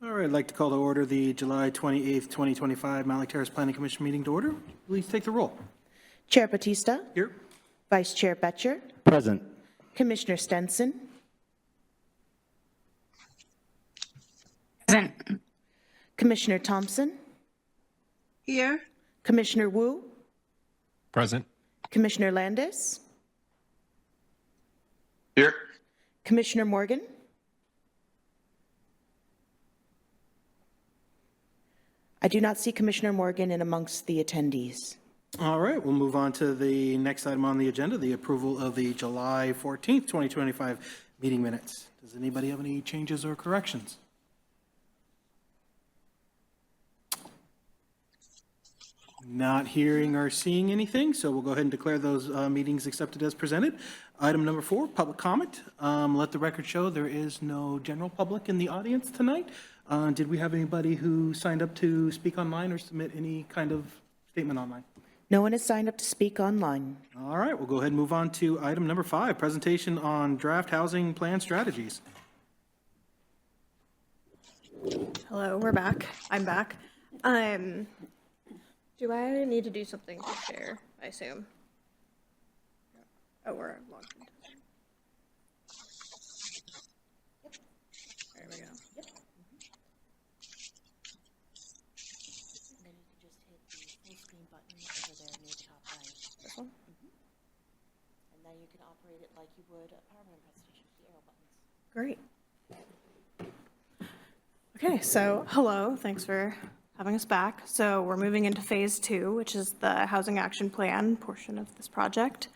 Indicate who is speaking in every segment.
Speaker 1: All right, I'd like to call to order the July 28th, 2025 Mountlake Terrace Planning Commission meeting to order. Please take the roll.
Speaker 2: Chair Batista.
Speaker 1: Here.
Speaker 2: Vice Chair Betcher.
Speaker 3: Present.
Speaker 2: Commissioner Stenson.
Speaker 4: Present.
Speaker 2: Commissioner Thompson.
Speaker 4: Here.
Speaker 2: Commissioner Wu.
Speaker 3: Present.
Speaker 2: Commissioner Landis.
Speaker 3: Here.
Speaker 2: Commissioner Morgan. I do not see Commissioner Morgan in amongst the attendees.
Speaker 1: All right, we'll move on to the next item on the agenda, the approval of the July 14th, 2025 meeting minutes. Does anybody have any changes or corrections? Not hearing or seeing anything, so we'll go ahead and declare those meetings accepted as presented. Item number 4, public comment. Let the record show there is no general public in the audience tonight. Did we have anybody who signed up to speak online or submit any kind of statement online?
Speaker 2: No one has signed up to speak online.
Speaker 1: All right, we'll go ahead and move on to item number 5, presentation on draft housing plan strategies.
Speaker 5: Hello, we're back. I'm back. Do I need to do something to share, I assume? Oh, we're logged into it. There we go.
Speaker 2: And then you can just hit the full screen button over there near the top right.
Speaker 5: This one?
Speaker 2: And then you can operate it like you would a PowerPoint presentation with the arrow buttons.
Speaker 5: Great. Okay, so hello, thanks for having us back. So we're moving into phase 2, which is the housing action plan portion of this project.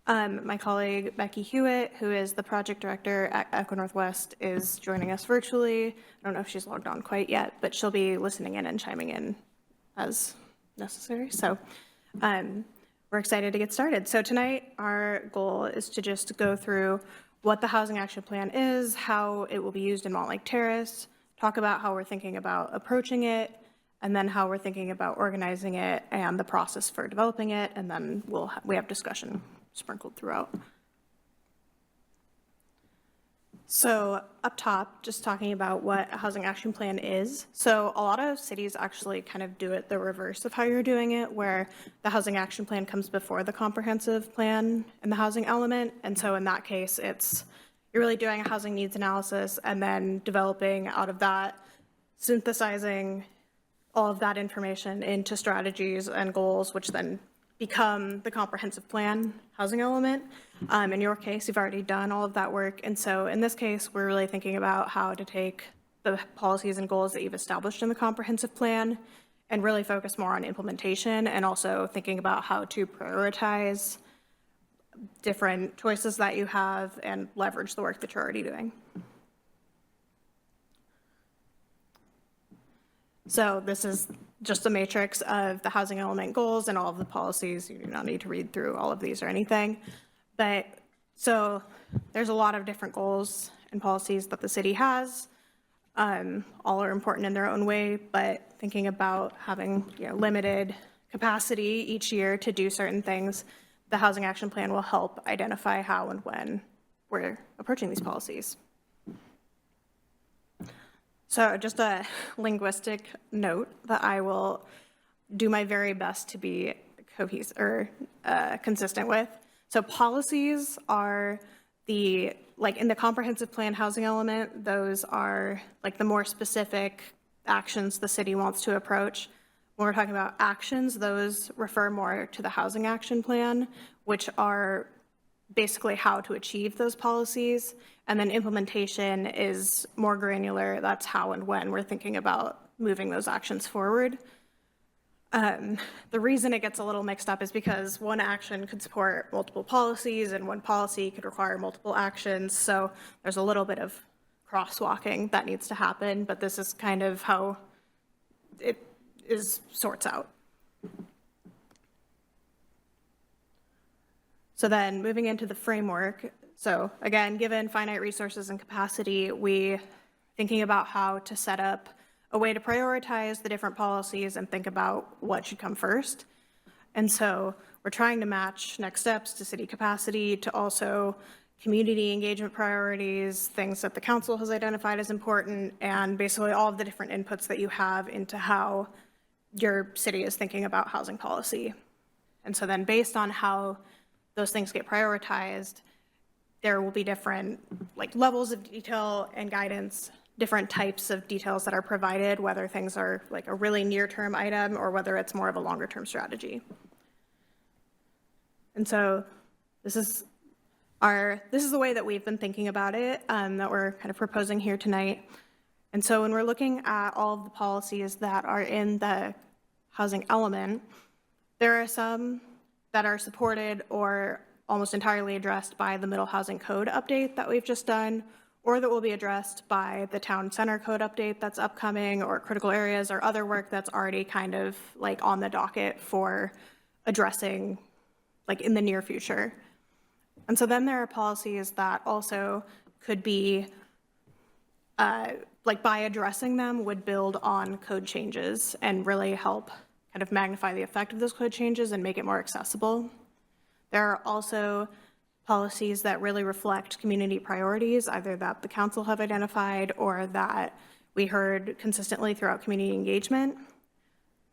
Speaker 5: My colleague Becky Hewitt, who is the project director at Echo Northwest, is joining us virtually. I don't know if she's logged on quite yet, but she'll be listening in and chiming in as necessary. So we're excited to get started. So tonight, our goal is to just go through what the housing action plan is, how it will be used in Mountlake Terrace, talk about how we're thinking about approaching it, and then how we're thinking about organizing it and the process for developing it, and then we have discussion sprinkled throughout. So up top, just talking about what a housing action plan is. So a lot of cities actually kind of do it the reverse of how you're doing it, where the housing action plan comes before the comprehensive plan and the housing element. And so in that case, you're really doing a housing needs analysis and then developing out of that, synthesizing all of that information into strategies and goals, which then become the comprehensive plan housing element. In your case, you've already done all of that work. And so in this case, we're really thinking about how to take the policies and goals that you've established in the comprehensive plan and really focus more on implementation, and also thinking about how to prioritize different choices that you have and leverage the work that you're already doing. So this is just a matrix of the housing element goals and all of the policies. You do not need to read through all of these or anything. But so there's a lot of different goals and policies that the city has. All are important in their own way, but thinking about having limited capacity each year to do certain things, the housing action plan will help identify how and when we're approaching these policies. So just a linguistic note that I will do my very best to be cohesive or consistent with. So policies are in the comprehensive plan housing element, those are like the more specific actions the city wants to approach. When we're talking about actions, those refer more to the housing action plan, which are basically how to achieve those policies. And then implementation is more granular. That's how and when we're thinking about moving those actions forward. The reason it gets a little mixed up is because one action could support multiple policies and one policy could require multiple actions. So there's a little bit of crosswalking that needs to happen, but this is kind of how it sorts out. So then moving into the framework. So again, given finite resources and capacity, we thinking about how to set up a way to prioritize the different policies and think about what should come first. And so we're trying to match next steps to city capacity to also community engagement priorities, things that the council has identified as important, and basically all of the different inputs that you have into how your city is thinking about housing policy. And so then based on how those things get prioritized, there will be different like levels of detail and guidance, different types of details that are provided, whether things are like a really near-term item or whether it's more of a longer-term strategy. And so this is the way that we've been thinking about it, that we're kind of proposing here tonight. And so when we're looking at all of the policies that are in the housing element, there are some that are supported or almost entirely addressed by the middle housing code update that we've just done, or that will be addressed by the town center code update that's upcoming, or critical areas or other work that's already kind of like on the docket for addressing like in the near future. And so then there are policies that also could be, like by addressing them would build on code changes and really help kind of magnify the effect of those code changes and make it more accessible. There are also policies that really reflect community priorities, either that the council have identified or that we heard consistently throughout community engagement.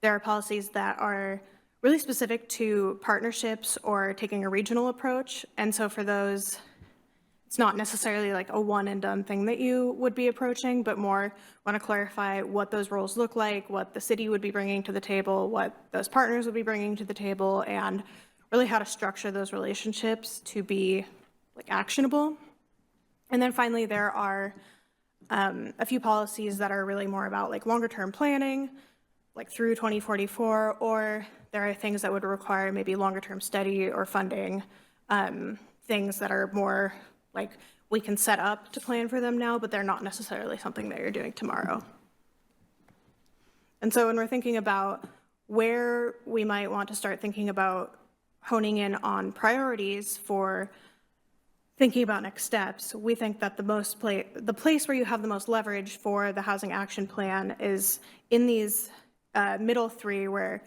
Speaker 5: There are policies that are really specific to partnerships or taking a regional approach. And so for those, it's not necessarily like a one and done thing that you would be approaching, but more want to clarify what those roles look like, what the city would be bringing to the table, what those partners would be bringing to the table, and really how to structure those relationships to be like actionable. And then finally, there are a few policies that are really more about like longer term planning, like through 2044, or there are things that would require maybe longer term study or funding, things that are more like we can set up to plan for them now, but they're not necessarily something that you're doing tomorrow. And so when we're thinking about where we might want to start thinking about honing in on priorities for thinking about next steps, we think that the place where you have the most leverage for the housing action plan is in these middle three, where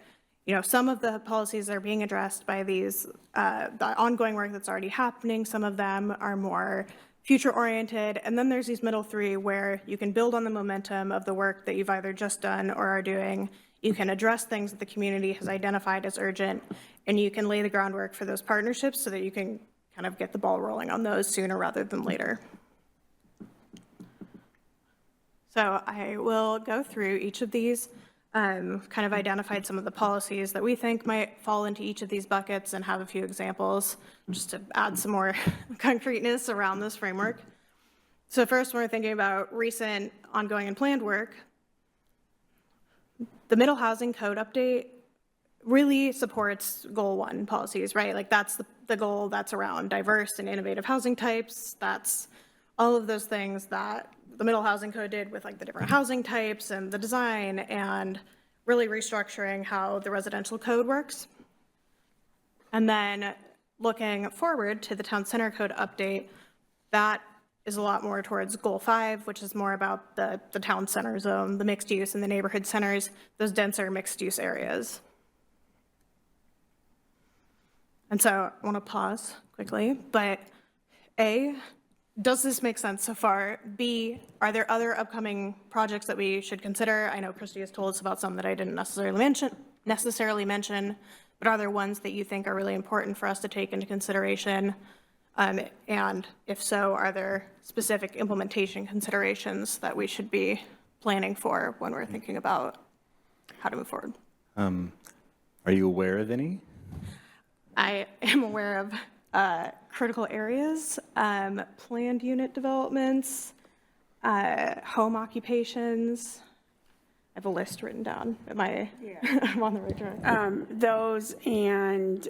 Speaker 5: some of the policies are being addressed by these the ongoing work that's already happening. Some of them are more future oriented, and then there's these middle three where you can build on the momentum of the work that you've either just done or are doing. You can address things that the community has identified as urgent, and you can lay the groundwork for those partnerships so that you can kind of get the ball rolling on those sooner rather than later. So I will go through each of these, kind of identified some of the policies that we think might fall into each of these buckets and have a few examples just to add some more concreteness around this framework. So first, when we're thinking about recent, ongoing, and planned work, the middle housing code update really supports goal 1 policies, right? Like that's the goal that's around diverse and innovative housing types. That's all of those things that the middle housing code did with like the different housing types and the design and really restructuring how the residential code works. And then looking forward to the town center code update, that is a lot more towards goal 5, which is more about the town center zone, the mixed use and the neighborhood centers, those denser mixed use areas. And so I want to pause quickly, but A, does this make sense so far? B, are there other upcoming projects that we should consider? I know Christy has told us about some that I didn't necessarily mention, but are there ones that you think are really important for us to take into consideration? And if so, are there specific implementation considerations that we should be planning for when we're thinking about how to move forward?
Speaker 3: Are you aware of any?
Speaker 5: I am aware of critical areas, planned unit developments, home occupations. I have a list written down. I'm on the right track?
Speaker 6: Those, and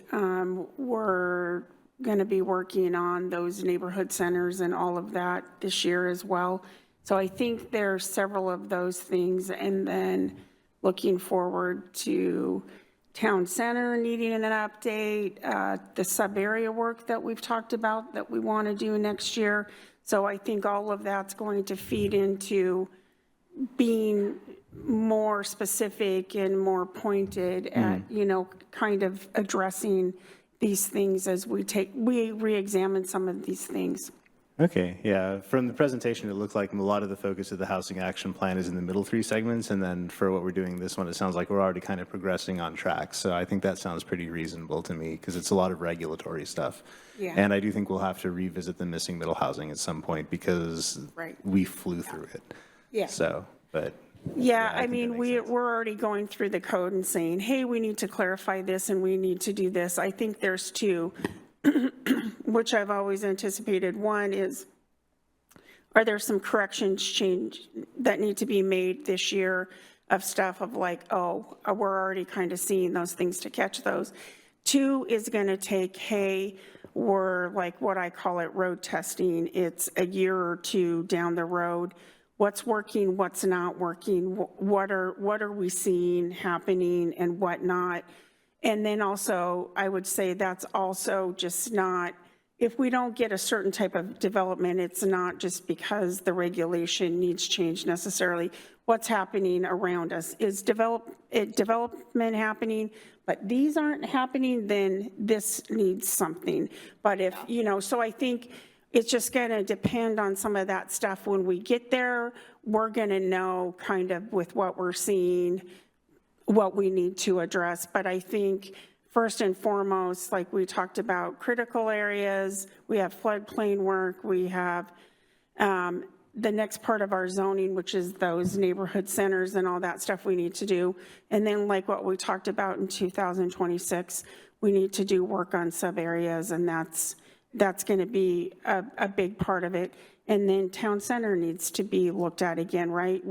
Speaker 6: we're going to be working on those neighborhood centers and all of that this year as well. So I think there's several of those things, and then looking forward to town center needing an update, the sub-area work that we've talked about that we want to do next year. So I think all of that's going to feed into being more specific and more pointed at, kind of addressing these things as we re-examine some of these things.
Speaker 3: Okay, yeah. From the presentation, it looked like a lot of the focus of the housing action plan is in the middle 3 segments. And then for what we're doing this one, it sounds like we're already kind of progressing on track. So I think that sounds pretty reasonable to me because it's a lot of regulatory stuff.
Speaker 6: Yeah.
Speaker 3: And I do think we'll have to revisit the missing middle housing at some point because
Speaker 6: Right.
Speaker 3: we flew through it.
Speaker 6: Yeah.
Speaker 3: So, but.
Speaker 6: Yeah,
Speaker 3: I
Speaker 6: I
Speaker 3: think
Speaker 6: mean,
Speaker 3: that makes sense.
Speaker 6: we're already going through the code and saying, hey, we need to clarify this and we need to do this. I think there's 2, which I've always anticipated. One is, are there some corrections change that need to be made this year of stuff of like, oh, we're already kind of seeing those things to catch those. 2 is going to take, hey, we're like what I call it road testing. It's a year or 2 down the road. What's working, what's not working, what are we seeing happening and what not. And then also, I would say that's also just not, if we don't get a certain type of development, it's not just because the regulation needs change necessarily. What's happening around us is development happening, but these aren't happening, then this needs something. But if, so I think it's just going to depend on some of that stuff. When we get there, we're going to know kind of with what we're seeing, what we need to address. But I think first and foremost, like we talked about critical areas, we have floodplain work, we have the next part of our zoning, which is those neighborhood centers and all that stuff we need to do. And then like what we talked about in 2026, we need to do work on sub areas, and that's going to be a big part of it. And then town center needs to be looked at again, right?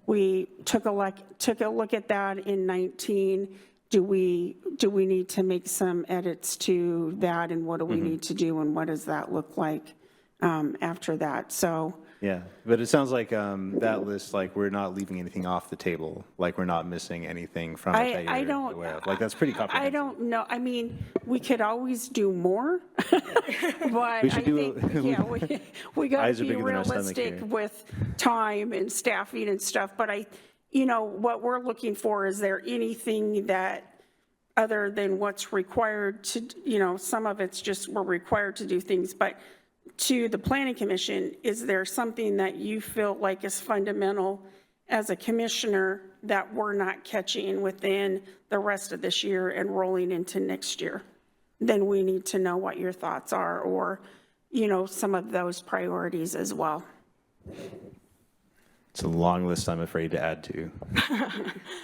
Speaker 6: We took a look at that in 19. Do we need to make some edits to that, and what do we need to do, and what does that look like after that? So.
Speaker 3: Yeah, but it sounds like that list, like we're not leaving anything off the table, like we're not missing anything from it that you're aware of. Like that's pretty comprehensive.
Speaker 6: I don't know. I mean, we could always do more, but
Speaker 3: We should
Speaker 6: we got
Speaker 3: Eyes
Speaker 6: to
Speaker 3: are
Speaker 6: be
Speaker 3: bigger than our stomach
Speaker 6: realistic
Speaker 3: here.
Speaker 6: with time and staffing and stuff. But what we're looking for, is there anything that other than what's required to, some of it's just we're required to do things, but to the Planning Commission, is there something that you feel like is fundamental as a commissioner that we're not catching within the rest of this year and rolling into next year? Then we need to know what your thoughts are, or, some of those priorities as well.
Speaker 3: It's a long list I'm afraid to add to.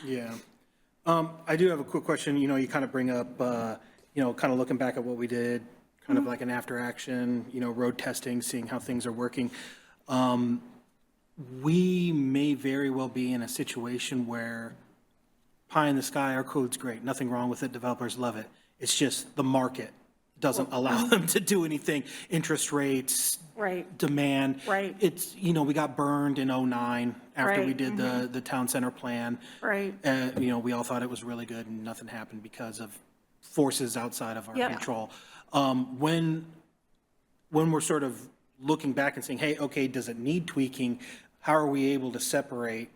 Speaker 1: Yeah. I do have a quick question. You kind of bring up, kind of looking back at what we did, kind of like an after action, road testing, seeing how things are working. We may very well be in a situation where pie in the sky, our code's great, nothing wrong with it, developers love it. It's just the market doesn't allow them to do anything. Interest rates,
Speaker 6: Right.
Speaker 1: demand.
Speaker 6: Right.
Speaker 1: It's, we got burned in 2009 after we
Speaker 6: Right.
Speaker 1: did the town center plan.
Speaker 6: Right.
Speaker 1: We all thought it was really good and nothing happened because of forces outside of our
Speaker 6: Yep.
Speaker 1: control. When we're sort of looking back and saying, hey, okay, does it need tweaking? How are we able to separate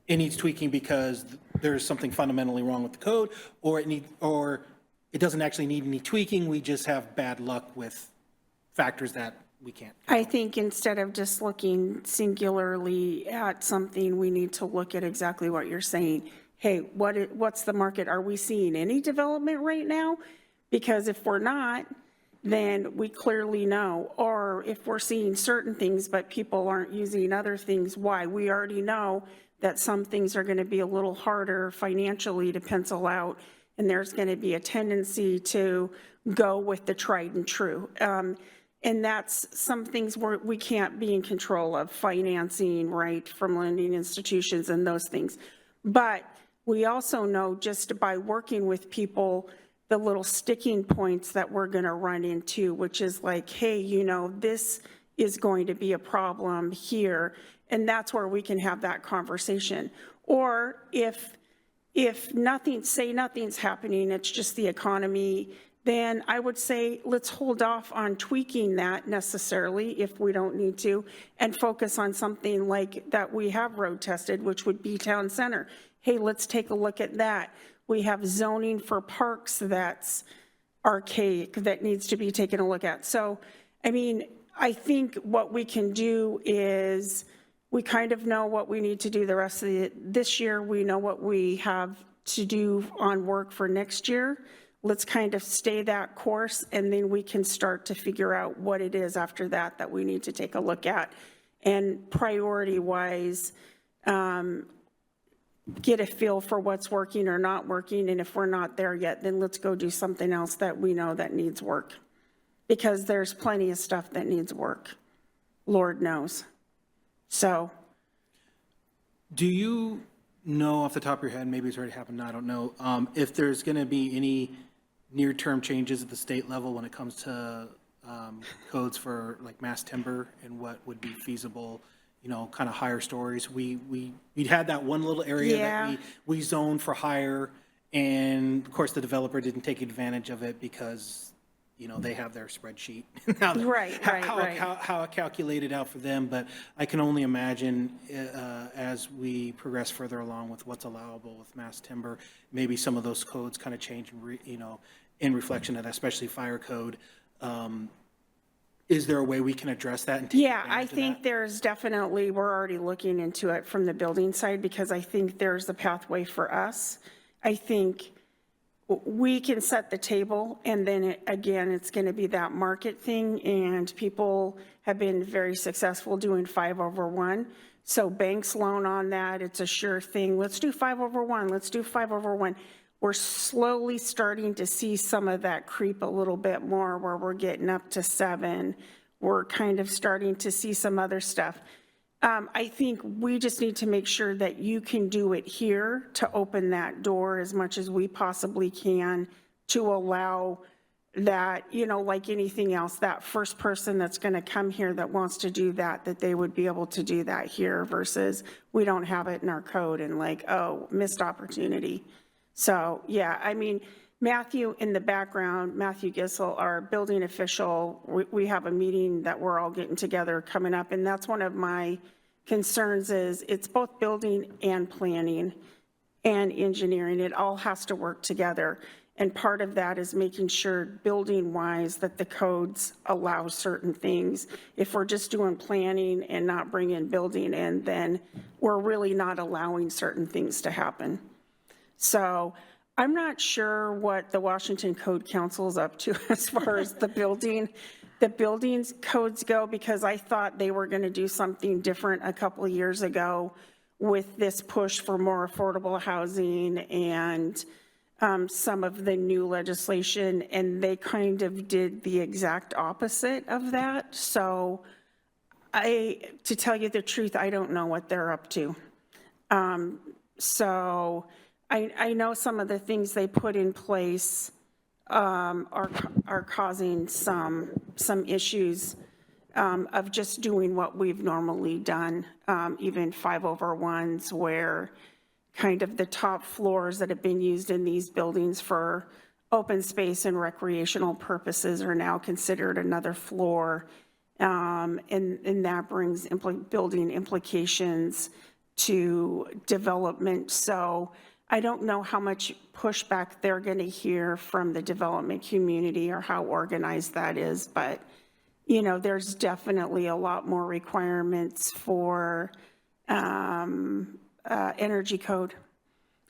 Speaker 1: it needs tweaking because there's something fundamentally wrong with the code, or it doesn't actually need any tweaking, we just have bad luck with factors that we can't.
Speaker 6: I think instead of just looking singularly at something, we need to look at exactly what you're saying. Hey, what's the market? Are we seeing any development right now? Because if we're not, then we clearly know. Or if we're seeing certain things, but people aren't using other things, why? We already know that some things are going to be a little harder financially to pencil out, and there's going to be a tendency to go with the tried and true. And that's some things we can't be in control of, financing, right, from lending institutions and those things. But we also know just by working with people, the little sticking points that we're going to run into, which is like, hey, this is going to be a problem here. And that's where we can have that conversation. Or if nothing's happening, it's just the economy, then I would say let's hold off on tweaking that necessarily if we don't need to, and focus on something like that we have road tested, which would be town center. Hey, let's take a look at that. We have zoning for parks that's archaic that needs to be taken a look at. So, I mean, I think what we can do is we kind of know what we need to do the rest of this year. We know what we have to do on work for next year. Let's kind of stay that course, and then we can start to figure out what it is after that that we need to take a look at. And priority-wise, get a feel for what's working or not working, and if we're not there yet, then let's go do something else that we know that needs work. Because there's plenty of stuff that needs work, Lord knows. So.
Speaker 1: Do you know off the top of your head, maybe it's already happened, I don't know, if there's going to be any near-term changes at the state level when it comes to codes for like mass timber and what would be feasible, you know, kind of higher stories? We had that one little area that we zoned for higher, and of course the developer didn't take advantage of it because, you know, they have their spreadsheet. How it calculated out for them, but I can only imagine as we progress further along with what's allowable with mass timber, maybe some of those codes kind of change, you know, in reflection of that, especially fire code. Is there a way we can address that? And take
Speaker 6: I think there's definitely, we're already looking into it from the building side, because I think there's a pathway for us. I think we can set the table, and then again, it's going to be that market thing, and people have been very successful doing 5/1. So banks loan on that. It's a sure thing. Let's do 5/1. Let's do 5/1. We're slowly starting to see some of that creep a little bit more, where we're getting up to 7. We're kind of starting to see some other stuff. I think we just need to make sure that you can do it here to open that door as much as we possibly can to allow that, you know, like anything else, that first person that's going to come here that wants to do that, that they would be able to do that here versus we don't have it in our code and like, oh, missed opportunity. So, yeah, I mean, Matthew in the background, Matthew Gissel, our building official, we have a meeting that we're all getting together coming up, and that's one of my concerns is it's both building and planning and engineering. It all has to work together, and part of that is making sure building-wise that the codes allow certain things. If we're just doing planning and not bringing building in, then we're really not allowing certain things to happen. So I'm not sure what the Washington Code Council is up to as far as the buildings codes go, because I thought they were going to do something different a couple of years ago with this push for more affordable housing and some of the new legislation, and they kind of did the exact opposite of that. So to tell you the truth, I don't know what they're up to. So I know some of the things they put in place are causing some issues of just doing what we've normally done, even 5/1s, where kind of the top floors that have been used in these buildings for open space and recreational purposes are now considered another floor, and that brings building implications to development. So I don't know how much pushback they're going to hear from the development community or how organized that is, but, you know, there's definitely a lot more requirements for energy code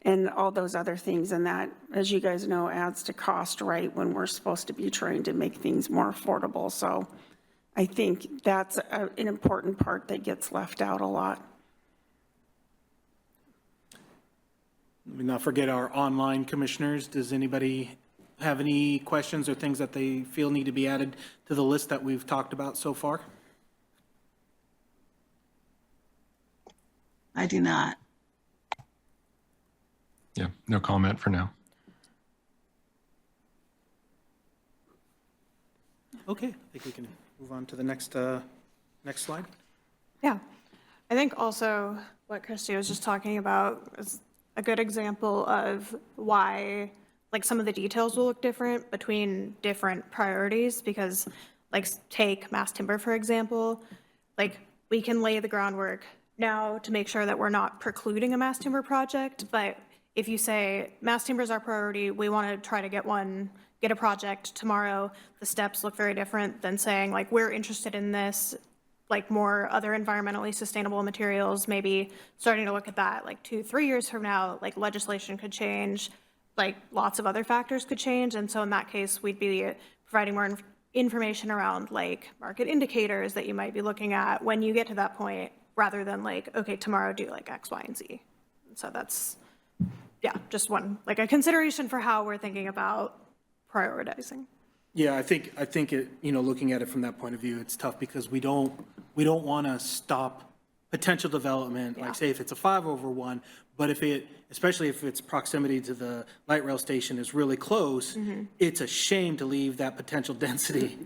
Speaker 6: and all those other things, and that, as you guys know, adds to cost, right, when we're supposed to be trying to make things more affordable. So I think that's an important part that gets left out a lot.
Speaker 1: Let me not forget our online commissioners. Does anybody have any questions or things that they feel need to be added to the list that we've talked about so far?
Speaker 4: I do not.
Speaker 7: Yeah, no comment for now.
Speaker 1: Okay, I think we can move on to the next slide.
Speaker 5: Yeah. I think also what Christy was just talking about is a good example of why, like, some of the details will look different between different priorities, because, like, take mass timber, for example, like, we can lay the groundwork now to make sure that we're not precluding a mass timber project, but if you say mass timber is our priority, we want to try to get one get a project tomorrow, the steps look very different than saying like, we're interested in this, like more other environmentally sustainable materials, maybe starting to look at that like 2-3 years from now, like legislation could change, like lots of other factors could change. And so in that case, we'd be providing more information around like market indicators that you might be looking at when you get to that point, rather than like, okay, tomorrow do like X, Y, and Z. So that's, yeah, just one, like a consideration for how we're thinking about prioritizing.
Speaker 1: Yeah, I think it, looking at it from that point of view, it's tough because we don't want to stop potential development,
Speaker 5: Yeah.
Speaker 1: like say if it's a 5/1, but especially if its proximity to the light rail station is really close, it's a shame to leave that potential density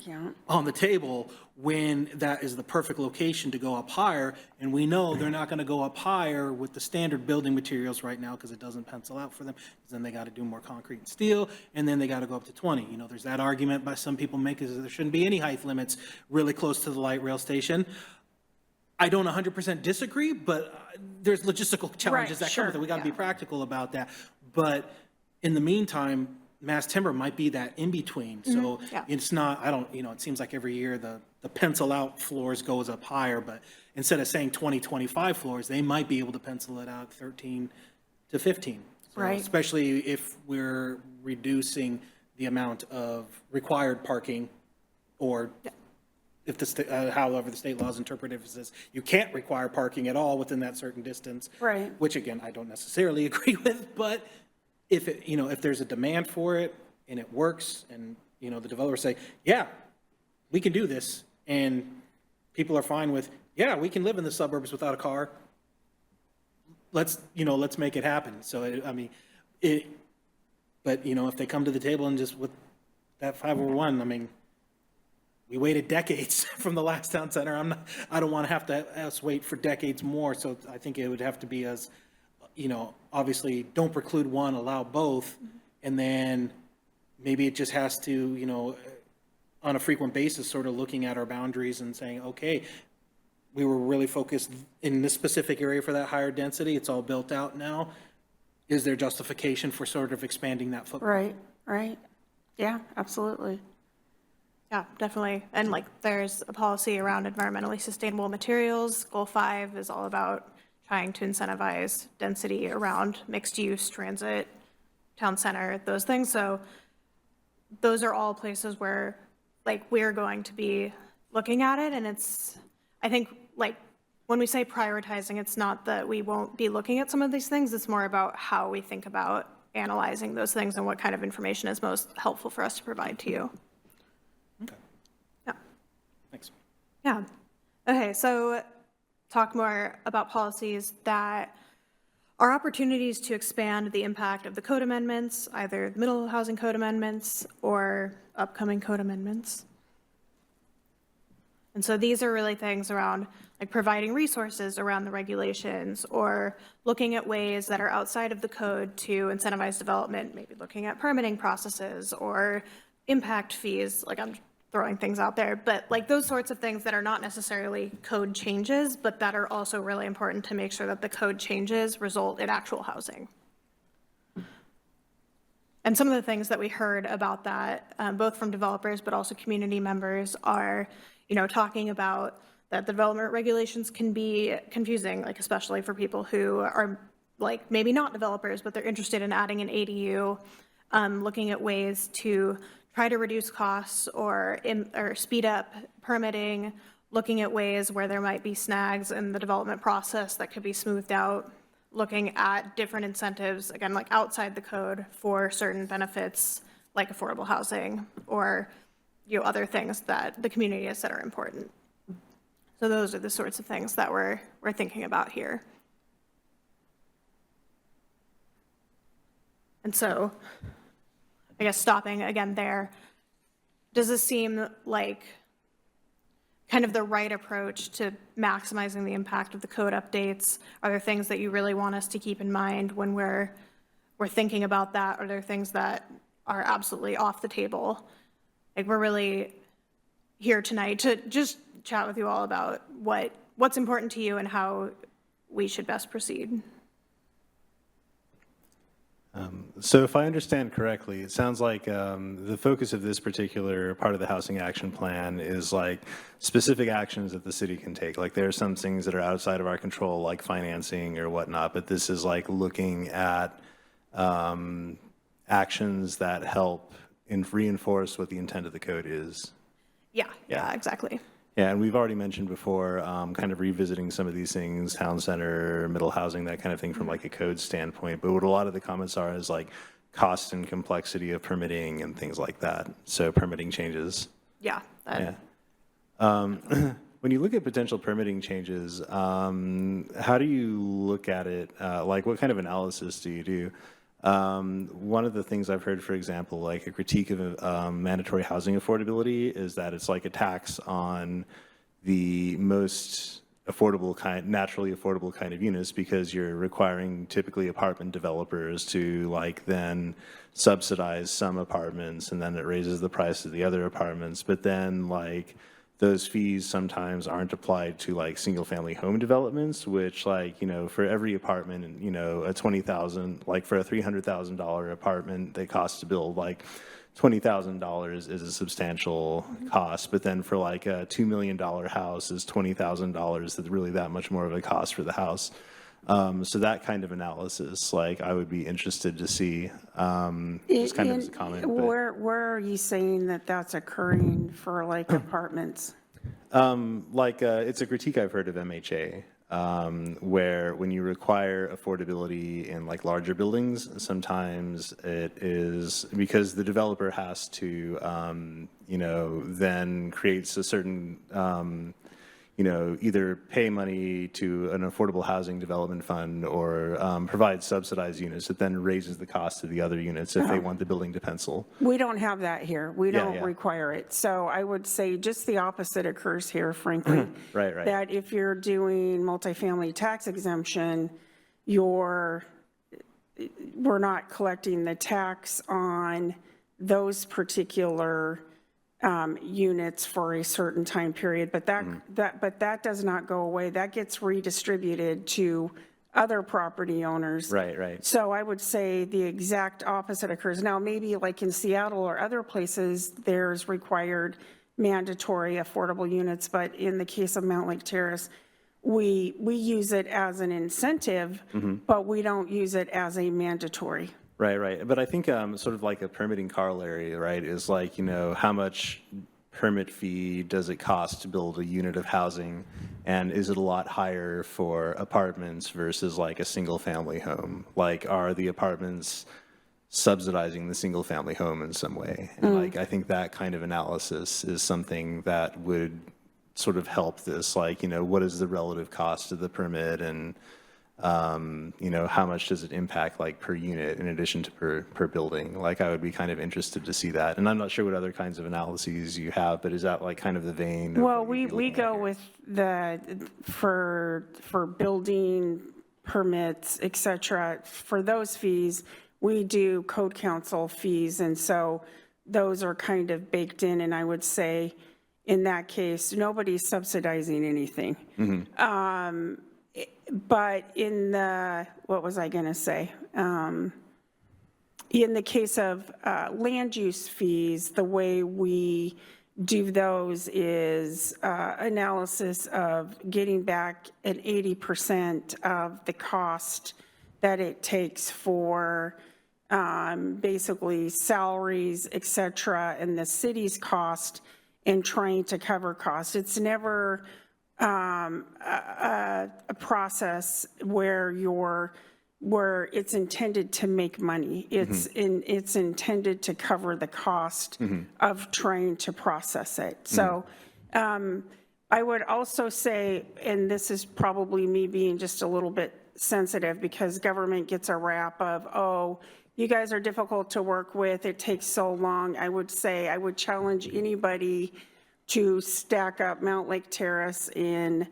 Speaker 1: on the table when that is the perfect location to go up higher. And we know they're not going to go up higher with the standard building materials right now because it doesn't pencil out for them. Then they got to do more concrete and steel, and then they got to go up to 20. There's that argument by some people make is that there shouldn't be any height limits really close to the light rail station. I don't 100% disagree, but there's logistical challenges that come with it. We got to be practical about that. But in the meantime, mass timber might be that in between. So it's not, it seems like every year the pencil out floors goes up higher, but instead of saying 20, 25 floors, they might be able to pencil it out 13 to 15. So
Speaker 6: Right.
Speaker 1: Especially if we're reducing the amount of required parking or if however the state laws interpret it, says you can't require parking at all within that certain distance.
Speaker 6: Right.
Speaker 1: Which again, I don't necessarily agree with, but if if there's a demand for it and it works and, the developers say, yeah, we can do this, and people are fine with, yeah, we can live in the suburbs without a car. Let's make it happen. So, but if they come to the table and just with that 501, we waited decades from the last town center. I don't want to have us wait for decades more. So I think it would have to be as, obviously don't preclude one, allow both. And then maybe it just has to, on a frequent basis, sort of looking at our boundaries and saying, okay, we were really focused in this specific area for that higher density. It's all built out now. Is there justification for sort of expanding that footprint?
Speaker 6: Right. Yeah, absolutely.
Speaker 5: Yeah, definitely. And like there's a policy around environmentally sustainable materials. Goal 5 is all about trying to incentivize density around mixed use, transit, town center, those things. So those are all places where like we're going to be looking at it. And I think like when we say prioritizing, it's not that we won't be looking at some of these things. It's more about how we think about analyzing those things and what kind of information is most helpful for us to provide to you.
Speaker 1: Okay.
Speaker 5: Yeah.
Speaker 1: Thanks.
Speaker 5: Yeah. Okay, so talk more about policies that are opportunities to expand the impact of the code amendments, either middle housing code amendments or upcoming code amendments. And so these are really things around like providing resources around the regulations or looking at ways that are outside of the code to incentivize development, maybe looking at permitting processes or impact fees, like I'm throwing things out there, but like those sorts of things that are not necessarily code changes, but that are also really important to make sure that the code changes result in actual housing. And some of the things that we heard about that, both from developers, but also community members are, talking about that development regulations can be confusing, like especially for people who are like maybe not developers, but they're interested in adding an ADU, looking at ways to try to reduce costs or speed up permitting, looking at ways where there might be snags in the development process that could be smoothed out, looking at different incentives, again, like outside the code for certain benefits like affordable housing or other things that the community has said are important. So those are the sorts of things that we're thinking about here. And so I guess stopping again there, does this seem like kind of the right approach to maximizing the impact of the code updates? Are there things that you really want us to keep in mind when we're thinking about that? Are there things that are absolutely off the table? Like we're really here tonight to just chat with you all about what's important to you and how we should best proceed.
Speaker 3: So if I understand correctly, it sounds like the focus of this particular part of the housing action plan is like specific actions that the city can take. Like there are some things that are outside of our control, like financing or whatnot, but this is like looking at actions that help reinforce what the intent of the code is.
Speaker 5: Yeah, exactly.
Speaker 3: Yeah, and we've already mentioned before, kind of revisiting some of these things, town center, middle housing, that kind of thing from like a code standpoint. But what a lot of the comments are is like cost and complexity of permitting and things like that. So permitting changes.
Speaker 5: Yeah.
Speaker 3: When you look at potential permitting changes, how do you look at it? Like what kind of analysis do you do? One of the things I've heard, for example, like a critique of mandatory housing affordability is that it's like a tax on the most affordable kind, naturally affordable kind of units, because you're requiring typically apartment developers to like then subsidize some apartments, and then it raises the price of the other apartments. But then like those fees sometimes aren't applied to like single family home developments, which like, you know, for every apartment, and you know, a $20,000, like for a $300,000 apartment, they cost to build like $20,000 is a substantial cost. But then for like a $2 million house is $20,000, that's really that much more of a cost for the house. So that kind of analysis, like I would be interested to see, just kind of as a comment. But,
Speaker 6: Where are you saying that that's occurring for like apartments?
Speaker 3: it's a critique I've heard of MHA, where when you require affordability in like larger buildings, sometimes it is because the developer has to, you know, then creates a certain, you know, either pay money to an affordable housing development fund or provide subsidized units that then raises the cost of the other units if they want the building to pencil.
Speaker 6: We don't have that here. We
Speaker 3: Yeah,
Speaker 6: don't
Speaker 3: yeah.
Speaker 6: require it. So I would say just the opposite occurs here, frankly.
Speaker 3: Right.
Speaker 6: That if you're doing multifamily tax exemption, we're not collecting the tax on those particular units for a certain time period, but that does not go away. That gets redistributed to other property owners.
Speaker 3: Right.
Speaker 6: So I would say the exact opposite occurs. Now, maybe like in Seattle or other places, there's required mandatory affordable units, but in the case of Mountlake Terrace, we use it as an incentive, but we don't use it as a mandatory.
Speaker 3: Right. But I think sort of like a permitting corollary, right, is like, you know, how much permit fee does it cost to build a unit of housing? And is it a lot higher for apartments versus like a single family home? Like, are the apartments subsidizing the single family home in some way? And like, I think that kind of analysis is something that would sort of help this, like, you know, what is the relative cost of the permit, and you know, how much does it impact like per unit in addition to per building? Like I would be kind of interested to see that. And I'm not sure what other kinds of analyses you have, but is that like kind of the vein?
Speaker 6: Well, we go with the, for building permits, et cetera, for those fees, we do code council fees. And so those are kind of baked in. And I would say in that case, nobody's subsidizing anything. But in the, what was I going to say? In the case of land use fees, the way we do those is analysis of getting back at 80% of the cost that it takes for basically salaries, et cetera, and the city's cost, and trying to cover costs. It's never a process where it's intended to make money. It's it's intended to cover the cost of trying to process it. So I would also say, and this is probably me being just a little bit sensitive, because government gets a rap of, oh, you guys are difficult to work with, it takes so long. I would say, I would challenge anybody to stack up Mountlake Terrace in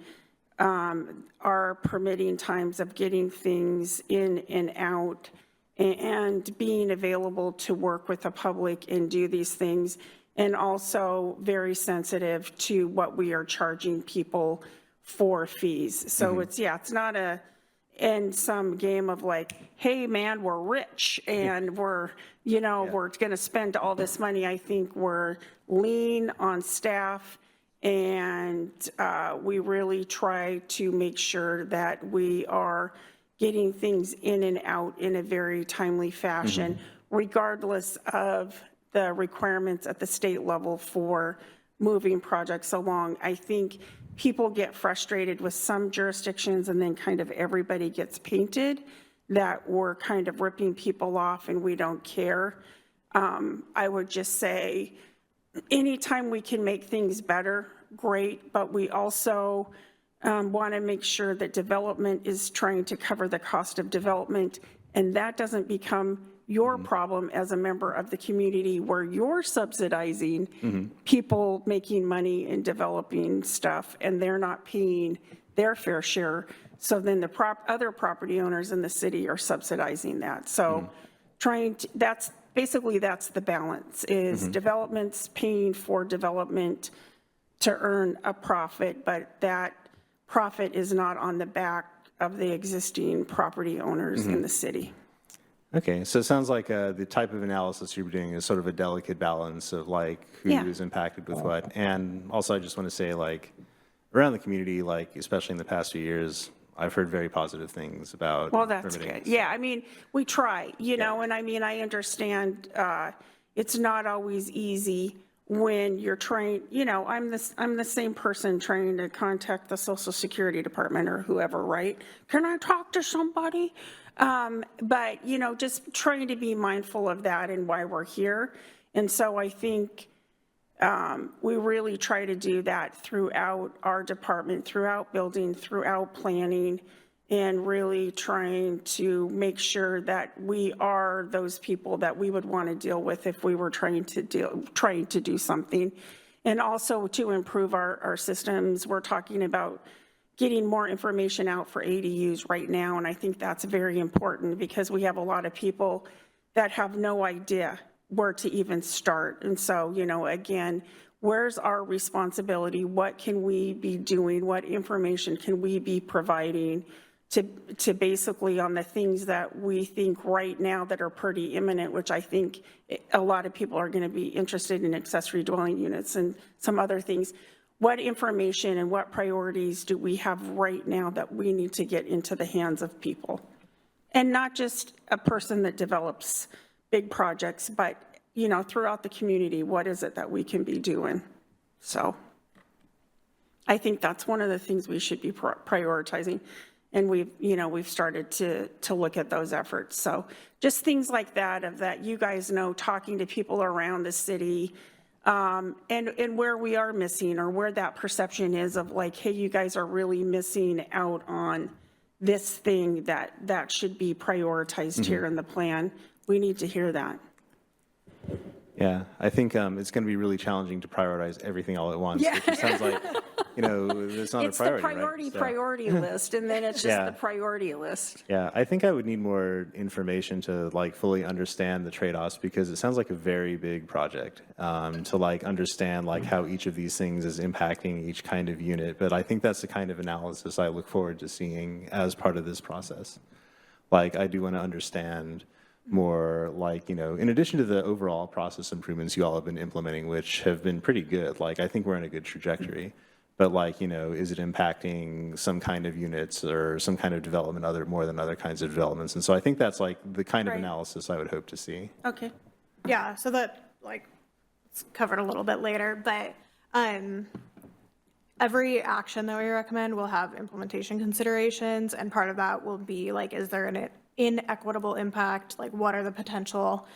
Speaker 6: our permitting times of getting things in and out, and being available to work with the public and do these things, and also very sensitive to what we are charging people for fees. So it's not in some game of like, hey, man, we're rich and we're going to spend all this money. I think we're lean on staff, and we really try to make sure that we are getting things in and out in a very timely fashion, regardless of the requirements at the state level for moving projects along. I think people get frustrated with some jurisdictions, and then kind of everybody gets painted that we're kind of ripping people off and we don't care. I would just say anytime we can make things better, great, but we also want to make sure that development is trying to cover the cost of development, and that doesn't become your problem as a member of the community where you're subsidizing people making money and developing stuff, and they're not paying their fair share. So then the other property owners in the city are subsidizing that. So that's the balance, is development's paying for development to earn a profit, but that profit is not on the back of the existing property owners in the city.
Speaker 3: Okay, so it sounds like the type of analysis you're doing is sort of a delicate balance of like who is impacted with what. And also I just want to say, like, around the community, like especially in the past few years, I've heard very positive things about
Speaker 6: Well, that's
Speaker 3: permitting.
Speaker 6: good. Yeah, I mean, we try, and I mean, I understand it's not always easy when you're trying, I'm the same person trying to contact the Social Security Department or whoever, right? Can I talk to somebody? But, just trying to be mindful of that and why we're here. And so I think we really try to do that throughout our department, throughout building, throughout planning, and really trying to make sure that we are those people that we would want to deal with if we were trying to do something. And also to improve our systems, we're talking about getting more information out for ADUs right now, and I think that's very important because we have a lot of people that have no idea where to even start. And so, again, where's our responsibility? What can we be doing? What information can we be providing to basically on the things that we think right now that are pretty imminent, which I think a lot of people are going to be interested in accessory dwelling units and some other things. What information and what priorities do we have right now that we need to get into the hands of people? And not just a person that develops big projects, but, throughout the community, what is it that we can be doing? So I think that's one of the things we should be prioritizing. And we've started to look at those efforts. So just things like that, you guys talking to people around the city, and where we are missing, or where that perception is of like, hey, you guys are really missing out on this thing that should be prioritized here in the plan. We need to hear that.
Speaker 3: Yeah, I think it's going to be really challenging to prioritize everything all at once. Yeah. It sounds like, it's not
Speaker 6: It's
Speaker 3: a priority,
Speaker 6: the priority
Speaker 3: right?
Speaker 6: priority list, and then it's just the priority list.
Speaker 3: Yeah, I think I would need more information to like fully understand the trade-offs, because it sounds like a very big project to like understand like how each of these things is impacting each kind of unit. But I think that's the kind of analysis I look forward to seeing as part of this process. Like, I do want to understand more, like, in addition to the overall process improvements you all have been implementing, which have been pretty good, like, I think we're in a good trajectory. But like, is it impacting some kind of units or some kind of development more than other kinds of developments? And so I think that's like the kind of analysis I would hope to see.
Speaker 6: Okay.
Speaker 5: Yeah, so that, it's covered a little bit later, but every action that we recommend will have implementation considerations, and part of that will be is there an inequitable impact? Like, what are the potential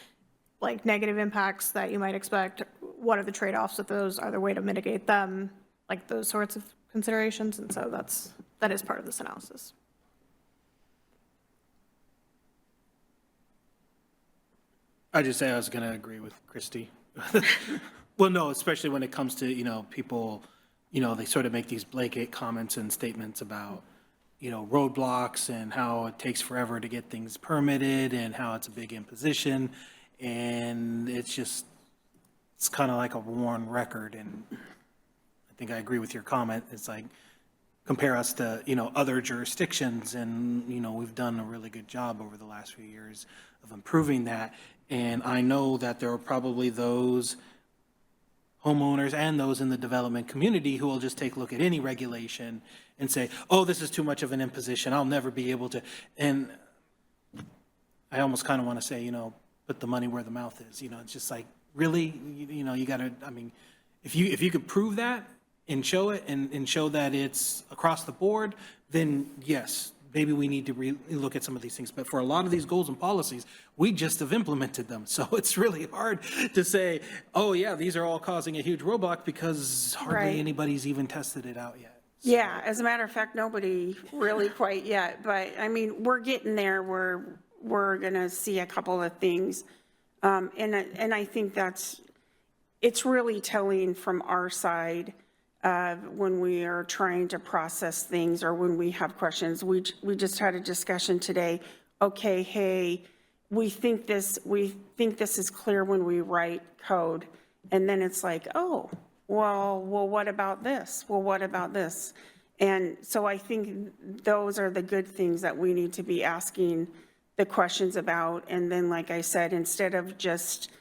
Speaker 5: negative impacts that you might expect? What are the trade-offs with those? Are there a way to mitigate them? Those sorts of considerations. And so that is part of this analysis.
Speaker 1: I just say I was going to agree with Christy. Well, no, especially when it comes to, people, they sort of make these blanket comments and statements about, roadblocks and how it takes forever to get things permitted and how it's a big imposition. And it's kind of like a worn record. And I think I agree with your comment. It's like, compare us to, other jurisdictions, and, we've done a really good job over the last few years of improving that. And I know that there are probably those homeowners and those in the development community who will just take a look at any regulation and say, oh, this is too much of an imposition, I'll never be able to. And I almost kind of want to say, put the money where the mouth is. It's just like, really, you got to, if you could prove that and show it and show that it's across the board, then yes, maybe we need to look at some of these things. But for a lot of these goals and policies, we just have implemented them. So it's really hard to say, oh yeah, these are all causing a huge roadblock, because hardly
Speaker 6: Right.
Speaker 1: anybody's even tested it out yet.
Speaker 6: Yeah, as a matter of fact, nobody really quite yet, but I mean, we're getting there. We're going to see a couple of things. And I think it's really telling from our side when we are trying to process things or when we have questions. We just had a discussion today. Okay, hey, we think this is clear when we write code. And then it's like, oh, well, what about this? Well, what about this? And so I think those are the good things that we need to be asking the questions about. And then, like I said, instead of just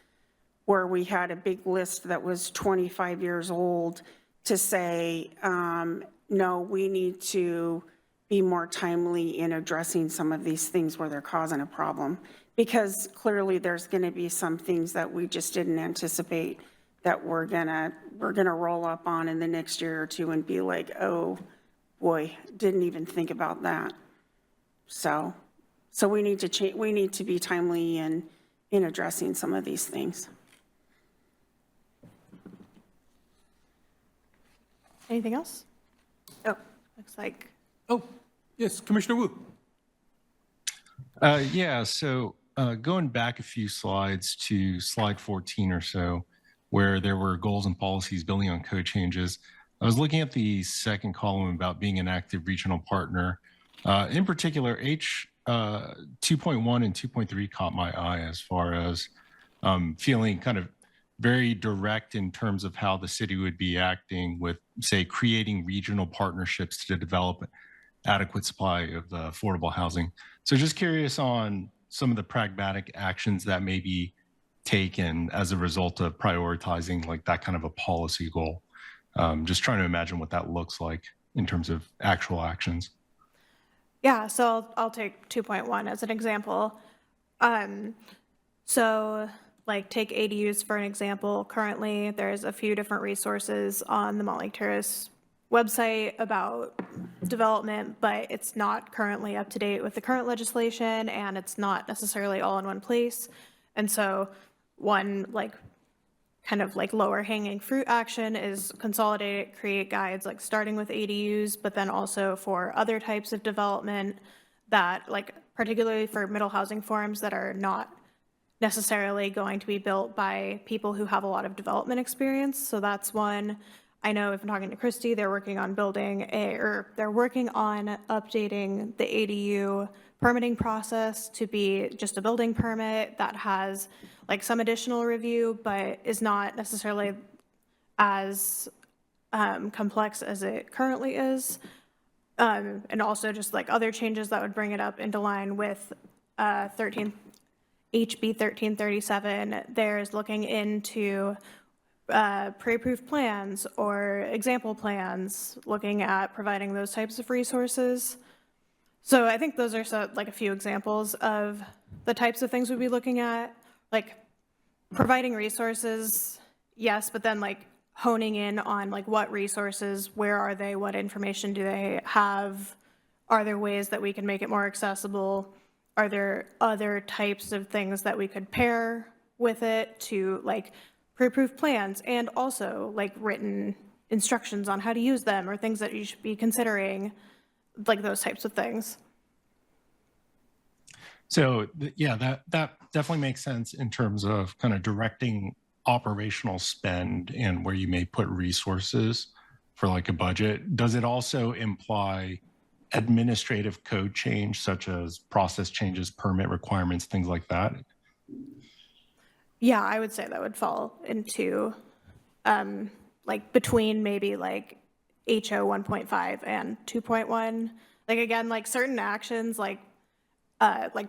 Speaker 6: where we had a big list that was 25 years old, to say, no, we need to be more timely in addressing some of these things where they're causing a problem. Because clearly there's going to be some things that we just didn't anticipate that we're gonna roll up on in the next year or two and be like, oh boy, didn't even think about that. So we need to change. We need to be timely in addressing some of these things.
Speaker 5: Anything else? Oh, looks like.
Speaker 1: Oh, yes, Commissioner Wu.
Speaker 7: Yeah, so going back a few slides to slide 14 or so, where there were goals and policies building on code changes, I was looking at the second column about being an active regional partner. In particular, H 2.1 and 2.3 caught my eye as far as feeling kind of very direct in terms of how the city would be acting with, say, creating regional partnerships to develop adequate supply of affordable housing. So just curious on some of the pragmatic actions that may be taken as a result of prioritizing like that kind of a policy goal. Just trying to imagine what that looks like in terms of actual actions.
Speaker 5: Yeah, so I'll take 2.1 as an example. So like take ADUs for an example. Currently, there's a few different resources on the Mountlake Terrace website about development, but it's not currently up to date with the current legislation, and it's not necessarily all in one place. And so one like kind of like lower hanging fruit action is consolidate it, create guides, like starting with ADUs, but then also for other types of development that like particularly for middle housing forms that are not necessarily going to be built by people who have a lot of development experience. So that's one. I know if I'm talking to Christy, they're working on they're working on updating the ADU permitting process to be just a building permit that has like some additional review, but is not necessarily as complex as it currently is. And also just like other changes that would bring it up into line with HB 1337. There's looking into pre-approved plans or example plans, looking at providing those types of resources. So I think those are like a few examples of the types of things we'd be looking at, like providing resources, yes, but then like honing in on like what resources, where are they, what information do they have, are there ways that we can make it more accessible, are there other types of things that we could pair with it to like pre-approved plans, and also like written instructions on how to use them or things that you should be considering, like those types of things.
Speaker 7: So yeah, that definitely makes sense in terms of kind of directing operational spend and where you may put resources for like a budget. Does it also imply administrative code change, such as process changes, permit requirements, things like that?
Speaker 5: Yeah, I would say that would fall into like between maybe like HO 1.5 and 2.1. Like, again, like certain actions, like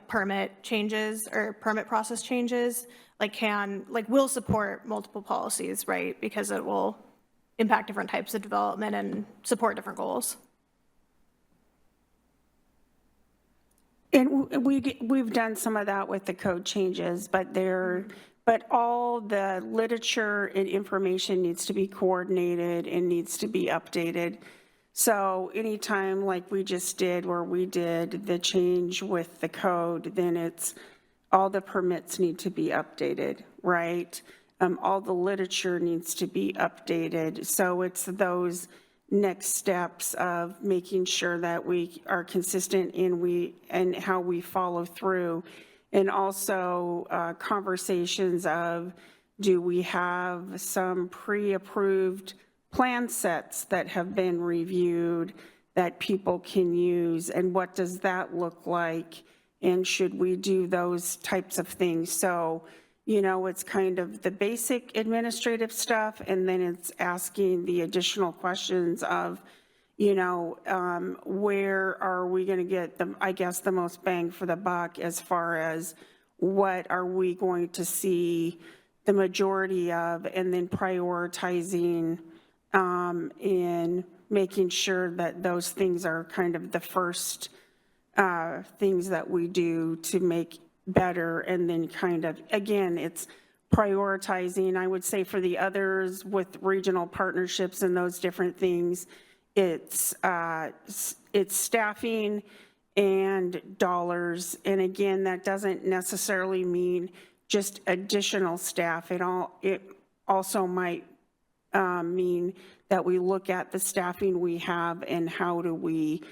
Speaker 5: permit changes or permit process changes, will support multiple policies, right? Because it will impact different types of development and support different goals.
Speaker 6: And we've done some of that with the code changes, but all the literature and information needs to be coordinated and needs to be updated. So anytime like we just did where we did the change with the code, then it's all the permits need to be updated, right? All the literature needs to be updated. So it's those next steps of making sure that we are consistent and how we follow through. And also conversations of, do we have some pre-approved plan sets that have been reviewed that people can use, and what does that look like, and should we do those types of things? So, it's kind of the basic administrative stuff, and then it's asking the additional questions of, where are we going to get the most bang for the buck, as far as what are we going to see the majority of, and then prioritizing in making sure that those things are kind of the first things that we do to make better. And then kind of, again, it's prioritizing. I would say for the others with regional partnerships and those different things, it's staffing and dollars. And again, that doesn't necessarily mean just additional staff. It also might mean that we look at the staffing we have and how do we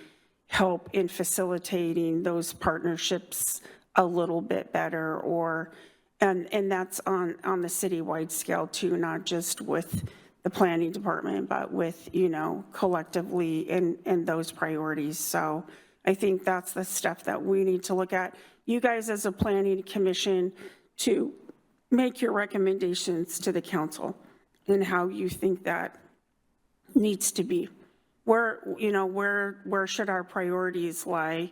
Speaker 6: help in facilitating those partnerships a little bit better, and that's on the citywide scale too, not just with the planning department, but with, collectively and those priorities. So I think that's the stuff that we need to look at. You guys as a planning commission to make your recommendations to the council and how you think that needs to be. Where should our priorities lie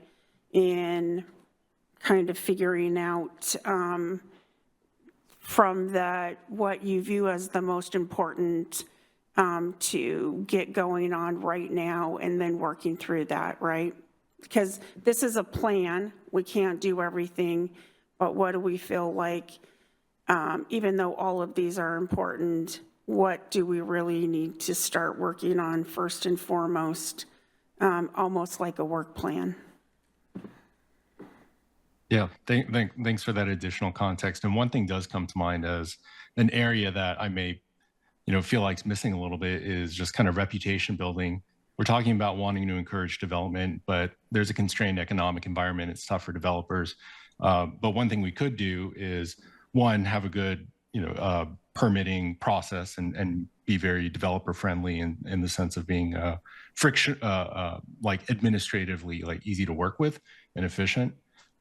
Speaker 6: in kind of figuring out from what you view as the most important to get going on right now, and then working through that, right? Because this is a plan. We can't do everything, but what do we feel like, even though all of these are important, what do we really need to start working on first and foremost, almost like a work plan?
Speaker 7: Yeah, thanks for that additional context. And one thing does come to mind as an area that I may, feel like is missing a little bit is just kind of reputation building. We're talking about wanting to encourage development, but there's a constrained economic environment. It's tough for developers. But one thing we could do is, one, have a good, permitting process and be very developer friendly in the sense of being friction, like administratively, like easy to work with and efficient.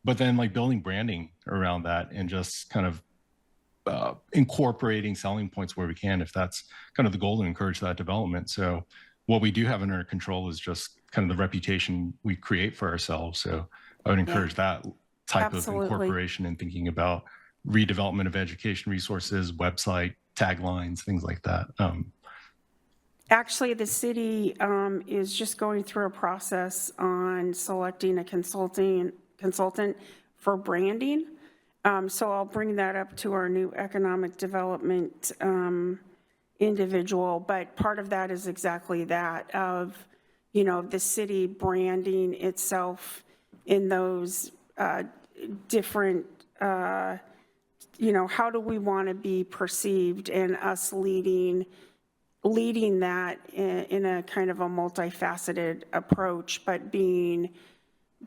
Speaker 7: But then like building branding around that and just kind of incorporating selling points where we can, if that's kind of the goal, to encourage that development. So what we do have under our control is just kind of the reputation we create for ourselves. So I would encourage that type of incorporation and thinking about redevelopment of education resources, website, taglines, things like that.
Speaker 6: Actually, the city is just going through a process on selecting a consultant for branding. So I'll bring that up to our new economic development individual. But part of that is exactly that of, the city branding itself in those different, how do we want to be perceived, and us leading that in a kind of a multifaceted approach,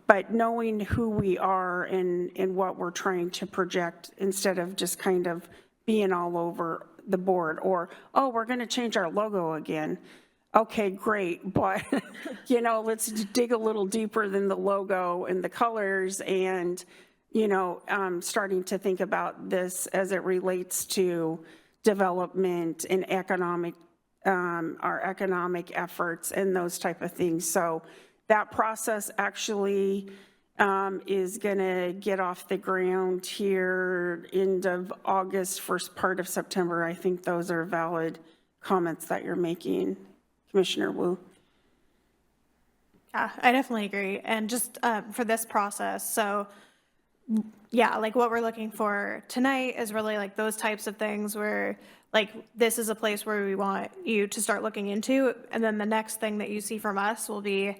Speaker 6: but knowing who we are and what we're trying to project, instead of just kind of being all over the board, or, oh, we're going to change our logo again. Okay, great, but, let's dig a little deeper than the logo and the colors, and, starting to think about this as it relates to development and economic our economic efforts and those type of things. So that process actually is going to get off the ground here end of August, first part of September. I think those are valid comments that you're making, Commissioner Wu.
Speaker 5: Yeah, I definitely agree. And just for this process, so yeah, like what we're looking for tonight is really like those types of things where like this is a place where we want you to start looking into. And then the next thing that you see from us will be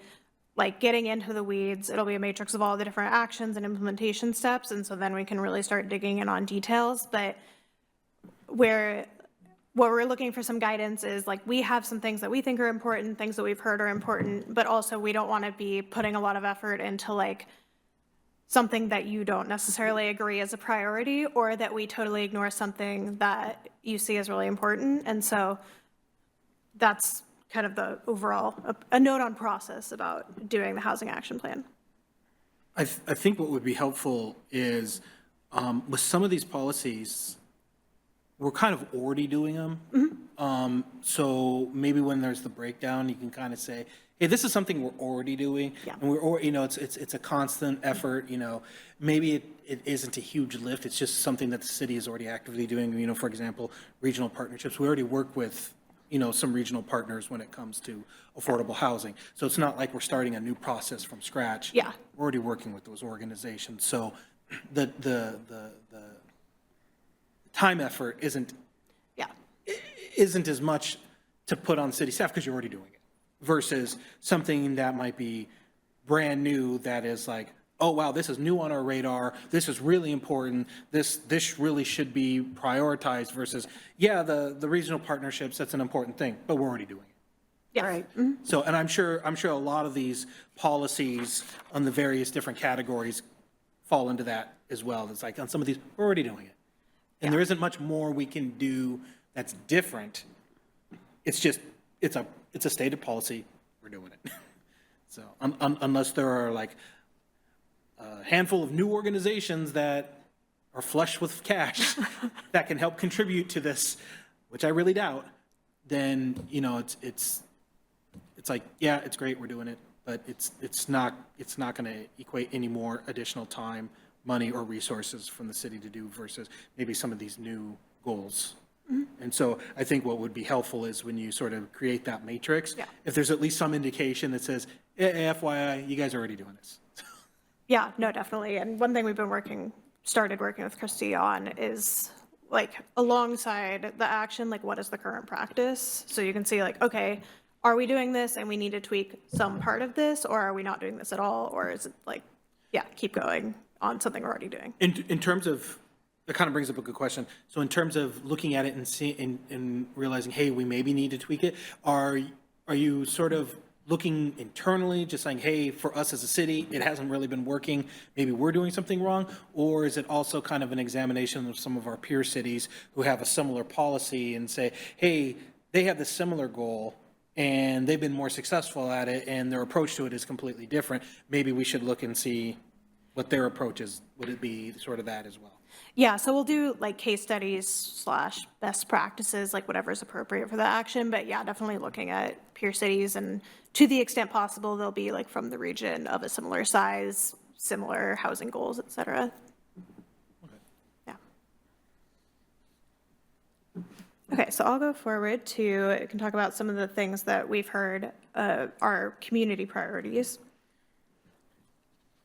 Speaker 5: like getting into the weeds. It'll be a matrix of all the different actions and implementation steps. And so then we can really start digging in on details. But what we're looking for some guidance is like we have some things that we think are important, things that we've heard are important, but also we don't want to be putting a lot of effort into like something that you don't necessarily agree is a priority, or that we totally ignore something that you see as really important. And so that's kind of the overall, a note on process about doing the housing action plan.
Speaker 1: I think what would be helpful is with some of these policies, we're kind of already doing them. So maybe when there's the breakdown, you can kind of say, hey, this is something we're already doing.
Speaker 5: Yeah.
Speaker 1: And it's a constant effort, maybe it isn't a huge lift. It's just something that the city is already actively doing. For example, regional partnerships. We already work with, some regional partners when it comes to affordable housing. So it's not like we're starting a new process from scratch.
Speaker 5: Yeah.
Speaker 1: We're already working with those organizations. So the time effort isn't as much to put on city staff because you're already doing it versus something that might be brand new that is like, oh, wow, this is new on our radar. This is really important. This really should be prioritized versus, the regional partnerships, that's an important thing, but we're already doing it.
Speaker 5: Yeah.
Speaker 6: Right.
Speaker 1: So, and I'm sure a lot of these policies on the various different categories fall into that as well. It's like on some of these, we're already doing it. And there isn't much more we can do that's different. It's just, it's a stated policy, we're doing it. So unless there are like a handful of new organizations that are flush with cash that can help contribute to this, which I really doubt, then, it's like, yeah, it's great, we're doing it, but it's not going to equate any more additional time, money, or resources from the city to do versus maybe some of these new goals. And so I think what would be helpful is when you sort of create that matrix, if there's at least some indication that says, FYI, you guys are already doing this.
Speaker 5: Yeah, no, definitely. And one thing we've been started working with Christy on is like alongside the action, like what is the current practice? So you can see like, okay, are we doing this and we need to tweak some part of this, or are we not doing this at all? Or is it like, keep going on something we're already doing?
Speaker 1: In terms of, that kind of brings up a good question. So in terms of looking at it and realizing, hey, we maybe need to tweak it, are you sort of looking internally, just saying, hey, for us as a city, it hasn't really been working, maybe we're doing something wrong? Or is it also kind of an examination of some of our peer cities who have a similar policy and say, hey, they have this similar goal and they've been more successful at it and their approach to it is completely different. Maybe we should look and see what their approach is. Would it be sort of that as well?
Speaker 5: Yeah, so we'll do like case studies / best practices, like whatever is appropriate for the action. But yeah, definitely looking at peer cities, and to the extent possible, they'll be like from the region of a similar size, similar housing goals, et cetera. Yeah. Okay, so I'll go forward to can talk about some of the things that we've heard are community priorities.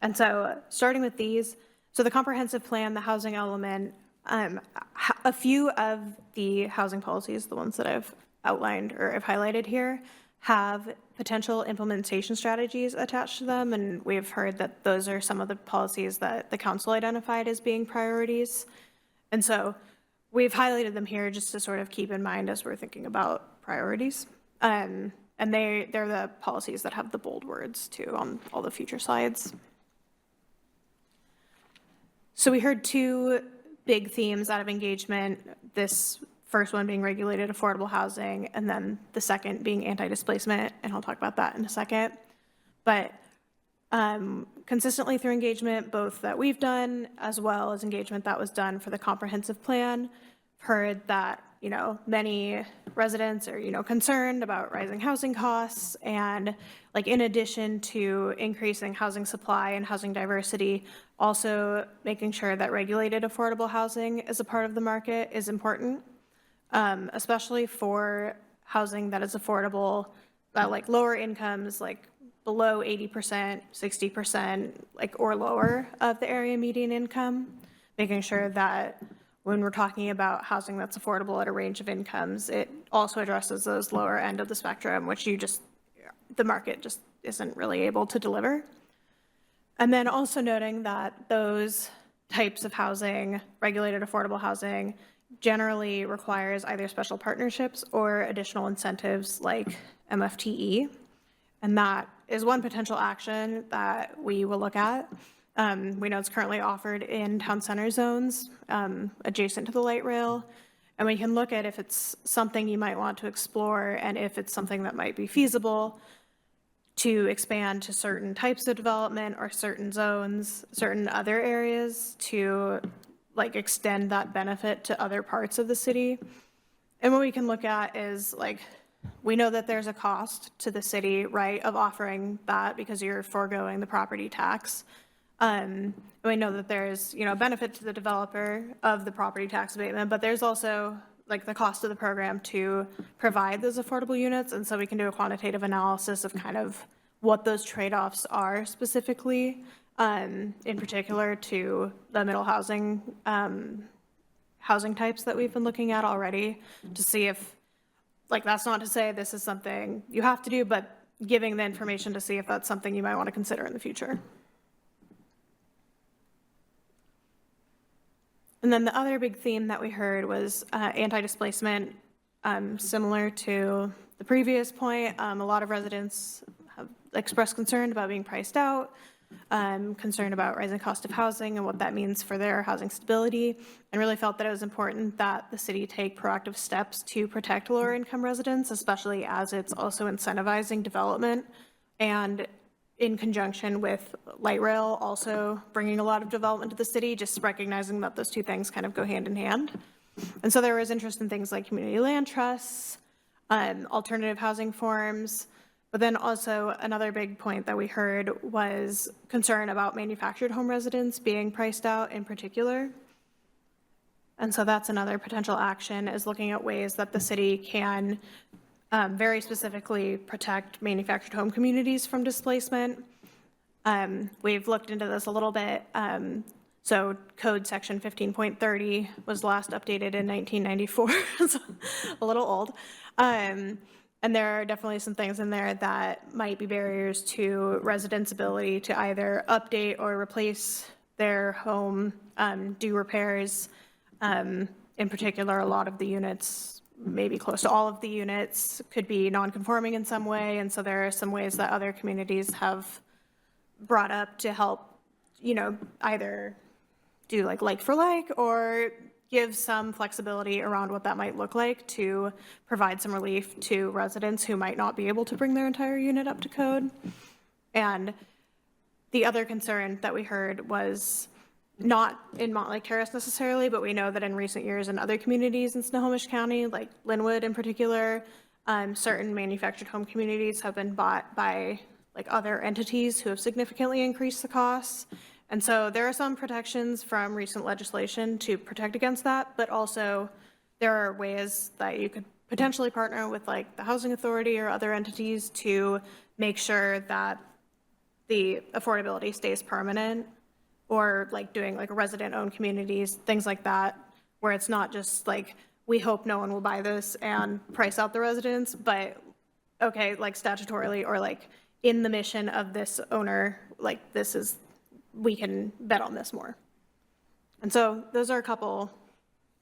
Speaker 5: And so starting with these, so the comprehensive plan, the housing element, a few of the housing policies, the ones that I've outlined or I've highlighted here, have potential implementation strategies attached to them. And we've heard that those are some of the policies that the council identified as being priorities. And so we've highlighted them here just to sort of keep in mind as we're thinking about priorities. And they're the policies that have the bold words too on all the future slides. So we heard two big themes out of engagement, this first one being regulated affordable housing, and then the second being anti-displacement, and I'll talk about that in a second. But consistently through engagement, both that we've done, as well as engagement that was done for the comprehensive plan, heard that many residents are, concerned about rising housing costs, and like in addition to increasing housing supply and housing diversity, also making sure that regulated affordable housing is a part of the market is important, especially for housing that is affordable, like lower incomes, like below 80%, 60%, like or lower of the area median income, making sure that when we're talking about housing that's affordable at a range of incomes, it also addresses those lower end of the spectrum, which the market just isn't really able to deliver. And then also noting that those types of housing, regulated affordable housing, generally requires either special partnerships or additional incentives like MFTE. And that is one potential action that we will look at. We know it's currently offered in town center zones adjacent to the light rail. And we can look at if it's something you might want to explore and if it's something that might be feasible to expand to certain types of development or certain zones, certain other areas to like extend that benefit to other parts of the city. And what we can look at is like, we know that there's a cost to the city, right, of offering that because you're foregoing the property tax. We know that there's, a benefit to the developer of the property tax abatement, but there's also like the cost of the program to provide those affordable units. And so we can do a quantitative analysis of kind of what those trade-offs are specifically, in particular to the middle housing types that we've been looking at already to see if, like, that's not to say this is something you have to do, but giving the information to see if that's something you might want to consider in the future. And then the other big theme that we heard was anti-displacement. Similar to the previous point, a lot of residents have expressed concern about being priced out, concerned about rising cost of housing and what that means for their housing stability, and really felt that it was important that the city take proactive steps to protect lower income residents, especially as it's also incentivizing development, and in conjunction with light rail also bringing a lot of development to the city, just recognizing that those two things kind of go hand in hand. And so there was interest in things like community land trusts, alternative housing forms, but then also another big point that we heard was concern about manufactured home residents being priced out in particular. And so that's another potential action, is looking at ways that the city can very specifically protect manufactured home communities from displacement. We've looked into this a little bit. So code section 15.30 was last updated in 1994, so a little old. And there are definitely some things in there that might be barriers to residents' ability to either update or replace their home, do repairs. In particular, a lot of the units, maybe close to all of the units, could be non-conforming in some way. And so there are some ways that other communities have brought up to help, either do like for like, or give some flexibility around what that might look like to provide some relief to residents who might not be able to bring their entire unit up to code. And the other concern that we heard was not in Mountlake Terrace necessarily, but we know that in recent years in other communities in Snohomish County, like Linwood in particular, certain manufactured home communities have been bought by like other entities who have significantly increased the costs. And so there are some protections from recent legislation to protect against that, but also there are ways that you could potentially partner with like the housing authority or other entities to make sure that the affordability stays permanent, or like doing like resident-owned communities, things like that, where it's not just like, we hope no one will buy this and price out the residents, but okay, like statutorily or like in the mission of this owner, like this is, we can bet on this more. And so those are a couple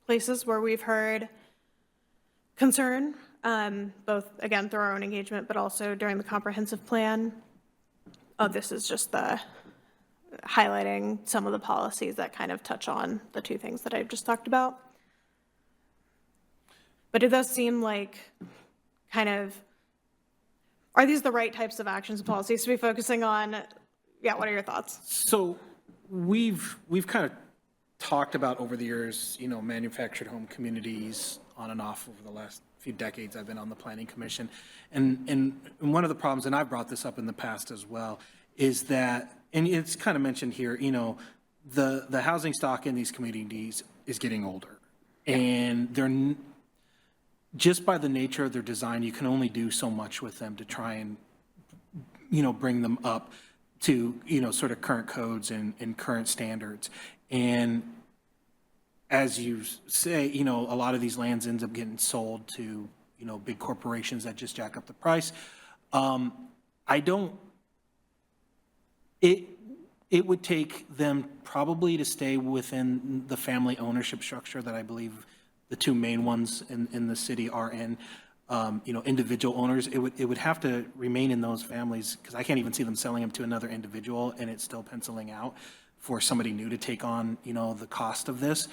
Speaker 5: places where we've heard concern, both again through our own engagement, but also during the comprehensive plan. Oh, this is just the highlighting some of the policies that kind of touch on the two things that I've just talked about. But it does seem like kind of, are these the right types of actions and policies to be focusing on? Yeah, what are your thoughts?
Speaker 1: So we've kind of talked about over the years, manufactured home communities, on and off over the last few decades I've been on the planning commission. And one of the problems, and I've brought this up in the past as well, is that, and it's kind of mentioned here, you know, the housing stock in these communities is getting older. And they're, just by the nature of their design, you can only do so much with them to try and, you know, bring them up to, you know, sort of current codes and current standards. And as you say, you know, a lot of these lands ends up getting sold to, you know, big corporations that just jack up the price. It would take them probably to stay within the family ownership structure that I believe the two main ones in the city are in. You know, individual owners, it would have to remain in those families, because I can't even see them selling them to another individual and it's still penciling out for somebody new to take on, you know, the cost of this.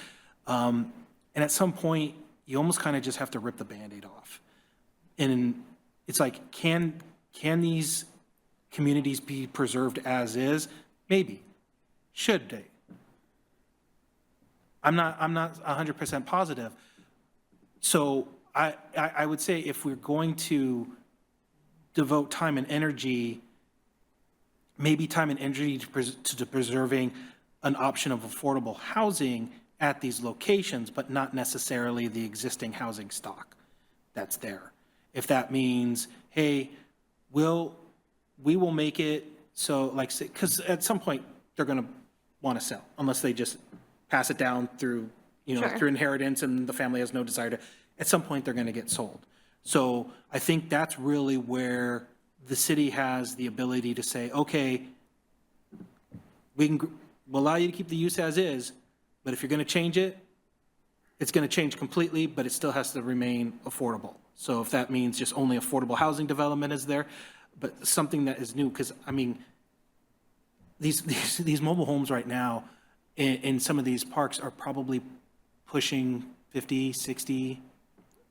Speaker 1: And at some point, you almost kind of just have to rip the Band-Aid off. And it's like, can these communities be preserved as is? Maybe. Should they? I'm not 100% positive. So I would say if we're going to devote time and energy, maybe time and energy to preserving an option of affordable housing at these locations, but not necessarily the existing housing stock that's there. If that means, hey, we will make it so, like, because at some point they're going to want to sell, unless they just pass it down through, you know,
Speaker 5: Sure.
Speaker 1: through inheritance and the family has no desire to. At some point, they're going to get sold. So I think that's really where the city has the ability to say, okay, we'll allow you to keep the use as is, but if you're going to change it, it's going to change completely, but it still has to remain affordable. So if that means just only affordable housing development is there, but something that is new, because, I mean, these mobile homes right now in some of these parks are probably pushing 50, 60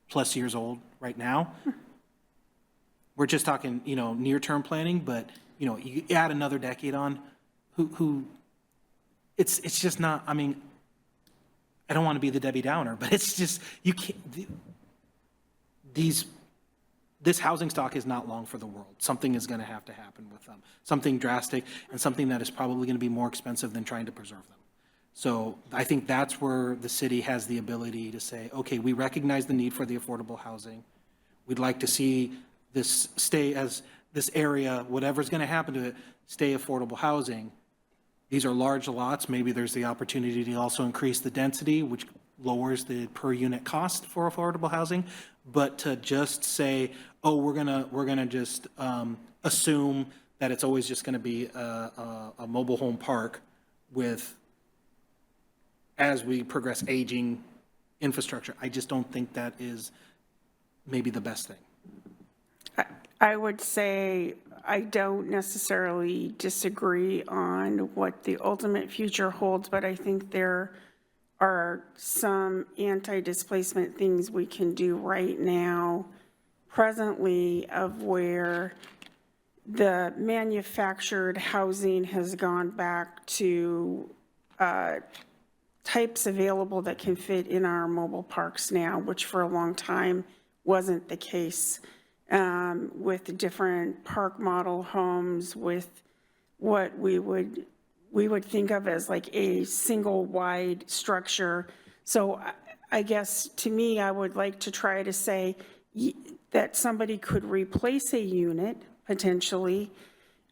Speaker 1: plus years old right now. We're just talking, you know, near-term planning, but, you know, you add another decade on, it's just not, I mean, I don't want to be the Debbie Downer, but it's just, you can't, this housing stock is not long for the world. Something is going to have to happen with them, something drastic, and something that is probably going to be more expensive than trying to preserve them. So I think that's where the city has the ability to say, okay, we recognize the need for the affordable housing. We'd like to see this stay as this area, whatever's going to happen to it, stay affordable housing. These are large lots. Maybe there's the opportunity to also increase the density, which lowers the per unit cost for affordable housing. But to just say, oh, we're gonna just assume that it's always just going to be a mobile home park with, as we progress, aging infrastructure. I just don't think that is maybe the best thing.
Speaker 6: I would say I don't necessarily disagree on what the ultimate future holds, but I think there are some anti-displacement things we can do right now, presently, of where the manufactured housing has gone back to types available that can fit in our mobile parks now, which for a long time wasn't the case, with different park model homes, with what we would think of as like a single wide structure. So I guess to me, I would like to try to say that somebody could replace a unit potentially,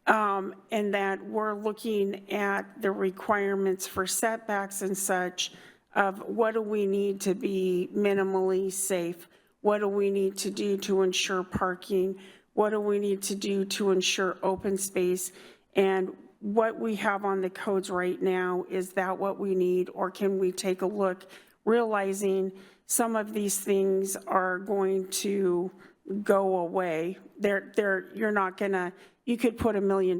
Speaker 6: and that we're looking at the requirements for setbacks and such of what do we need to be minimally safe? What do we need to do to ensure parking? What do we need to do to ensure open space? And what we have on the codes right now, is that what we need? Or can we take a look, realizing some of these things are going to go away? You're not gonna, you could put $1 million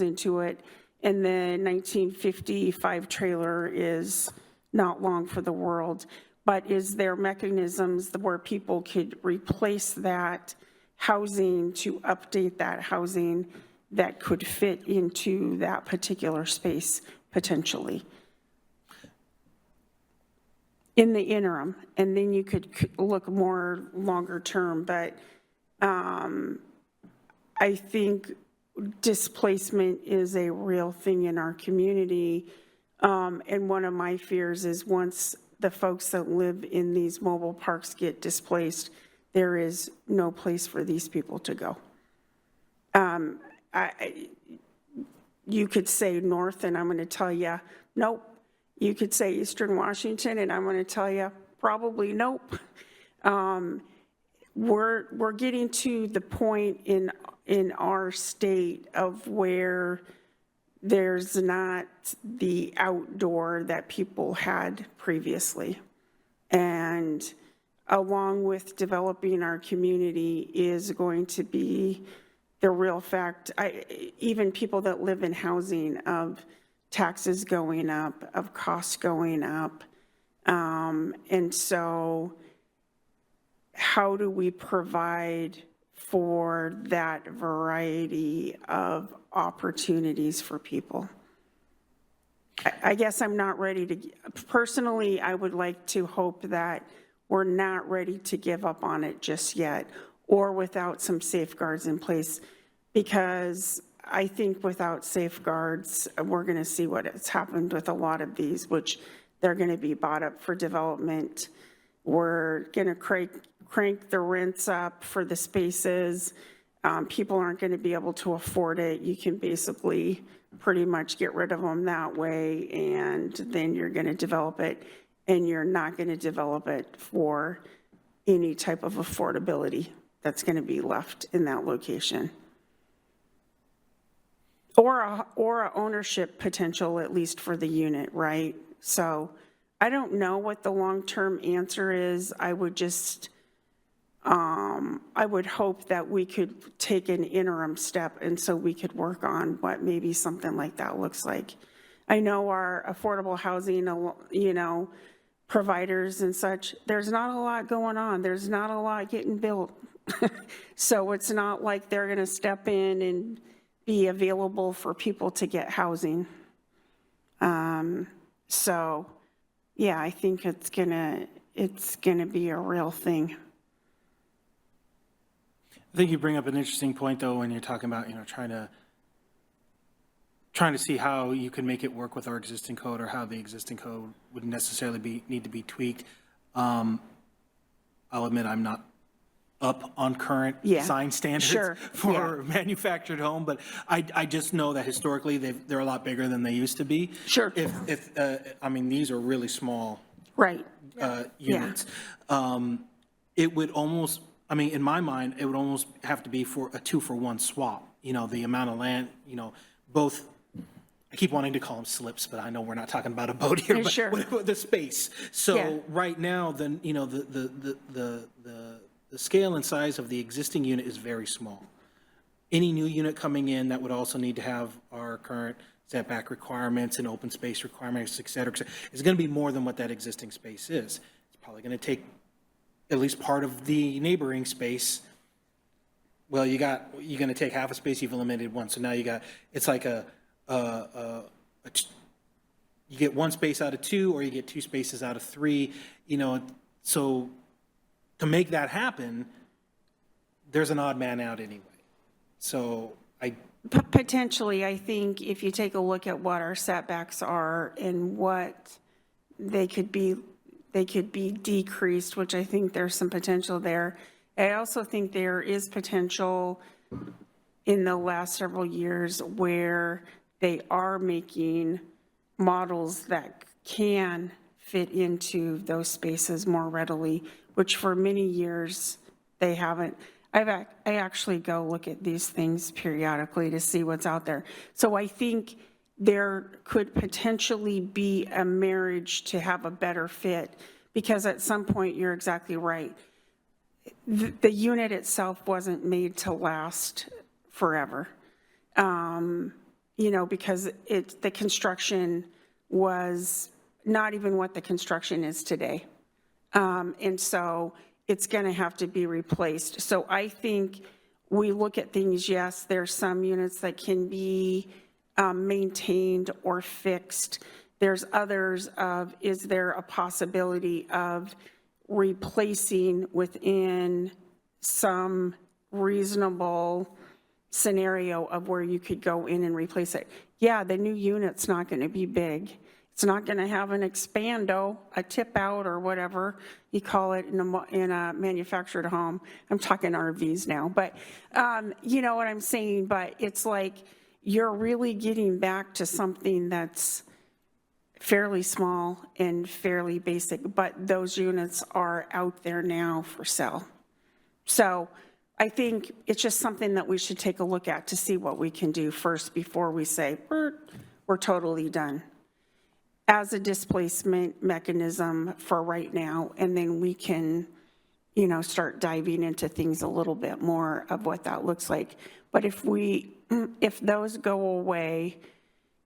Speaker 6: into it, and the 1955 trailer is not long for the world. But is there mechanisms where people could replace that housing to update that housing that could fit into that particular space potentially? in the interim, and then you could look more longer term. But I think displacement is a real thing in our community. And one of my fears is once the folks that live in these mobile parks get displaced, there is no place for these people to go. You could say north, and I'm going to tell you, nope. You could say Eastern Washington, and I'm going to tell you, probably nope. We're getting to the point in our state of where there's not the outdoor that people had previously. And along with developing our community is going to be the real fact. Even people that live in housing, of taxes going up, of costs going up. And so how do we provide for that variety of opportunities for people? I guess I'm not ready to, personally, I would like to hope that we're not ready to give up on it just yet, or without some safeguards in place, because I think without safeguards, we're going to see what has happened with a lot of these, which they're going to be bought up for development. We're going to crank the rents up for the spaces. People aren't going to be able to afford it. You can basically pretty much get rid of them that way, and then you're going to develop it, and you're not going to develop it for any type of affordability that's going to be left in that location. Or a ownership potential, at least for the unit, right? So I don't know what the long-term answer is. I would just, I would hope that we could take an interim step, and so we could work on what maybe something like that looks like. I know our affordable housing, you know, providers and such, there's not a lot going on. There's not a lot getting built. So it's not like they're going to step in and be available for people to get housing. So yeah, I think it's gonna be a real thing.
Speaker 1: I think you bring up an interesting point, though, when you're talking about, you know, trying to see how you can make it work with our existing code, or how the existing code would necessarily need to be tweaked. I'll admit I'm not up on current design standards for manufactured home, but I just know that historically they're a lot bigger than they used to be.
Speaker 6: Sure.
Speaker 1: I mean, these are really small units. It would almost, I mean, in my mind, it would almost have to be for a 2-for-1 swap. You know, the amount of land, you know, both. I keep wanting to call them slips, but I know we're not talking about a boat here. But
Speaker 6: sure.
Speaker 1: The space. So right now, then, you know, the scale and size of the existing unit is very small. Any new unit coming in that would also need to have our current setback requirements and open space requirements, et cetera, is going to be more than what that existing space is. It's probably going to take at least part of the neighboring space. Well, you're going to take half a space, you've eliminated one. So now it's like you get one space out of two, or you get two spaces out of three, you know, so to make that happen, there's an odd man out anyway. So
Speaker 6: Potentially, I think if you take a look at what our setbacks are and what they could be decreased, which I think there's some potential there. I also think there is potential in the last several years where they are making models that can fit into those spaces more readily, which for many years they haven't. I actually go look at these things periodically to see what's out there. So I think there could potentially be a marriage to have a better fit, because at some point, you're exactly right. The unit itself wasn't made to last forever, you know, because the construction was not even what the construction is today. And so it's going to have to be replaced. So I think we look at things, yes, there's some units that can be maintained or fixed, There's others of, is there a possibility of replacing within some reasonable scenario of where you could go in and replace it? Yeah, the new unit's not going to be big. It's not going to have an expando, a tip out, or whatever you call it in a manufactured home. I'm talking RVs now, but you know what I'm saying? But it's like you're really getting back to something that's fairly small and fairly basic, but those units are out there now for sale. So I think it's just something that we should take a look at to see what we can do first before we say we're totally done as a displacement mechanism for right now. And then we can, you know, start diving into things a little bit more of what that looks like. But if those go away,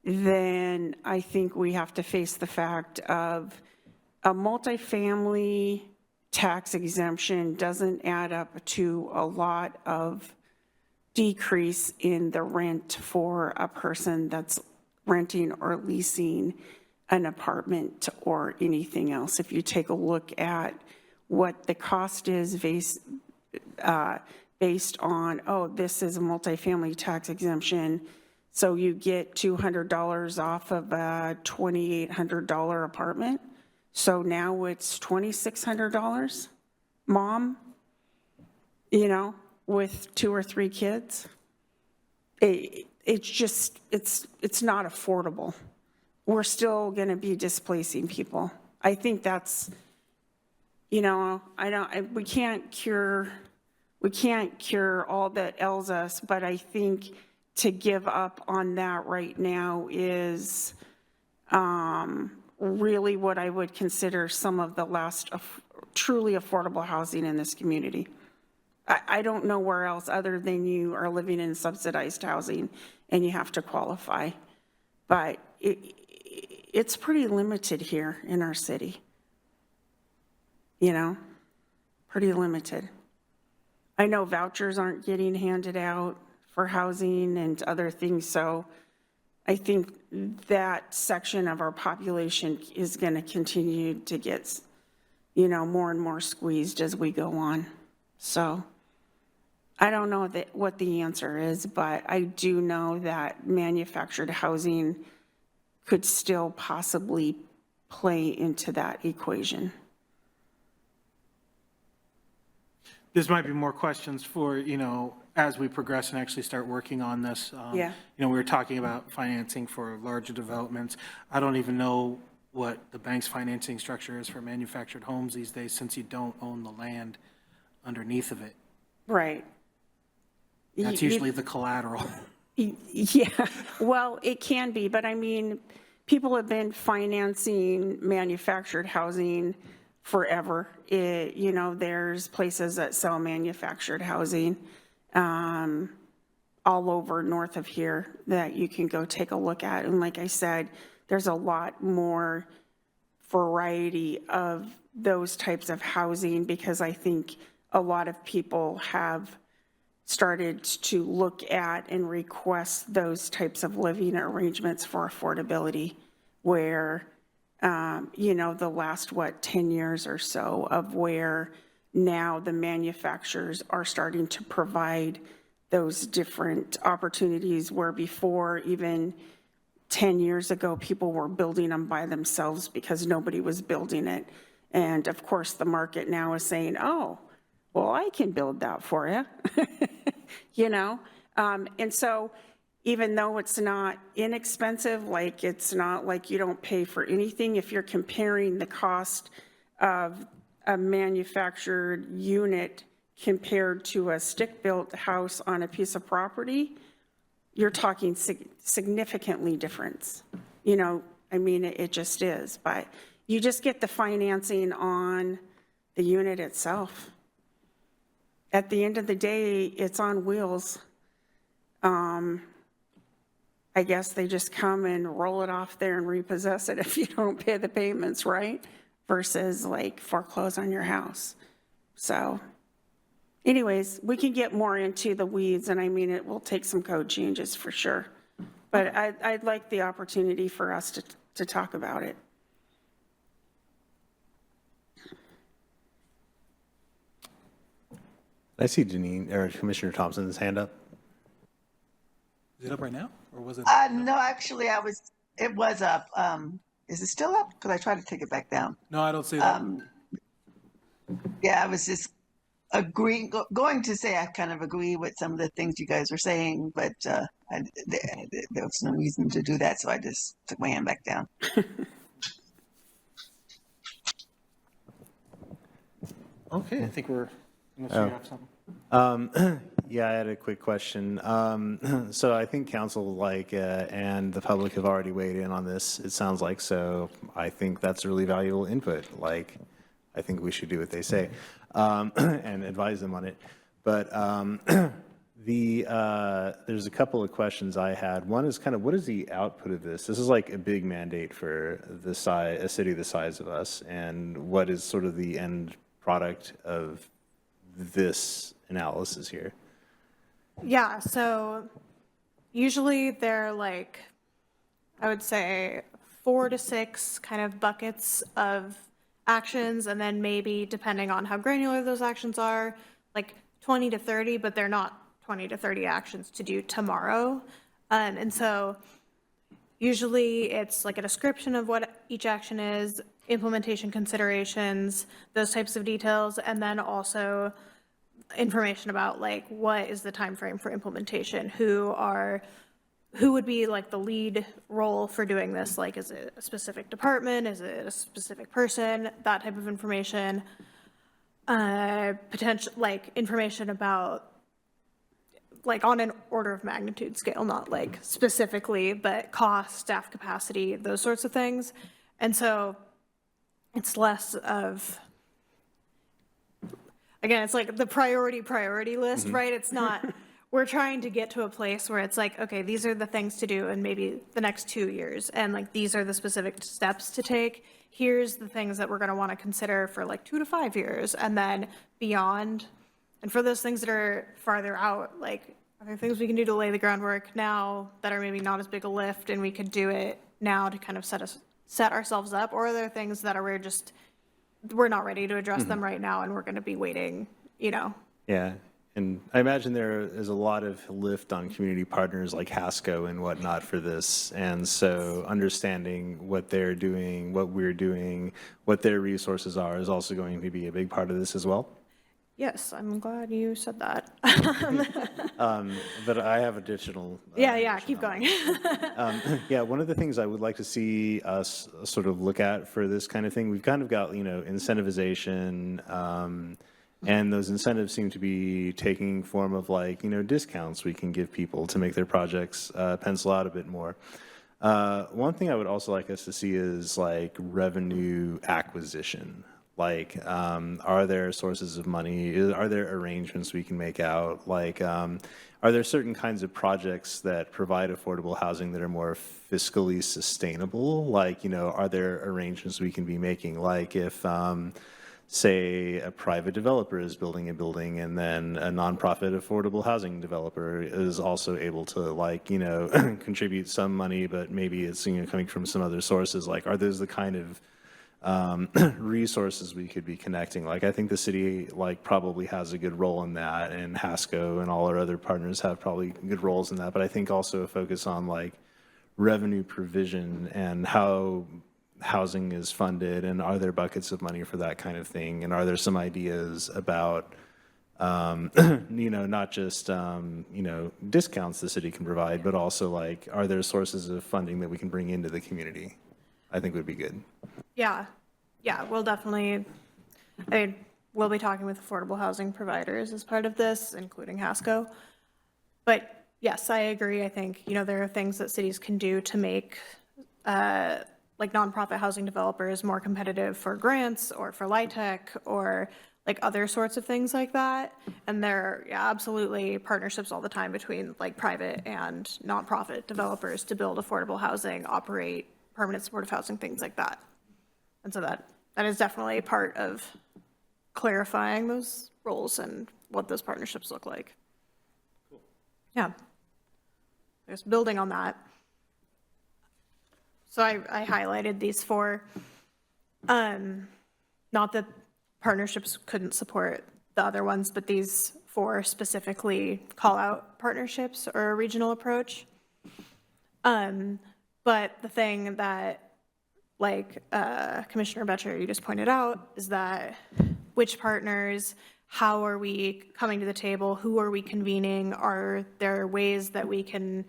Speaker 6: then I think we have to face the fact of a multifamily tax exemption doesn't add up to a lot of decrease in the rent for a person that's renting or leasing an apartment or anything else. If you take a look at what the cost is based on, oh, this is a multifamily tax exemption, so you get $200 off of a $2,800 apartment. So now it's $2,600, mom, you know, with 2 or 3 kids. It's just, it's not affordable. We're still going to be displacing people. I think that's, you know, we can't cure all that ails us, but I think to give up on that right now is really what I would consider some of the last truly affordable housing in this community. I don't know where else other than you are living in subsidized housing and you have to qualify. But it's pretty limited here in our city. You know, pretty limited. I know vouchers aren't getting handed out for housing and other things, so I think that section of our population is going to continue to get, you know, more and more squeezed as we go on. So I don't know what the answer is, but I do know that manufactured housing could still possibly play into that equation.
Speaker 1: This might be more questions for, you know, as we progress and actually start working on this.
Speaker 6: Yeah.
Speaker 1: You know, we were talking about financing for larger developments. I don't even know what the bank's financing structure is for manufactured homes these days, since you don't own the land underneath of it.
Speaker 6: Right.
Speaker 1: That's usually the collateral.
Speaker 6: Yeah, well, it can be, but I mean, people have been financing manufactured housing forever. You know, there's places that sell manufactured housing all over north of here that you can go take a look at. And like I said, there's a lot more variety of those types of housing because I think a lot of people have started to look at and request those types of living arrangements for affordability where, you know, the last, 10 years or so of where now the manufacturers are starting to provide those different opportunities where before, even 10 years ago, people were building them by themselves because nobody was building it. And of course, the market now is saying, oh, well, I can build that for you, you know? And so even though it's not inexpensive, like it's not like you don't pay for anything, if you're comparing the cost of a manufactured unit compared to a stick-built house on a piece of property, you're talking significantly difference. You know, I mean, it just is, but you just get the financing on the unit itself. At the end of the day, it's on wheels. I guess they just come and roll it off there and repossess it if you don't pay the payments, right? Versus like foreclose on your house. So anyways, we can get more into the weeds, and I mean, it will take some code changes for sure. But I'd like the opportunity for us to talk about it.
Speaker 3: I see Janine, or Commissioner Thompson's hand up.
Speaker 1: Is it up right now, or was it?
Speaker 4: No, actually, it was up. Is it still up? Because I tried to take it back down.
Speaker 1: No, I don't see that.
Speaker 4: Yeah, I was just going to say I kind of agree with some of the things you guys were saying, but there was no reason to do that, so I just took my hand back down.
Speaker 1: Okay, I think we're, unless you have something.
Speaker 3: Yeah, I had a quick question. So I think council, and the public have already weighed in on this, it sounds like, so I think that's really valuable input. I think we should do what they say, and advise them on it. But there's a couple of questions I had. One is kind of, what is the output of this? This is like a big mandate for a city the size of us, and what is sort of the end product of this analysis here?
Speaker 5: Yeah, so usually they're like, I would say 4 to 6 kind of buckets of actions, and then maybe, depending on how granular those actions are, like 20 to 30, but they're not 20 to 30 actions to do tomorrow. And so usually it's like a description of what each action is, implementation considerations, those types of details, and then also information about like what is the time frame for implementation, who would be like the lead role for doing this, like is it a specific department, is it a specific person, that type of information. Potential like information about like on an order of magnitude scale, not like specifically, but cost, staff capacity, those sorts of things. And so it's less of, again, it's like the priority list, right? It's not, we're trying to get to a place where it's like, okay, these are the things to do in maybe the next 2 years. And like, these are the specific steps to take. Here's the things that we're going to want to consider for like 2 to 5 years and then beyond. And for those things that are farther out, like, are there things we can do to lay the groundwork now that are maybe not as big a lift and we could do it now to kind of set ourselves up? Or are there things that we're not ready to address them right now and we're going to be waiting,
Speaker 3: Yeah, and I imagine there is a lot of lift on community partners like Hasco and whatnot for this. And so understanding what they're doing, what we're doing, what their resources are is also going to be a big part of this as well.
Speaker 5: Yes, I'm glad you said that.
Speaker 3: But I have additional.
Speaker 5: Yeah, keep going.
Speaker 3: Yeah, one of the things I would like to see us sort of look at for this kind of thing, we've kind of got, incentivization, and those incentives seem to be taking form of discounts we can give people to make their projects pencil out a bit more. One thing I would also like us to see is revenue acquisition. Are there sources of money? Are there arrangements we can make out? Are there certain kinds of projects that provide affordable housing that are more fiscally sustainable? Are there arrangements we can be making? If, say, a private developer is building a building and then a nonprofit affordable housing developer is also able to, contribute some money, but maybe it's, coming from some other sources. Are those the kind of resources we could be connecting? I think the city probably has a good role in that, and Hasco and all our other partners have probably good roles in that, but I think also a focus on revenue provision and how housing is funded, and are there buckets of money for that kind of thing, and are there some ideas about not just discounts the city can provide, but also are there sources of funding that we can bring into the community? I think would be good.
Speaker 5: Yeah, we'll definitely, we'll be talking with affordable housing providers as part of this, including Hasco. But yes, I agree. I think, there are things that cities can do to make nonprofit housing developers more competitive for grants or for LIHTC or other sorts of things like that. And there are absolutely partnerships all the time between private and nonprofit developers to build affordable housing, operate permanent supportive housing, things like that. And so that is definitely a part of clarifying those roles and what those partnerships look like. Cool. Yeah. Just building on that. So I highlighted these four. Not that partnerships couldn't support the other ones, but these four specifically call out partnerships or a regional approach. But the thing that, like Commissioner Betcher, you just pointed out, is that which partners, how are we coming to the table, who are we convening, are there ways that we can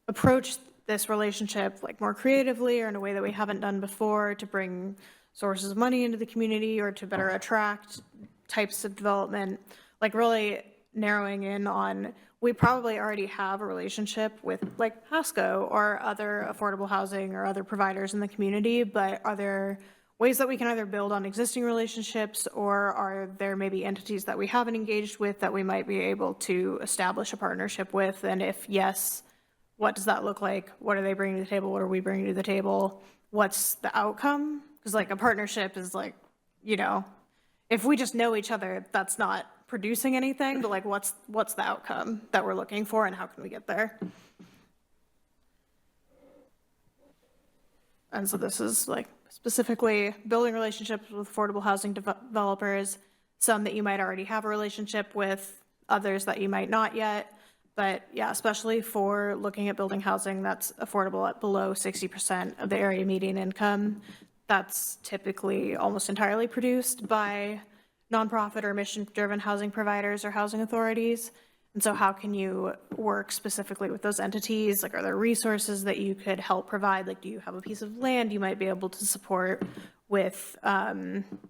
Speaker 5: approach this relationship like more creatively or in a way that we haven't done before to bring sources of money into the community or to better attract types of development, like really narrowing in on, we probably already have a relationship with like Pasco or other affordable housing or other providers in the community, but are there ways that we can either build on existing relationships, or are there maybe entities that we haven't engaged with that we might be able to establish a partnership with? And if yes, what does that look like? What are they bringing to the table? What are we bringing to the table? What's the outcome? Because like a partnership is like, you know, if we just know each other, that's not producing anything, but like what's the outcome that we're looking for and how can we get there? And so this is like specifically building relationships with affordable housing developers, some that you might already have a relationship with, others that you might not yet. But yeah, especially for looking at building housing that's affordable at below 60% of the area median income, that's typically almost entirely produced by nonprofit or mission-driven housing providers or housing authorities. And so how can you work specifically with those entities? Like, are there resources that you could help provide? Like, do you have a piece of land you might be able to support with,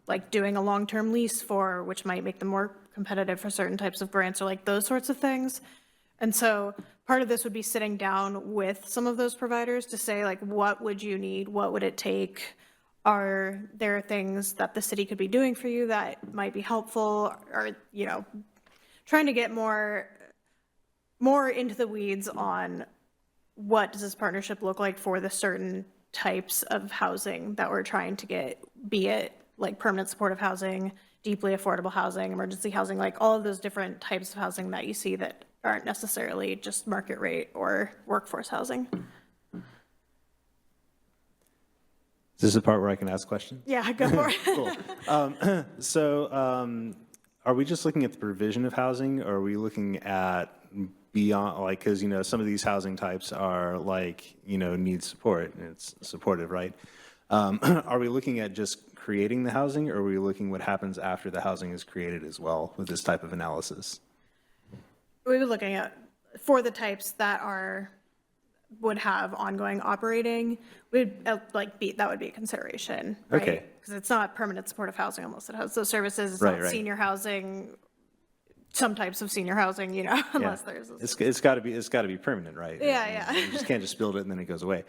Speaker 5: like, doing a long-term lease for, which might make them more competitive for certain types of grants, or like those sorts of things? And so part of this would be sitting down with some of those providers to say, like, what would you need? What would it take? Are there things that the city could be doing for you that might be helpful? Or, you know, trying to get more into the weeds on what does this partnership look like for the certain types of housing that we're trying to get, be it like permanent supportive housing, deeply affordable housing, emergency housing, like all of those different types of housing that you see that aren't necessarily just market rate or workforce housing.
Speaker 3: Is this the part where I can ask questions?
Speaker 5: Yeah, go for it.
Speaker 3: Cool. So are we just looking at the provision of housing, or are we looking at beyond, like, because, you know, some of these housing types are like, you know, need support, and it's supportive, right? Are we looking at just creating the housing, or are we looking what happens after the housing is created as well with this type of analysis?
Speaker 5: We were looking at, for the types that would have ongoing operating, would like that would be a consideration, right?
Speaker 3: Okay.
Speaker 5: Because it's not permanent supportive housing unless it has those services. It's
Speaker 3: Right,
Speaker 5: not
Speaker 3: right.
Speaker 5: senior housing, some types of senior housing, you know, unless there's.
Speaker 3: It's got to be permanent, right?
Speaker 5: Yeah, yeah.
Speaker 3: You just can't just build it and then it goes away.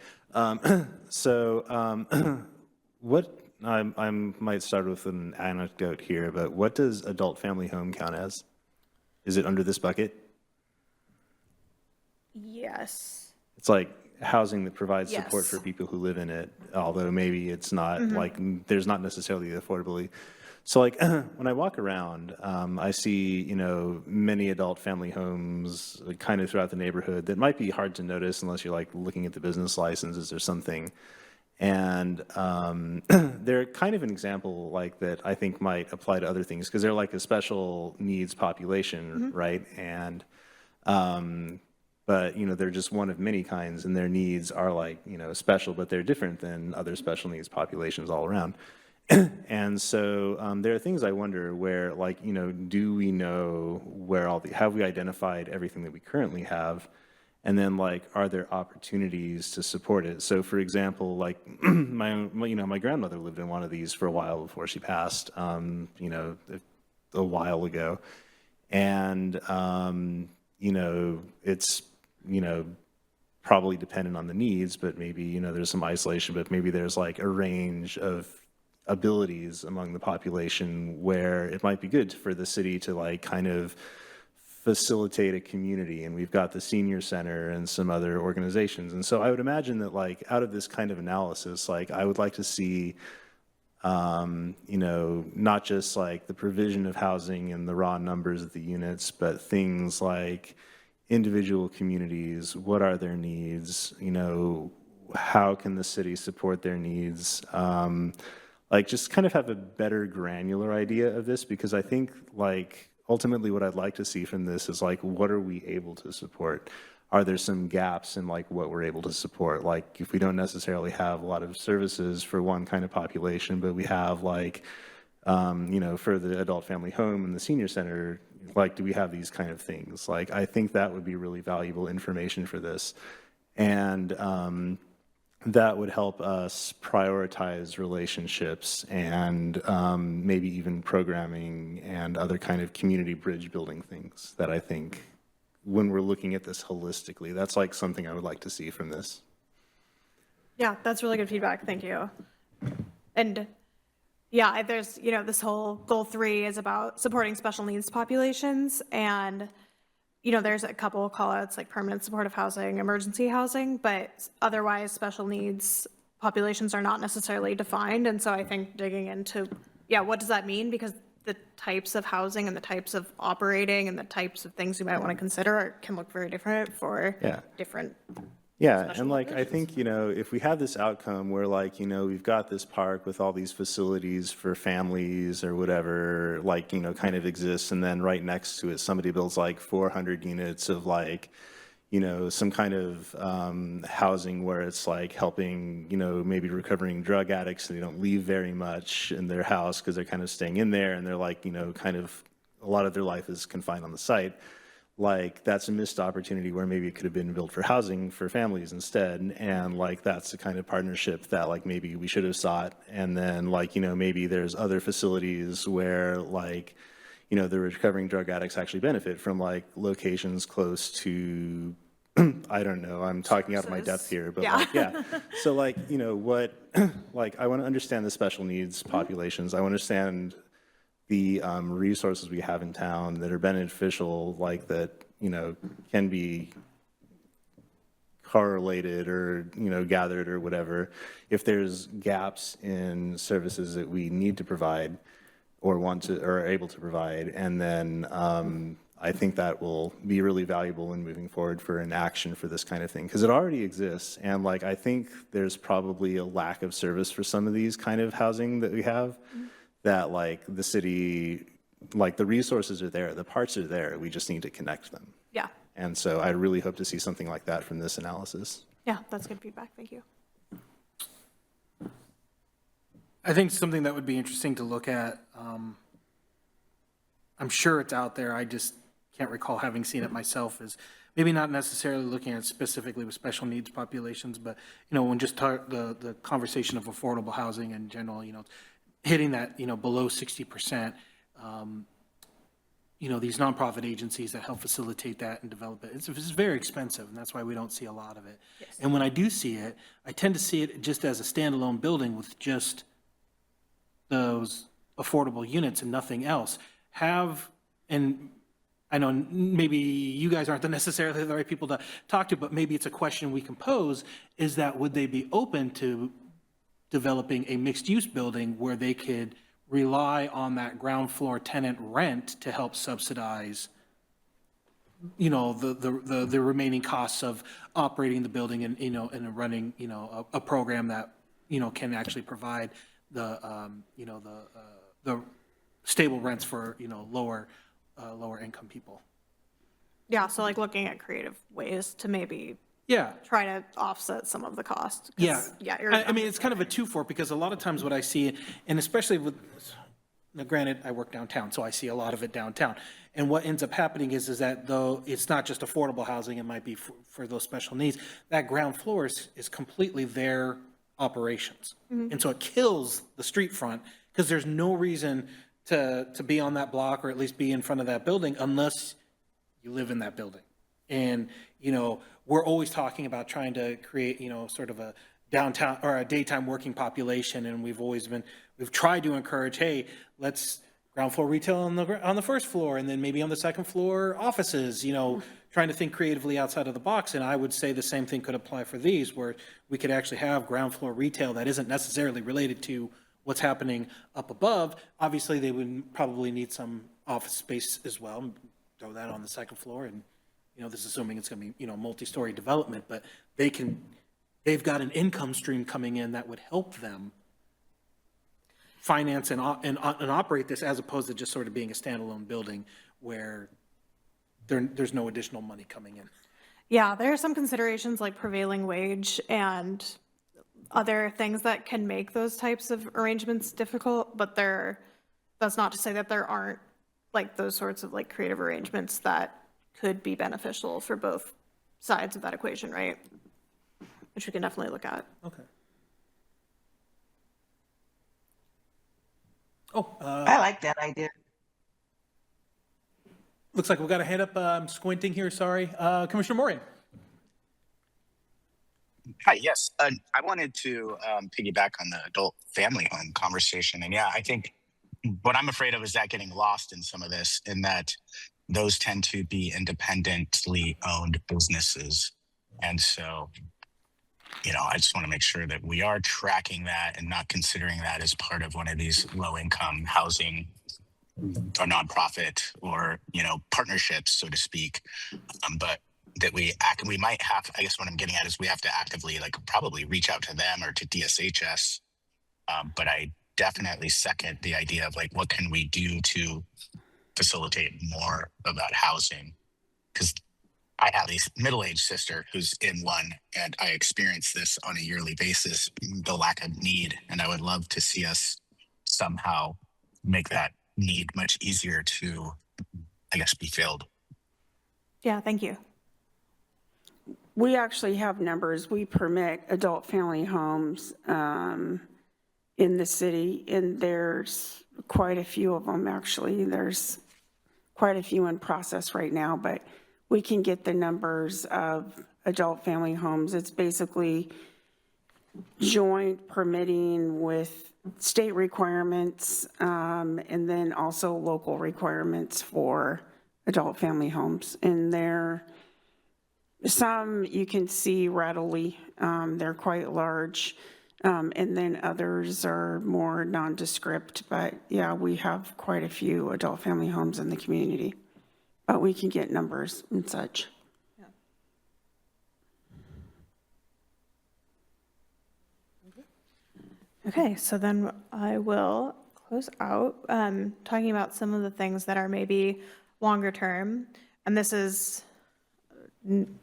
Speaker 3: What I might start with an anecdote here, but what does adult family home count as? Is it under this bucket?
Speaker 5: Yes.
Speaker 3: It's like housing that provides
Speaker 5: Yes.
Speaker 3: support for people who live in it, although maybe it's not like, there's not necessarily the affordability. So like when I walk around, I see, you know, many adult family homes kind of throughout the neighborhood that might be hard to notice unless you're like looking at the business licenses or something. And they're kind of an example like that I think might apply to other things, because they're like a special needs population, right? And but, you know, they're just one of many kinds, and their needs are like, you know, special, but they're different than other special needs populations all around. And so there are things I wonder where, like, you know, do we know where have we identified everything that we currently have? And then, like, are there opportunities to support it? So, for example, like, my grandmother lived in one of these for a while before she passed, you know, a while ago. And, you know, it's, you know, probably dependent on the needs, but maybe, you know, there's some isolation, but maybe there's like a range of abilities among the population where it might be good for the city to like kind of facilitate a community. And we've got the senior center and some other organizations. And so I would imagine that like out of this kind of analysis, like I would like to see, you know, not just like the provision of housing and the raw numbers of the units, but things like individual communities, what are their needs, you know, how can the city support their needs? Like just kind of have a better granular idea of this, because I think like ultimately what I'd like to see from this is like, what are we able to support? Are there some gaps in like what we're able to support? Like if we don't necessarily have a lot of services for one kind of population, but we have like, you know, for the adult family home and the senior center, like, do we have these kind of things? Like, I think that would be really valuable information for this. And that would help us prioritize relationships and maybe even programming and other kind of community bridge building things that I think when we're looking at this holistically, that's like something I would like to see from this.
Speaker 5: Yeah, that's really good feedback. Thank you. And yeah, there's, you know, this whole goal 3 is about supporting special needs populations. And, you know, there's a couple of call outs like permanent supportive housing, emergency housing, but otherwise special needs populations are not necessarily defined. And so I think digging into, yeah, what does that mean? Because the types of housing and the types of operating and the types of things you might want to consider can look very different for different.
Speaker 3: Yeah, and like, I think, you know, if we have this outcome where like, you know, we've got this park with all these facilities for families or whatever, like, you know, kind of exists, and then right next to it, somebody builds like 400 units of like, you know, some kind of housing where it's like helping, you know, maybe recovering drug addicts, and they don't leave very much in their house because they're kind of staying in there, and they're like, you know, kind of a lot of their life is confined on the site. Like, that's a missed opportunity where maybe it could have been built for housing for families instead. And like, that's the kind of partnership that like maybe we should have sought. And then like, you know, maybe there's other facilities where like, you know, the recovering drug addicts actually benefit from like locations close to, I don't know, I'm talking out of my depth here, but
Speaker 5: Yeah.
Speaker 3: like, yeah. So like, you know, what, like, I want to understand the special needs populations. I want to understand the resources we have in town that are beneficial, like that, you know, can be correlated or, you know, gathered or whatever. If there's gaps in services that we need to provide or want to, or are able to provide, and then I think that will be really valuable in moving forward for an action for this kind of thing, because it already exists. And like, I think there's probably a lack of service for some of these kind of housing that we have. That like the city, like the resources are there, the parts are there, we just need to connect them.
Speaker 5: Yeah.
Speaker 3: And so I really hope to see something like that from this analysis.
Speaker 5: Yeah, that's good feedback. Thank you.
Speaker 1: I think something that would be interesting to look at, I'm sure it's out there, I just can't recall having seen it myself, is maybe not necessarily looking at specifically with special needs populations, but, you know, when just the conversation of affordable housing in general, you know, hitting that, you know, below 60%, you know, these nonprofit agencies that help facilitate that and develop it, it's very expensive, and that's why we don't see a lot of it. Yes. And when I do see it, I tend to see it just as a standalone building with just those affordable units and nothing else. And I know maybe you guys aren't necessarily the right people to talk to, but maybe it's a question we can pose, is that would they be open to developing a mixed-use building where they could rely on that ground floor tenant rent to help subsidize, you know, the remaining costs of operating the building and, you know, and running, you know, a program that, you know, can actually provide the, you know, the stable rents for, you know, lower income people.
Speaker 5: Yeah, so like looking at creative ways to maybe try to offset some of the cost.
Speaker 1: Yeah.
Speaker 5: Yeah.
Speaker 1: I mean, it's kind of a two-for, because a lot of times what I see, and especially with, now granted, I work downtown, so I see a lot of it downtown. And what ends up happening is that though it's not just affordable housing, it might be for those special needs, that ground floor is completely their operations. And so it kills the street front, because there's no reason to be on that block or at least be in front of that building unless you live in that building. And, you know, we're always talking about trying to create, you know, sort of a downtown or a daytime working population. And we've tried to encourage, hey, let's ground floor retail on the first floor, and then maybe on the second floor, offices, you know, trying to think creatively outside of the box. And I would say the same thing could apply for these, where we could actually have ground floor retail that isn't necessarily related to what's happening up above. Obviously, they would probably need some office space as well. Throw that on the second floor, and, you know, this is assuming it's going to be, you know, multi-story development, but they can they've got an income stream coming in that would help them finance and operate this, as opposed to just sort of being a standalone building where there's no additional money coming in.
Speaker 5: Yeah, there are some considerations like prevailing wage and other things that can make those types of arrangements difficult, but that's not to say that there aren't like those sorts of like creative arrangements that could be beneficial for both sides of that equation, right? Which we can definitely look at.
Speaker 1: Okay. Oh,
Speaker 4: I like that idea.
Speaker 1: looks like we've got a hand up. I'm squinting here, sorry. Commissioner Moran.
Speaker 8: Hi, yes. I wanted to piggyback on the adult family home conversation. And yeah, I think what I'm afraid of is that getting lost in some of this, in that those tend to be independently owned businesses. And so, I just want to make sure that we are tracking that and not considering that as part of one of these low income housing or nonprofit or, partnerships, so to speak. But that we might have, I guess what I'm getting at is we have to actively probably reach out to them or to DSHS. But I definitely second the idea of what can we do to facilitate more about housing? Because I have a middle-aged sister who's in one, and I experience this on a yearly basis, the lack of need. And I would love to see us somehow make that need much easier to, I guess, be filled.
Speaker 5: Yeah, thank you.
Speaker 6: We actually have numbers. We permit adult family homes in the city, and there's quite a few of them, actually. There's quite a few in process right now, but we can get the numbers of adult family homes. It's basically joint permitting with state requirements, and then also local requirements for adult family homes. And some you can see readily, they're quite large, and then others are more nondescript. But yeah, we have quite a few adult family homes in the community, but we can get numbers and such.
Speaker 5: Okay, so then I will close out talking about some of the things that are maybe longer term. And this is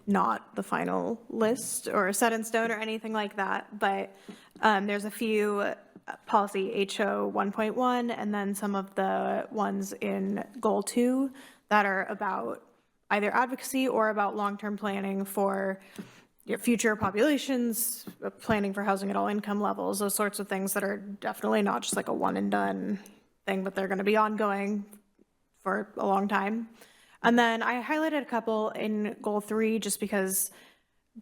Speaker 5: not the final list or set in stone or anything like that, but there's a few policy HO 1.1 and then some of the ones in goal 2 that are about either advocacy or about long-term planning for future populations, planning for housing at all income levels, those sorts of things that are definitely not just like a one and done thing, but they're going to be ongoing for a long time. And then I highlighted a couple in goal 3 just because,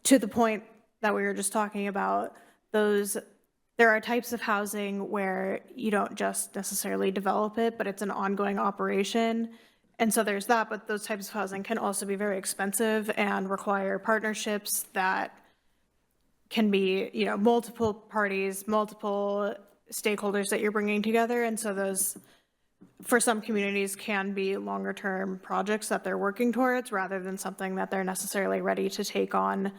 Speaker 5: to the point that we were just talking about, there are types of housing where you don't just necessarily develop it, but it's an ongoing operation. And so there's that, but those types of housing can also be very expensive and require partnerships that can be, multiple parties, multiple stakeholders that you're bringing together. And so those, for some communities, can be longer term projects that they're working towards rather than something that they're necessarily ready to take on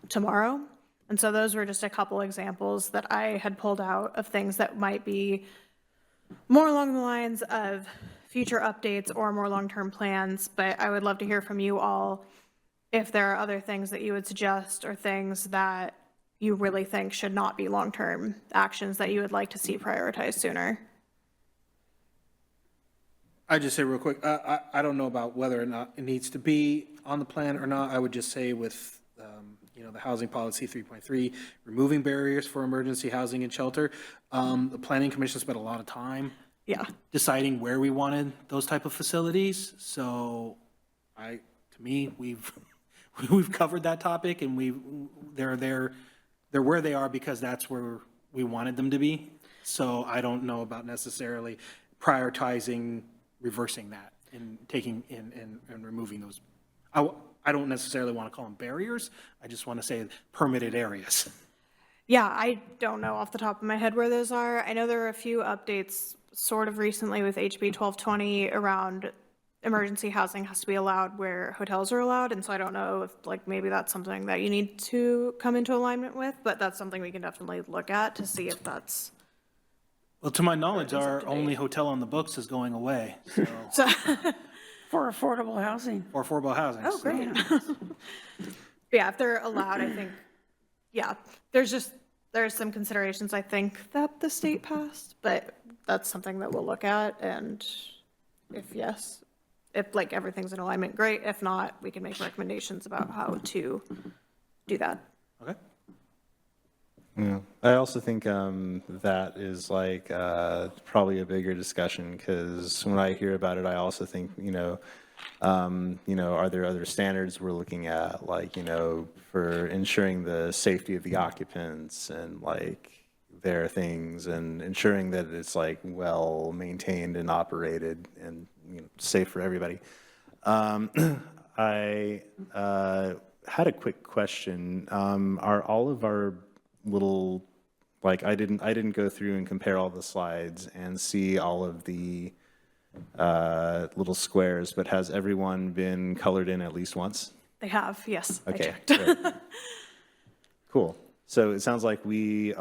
Speaker 5: tomorrow. And so those were just a couple examples that I had pulled out of things that might be more along the lines of future updates or more long-term plans. But I would love to hear from you all if there are other things that you would suggest or things that you really think should not be long-term actions that you would like to see prioritized sooner.
Speaker 1: I just say real quick, I don't know about whether or not it needs to be on the plan or not. I would just say with, the Housing Policy 3.3, removing barriers for emergency housing and shelter. The Planning Commission spent a lot of time deciding where we wanted those type of facilities. So to me, we've covered that topic, and they're where they are because that's where we wanted them to be. So I don't know about necessarily prioritizing reversing that and taking and removing those. I don't necessarily want to call them barriers. I just want to say permitted areas.
Speaker 5: Yeah, I don't know off the top of my head where those are. I know there were a few updates sort of recently with HB 1220 around emergency housing has to be allowed where hotels are allowed, and so I don't know if, like, maybe that's something that you need to come into alignment with, but that's something we can definitely look at to see if that's,
Speaker 1: Well, to my knowledge,
Speaker 5: Everything's
Speaker 1: our
Speaker 5: up to date.
Speaker 1: only hotel on the books is going away, so,
Speaker 5: so,
Speaker 6: For affordable housing.
Speaker 1: for affordable housing.
Speaker 5: oh,
Speaker 1: so-
Speaker 5: great. Yeah, if they're allowed, I think, yeah, there's some considerations, I think, that the state passed, but that's something that we'll look at, and if yes, if like everything's in alignment, great. If not, we can make recommendations about how to do that.
Speaker 1: Okay.
Speaker 3: Yeah, I also think that is like probably a bigger discussion, because when I hear about it, I also think, are there other standards we're looking at, like, for ensuring the safety of the occupants and like their things, and ensuring that it's like well maintained and operated and safe for everybody. I had a quick question. Are all of our little, like, I didn't go through and compare all the slides and see all of the little squares, but has everyone been colored in at least once?
Speaker 5: They have, yes, I
Speaker 3: Okay,
Speaker 5: checked.
Speaker 3: great. Cool. So it sounds like we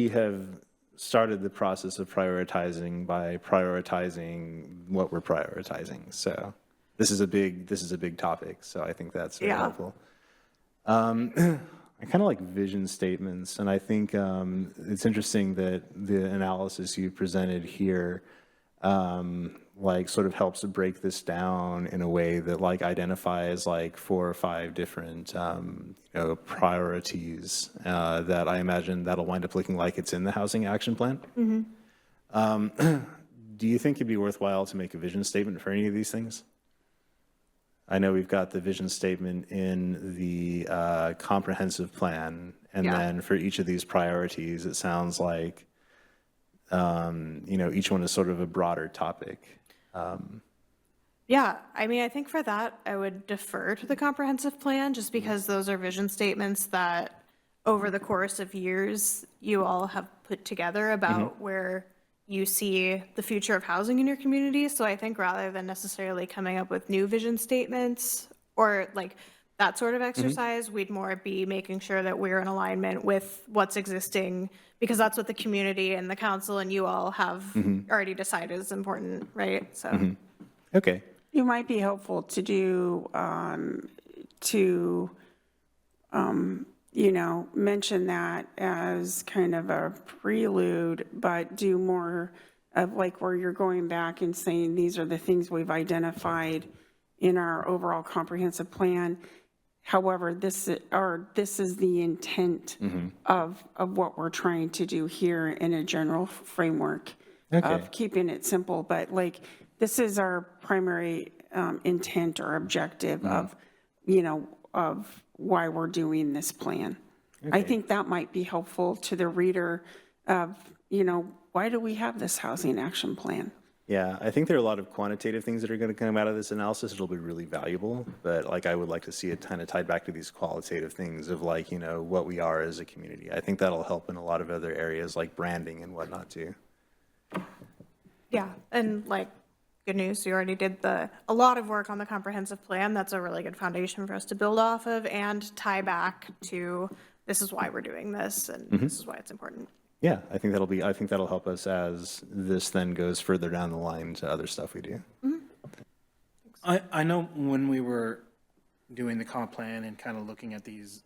Speaker 3: have started the process of prioritizing by prioritizing what we're prioritizing. So this is a big topic. So I think that's very
Speaker 5: Yeah.
Speaker 3: helpful. I kind of like vision statements, and I think it's interesting that the analysis you presented here like sort of helps to break this down in a way that like identifies like 4 or 5 different priorities that I imagine that'll wind up looking like it's in the housing action plan. Do you think it'd be worthwhile to make a vision statement for any of these things? I know we've got the vision statement in the comprehensive plan, and
Speaker 5: Yeah.
Speaker 3: then for each of these priorities, it sounds like each one is sort of a broader topic.
Speaker 5: Yeah, I mean, I think for that, I would defer to the comprehensive plan, just because those are vision statements that over the course of years, you all have put together about where you see the future of housing in your community. So I think rather than necessarily coming up with new vision statements or like that sort of exercise, we'd more be making sure that we're in alignment with what's existing, because that's what the community and the council and you all have already decided is important, right? So.
Speaker 3: Okay.
Speaker 6: It might be helpful to do, mention that as kind of a prelude, but do more of like where you're going back and saying, these are the things we've identified in our overall comprehensive plan. However, this is the intent of what we're trying to do here in a general framework of keeping it simple. But like, this is our primary intent or objective of why we're doing this plan. I think that might be helpful to the reader of, why do we have this housing action plan?
Speaker 3: Yeah, I think there are a lot of quantitative things that are going to come out of this analysis. It'll be really valuable, but like I would like to see it kind of tied back to these qualitative things of like, what we are as a community. I think that'll help in a lot of other areas like branding and whatnot too.
Speaker 5: Yeah, and like, good news, you already did a lot of work on the comprehensive plan. That's a really good foundation for us to build off of and tie back to, this is why we're doing this, and this is why it's important.
Speaker 3: Yeah, I think that'll help us as this then goes further down the line to other stuff we do.
Speaker 1: I know when we were doing the comp plan and kind of looking at these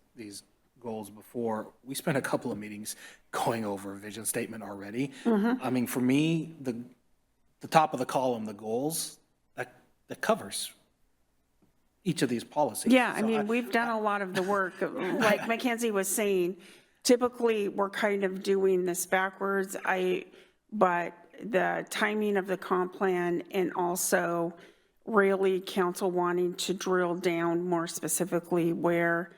Speaker 1: goals before, we spent a couple of meetings going over a vision statement already. I mean, for me, the top of the column, the goals, that covers each of these policies.
Speaker 6: Yeah, I
Speaker 1: So
Speaker 6: mean, we've done a lot of the work. Like Mackenzie was saying, typically we're kind of doing this backwards. But the timing of the comp plan and also really council wanting to drill down more specifically where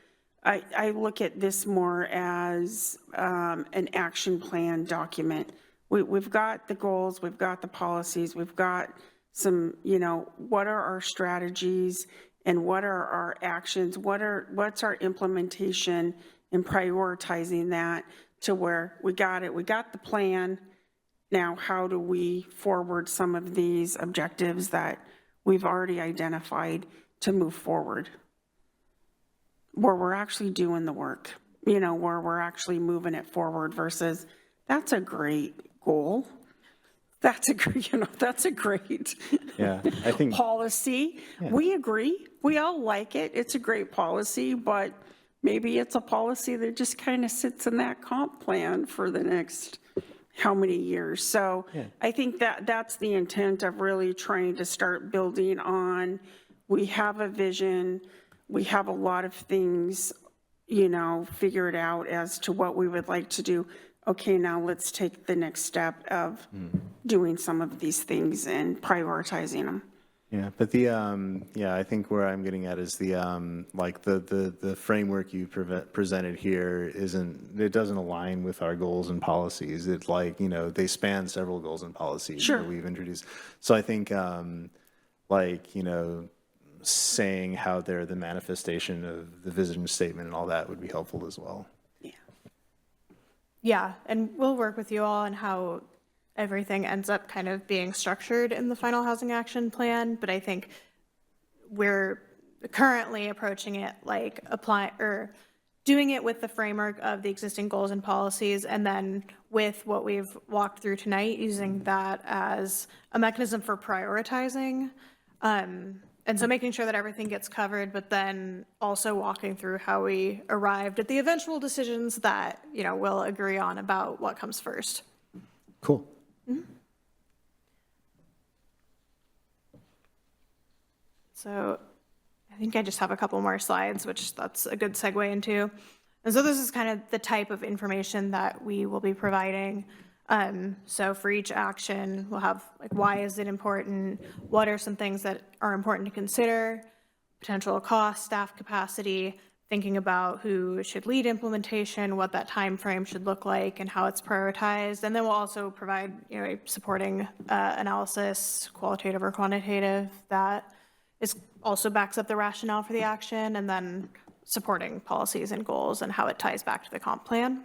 Speaker 6: I look at this more as an action plan document. We've got the goals, we've got the policies, we've got some, what are our strategies and what are our actions? What's our implementation and prioritizing that to where we got it, we got the plan, Now, how do we forward some of these objectives that we've already identified to move forward? Where we're actually doing the work, you know, where we're actually moving it forward versus that's a great goal. That's a great, you know, that's a great
Speaker 3: Yeah, I think,
Speaker 6: policy. We agree. We all like it. It's a great policy, but maybe it's a policy that just kind of sits in that comp plan for the next how many years. So I think that that's the intent of really trying to start building on. We have a vision. We have a lot of things, you know, figured out as to what we would like to do. Okay, now let's take the next step of doing some of these things and prioritizing them.
Speaker 3: yeah, but the, yeah, I think where I'm getting at is the, like the framework you presented here it doesn't align with our goals and policies. It's like, you know, they span several goals and policies
Speaker 6: Sure.
Speaker 3: that we've introduced. So I think, like, you know, saying how they're the manifestation of the vision statement and all that would be helpful as well.
Speaker 5: Yeah, and we'll work with you all on how everything ends up kind of being structured in the final housing action plan, but I think we're currently approaching it like doing it with the framework of the existing goals and policies, and then with what we've walked through tonight, using that as a mechanism for prioritizing. And so making sure that everything gets covered, but then also walking through how we arrived at the eventual decisions that, you know, we'll agree on about what comes first.
Speaker 3: Cool.
Speaker 5: So I think I just have a couple more slides, which that's a good segue into. And so this is kind of the type of information that we will be providing. So for each action, we'll have like, why is it important? What are some things that are important to consider? Potential cost, staff capacity, thinking about who should lead implementation, what that time frame should look like, and how it's prioritized. And then we'll also provide, you know, a supporting analysis, qualitative or quantitative, that is also backs up the rationale for the action, and then supporting policies and goals and how it ties back to the comp plan.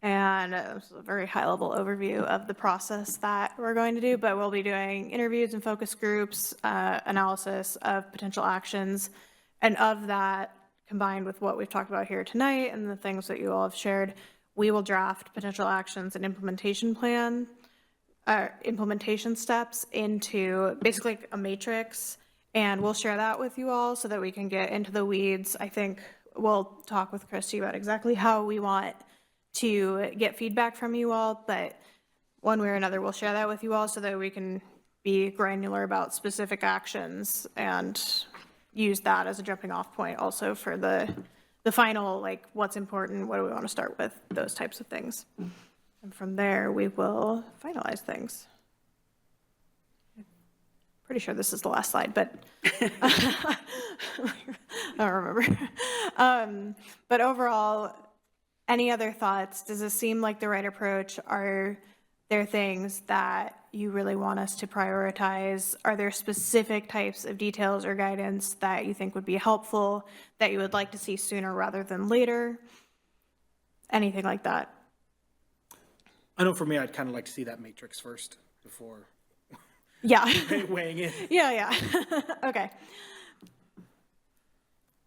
Speaker 5: And this is a very high-level overview of the process that we're going to do, but we'll be doing interviews and focus groups, analysis of potential actions, and of that, combined with what we've talked about here tonight and the things that you all have shared, we will draft potential actions and implementation plan, implementation steps into basically a matrix, and we'll share that with you all so that we can get into the weeds. I think we'll talk with Christy about exactly how we want to get feedback from you all, but one way or another, we'll share that with you all so that we can be granular about specific actions and use that as a jumping off point also for the final, like, what's important, what do we want to start with, those types of things. And from there, we will finalize things. Pretty sure this is the last slide, but I don't remember. But overall, any other thoughts? Does this seem like the right approach? Are there things that you really want us to prioritize? Are there specific types of details or guidance that you think would be helpful, that you would like to see sooner rather than later? Anything like that?
Speaker 1: I know for me, I'd kind of like to see that matrix first before
Speaker 5: Yeah.
Speaker 1: weighing in.
Speaker 5: Yeah. Okay.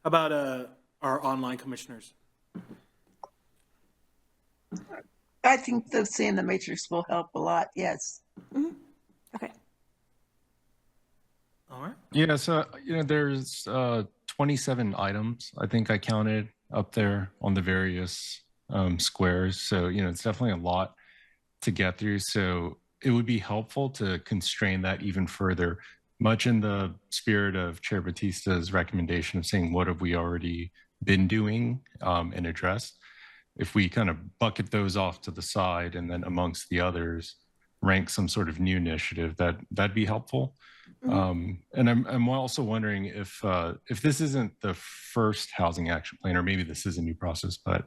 Speaker 1: How about our online commissioners?
Speaker 4: I think that seeing the matrix will help a lot. Yes.
Speaker 5: Okay.
Speaker 1: All right.
Speaker 7: Yeah, so, you know, there's 27 items, I think I counted up there on the various squares. So, you know, it's definitely a lot to get through. So it would be helpful to constrain that even further, much in the spirit of Chair Batista's recommendation of saying, what have we already been doing and addressed? If we kind of bucket those off to the side and then amongst the others, rank some sort of new initiative, that'd be helpful. And I'm also wondering if this isn't the first housing action plan, or maybe this is a new process, but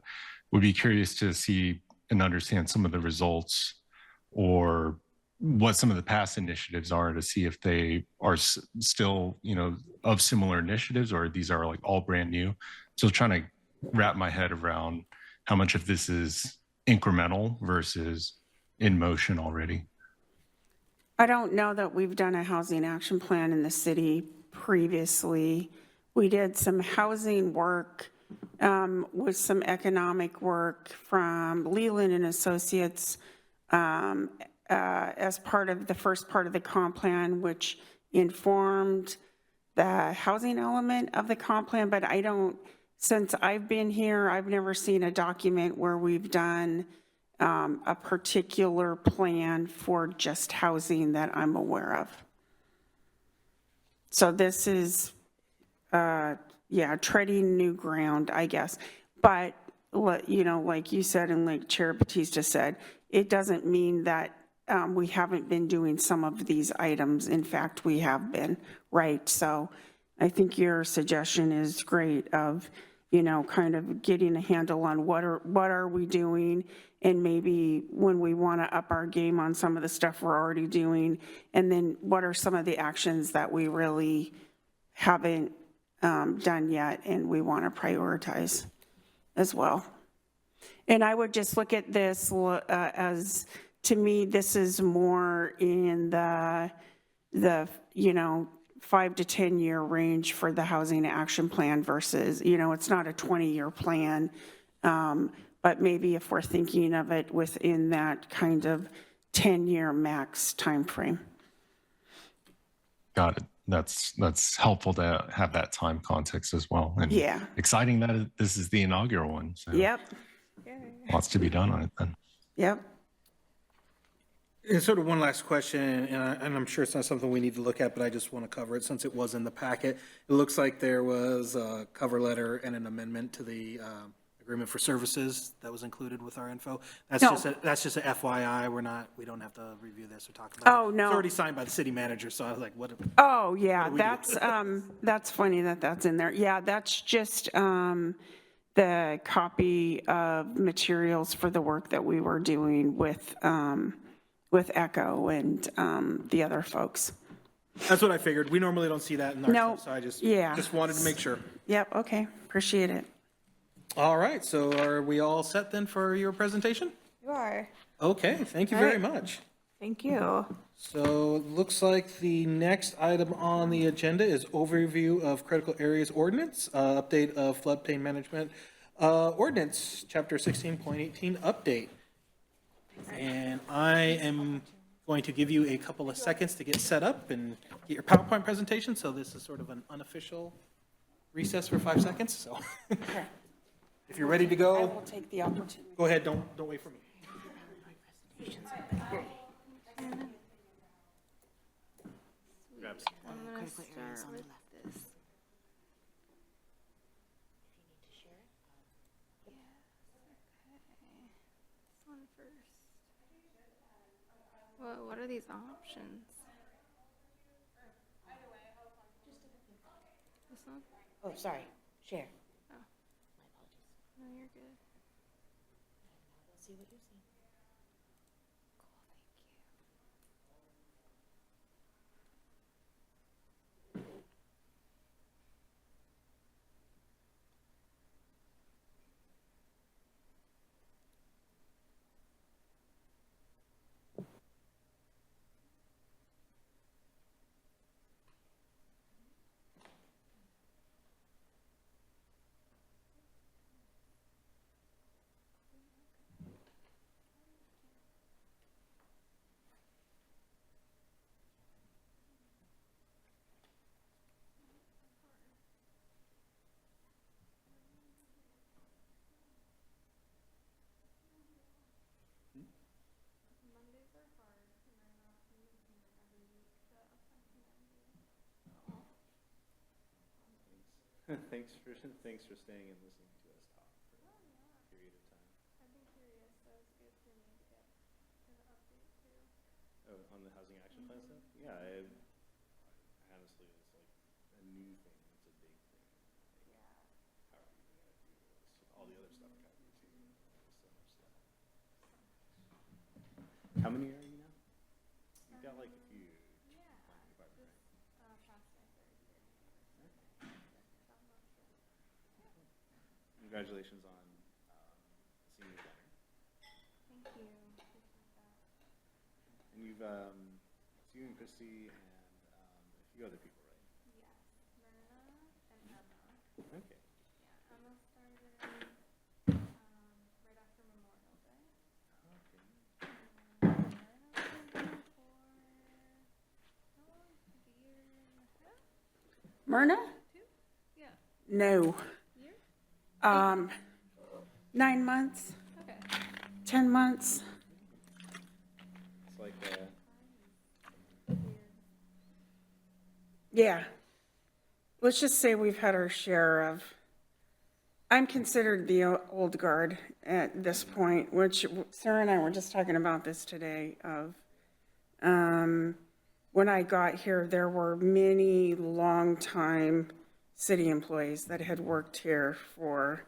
Speaker 7: would be curious to see and understand some of the results or what some of the past initiatives are, to see if they are still, you know, of similar initiatives, or these are like all brand new. So trying to wrap my head around how much of this is incremental versus in motion already.
Speaker 6: I don't know that we've done a housing action plan in the city previously. We did some housing work with some economic work from Leland and Associates as part of the first part of the comp plan, which informed the housing element of the comp plan, but I don't, since I've been here, I've never seen a document where we've done a particular plan for just housing that I'm aware of. So this is, yeah, treading new ground, I guess. But, you know, like you said and like Chair Batista said, it doesn't mean that we haven't been doing some of these items. In fact, we have been, right? So I think your suggestion is great of, you know, kind of getting a handle on what are we doing, and maybe when we want to up our game on some of the stuff we're already doing, and then what are some of the actions that we really haven't done yet and we want to prioritize as well. And I would just look at this as, to me, this is more in the you know, 5 to 10 year range for the housing action plan versus, you know, it's not a 20-year plan. But maybe if we're thinking of it within that kind of 10-year max timeframe.
Speaker 7: Got it. That's helpful to have that time context as well. And
Speaker 6: Yeah.
Speaker 7: exciting that this is the inaugural one. So
Speaker 6: Yep.
Speaker 7: lots to be done on it then.
Speaker 6: Yep.
Speaker 1: And sort of one last question, and I'm sure it's not something we need to look at, but I just want to cover it since it was in the packet. It looks like there was a cover letter and an amendment to the agreement for services that was included with our info. That's
Speaker 6: No.
Speaker 1: just a FYI. We don't have to review this or talk about it.
Speaker 6: Oh, no.
Speaker 1: It's already signed by the city manager, so I was like, what?
Speaker 6: Oh, yeah,
Speaker 1: we
Speaker 6: that's funny that that's in there. Yeah, that's just the copy of materials for the work that we were doing with Echo and the other folks.
Speaker 1: That's what I figured. We normally don't see that in our
Speaker 6: No,
Speaker 1: stuff, so I just
Speaker 6: yeah.
Speaker 1: wanted to make sure.
Speaker 6: Yep, okay, appreciate it.
Speaker 1: All right, so are we all set then for your presentation?
Speaker 5: You are.
Speaker 1: Okay, thank you very much.
Speaker 5: Thank you.
Speaker 1: So it looks like the next item on the agenda is overview of critical areas ordinance, update of floodplain management ordinance, chapter 16.18 update. And I am going to give you a couple of seconds to get set up and get your PowerPoint presentation. So this is sort of an unofficial recess for 5 seconds. So if you're ready to
Speaker 6: I
Speaker 1: go,
Speaker 6: will take the opportunity.
Speaker 1: go ahead. Don't wait for me.
Speaker 9: What are these options? This one?
Speaker 2: Oh, sorry, share.
Speaker 9: Oh.
Speaker 2: My apologies.
Speaker 9: No, you're good.
Speaker 2: We'll see what you see.
Speaker 3: Thanks for staying and listening to us talk for a period of time.
Speaker 9: I've been curious, so it's good for me to get an update too.
Speaker 3: Oh, on the housing action plan stuff? Yeah, honestly, it's like a new thing. It's a big thing.
Speaker 9: Yeah.
Speaker 3: How are you going to do this? All the other stuff kind of routine. So much stuff. How many are you now? You've got like a few.
Speaker 9: Yeah. This past my third year.
Speaker 3: Congratulations on senior dinner.
Speaker 9: Thank you. Appreciate that.
Speaker 3: And you've, it's you and Christy and a few other people, right?
Speaker 9: Yes, Myrna and Emma.
Speaker 3: Okay.
Speaker 9: Yeah, Emma started right after Memorial Day. And Myrna's been here for how long? Like a year and a half?
Speaker 6: Myrna?
Speaker 9: 2? Yeah.
Speaker 6: No.
Speaker 9: Year?
Speaker 6: 9 months,
Speaker 9: Okay.
Speaker 6: 10 months.
Speaker 3: It's like,
Speaker 6: Yeah. Let's just say we've had our share of, I'm considered the old guard at this point, which Sarah and I were just talking about this today of, when I got here, there were many longtime city employees that had worked here for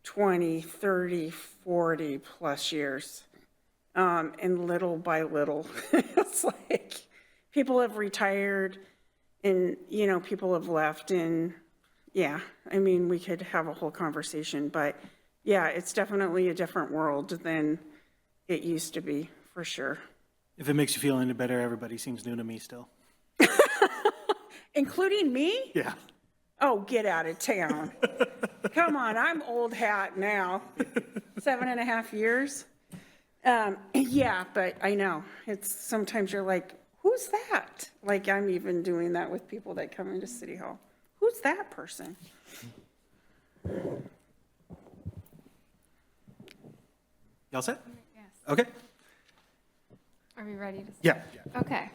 Speaker 6: 20, 30, 40 plus years. And little by little, it's like people have retired and, you know, people have left and yeah, I mean, we could have a whole conversation, but yeah, it's definitely a different world than it used to be, for sure.
Speaker 1: If it makes you feel any better, everybody seems new to me still.
Speaker 6: Including me?
Speaker 1: Yeah.
Speaker 6: Oh, get out of town. Come on, I'm old hat now. 7.5 years. Yeah, but I know, it's, sometimes you're like, who's that? Like, I'm even doing that with people that come into City Hall. Who's that person?
Speaker 1: Y'all set?
Speaker 9: Yes.
Speaker 1: Okay.
Speaker 9: Are we ready to start?
Speaker 1: Yeah.
Speaker 9: Okay,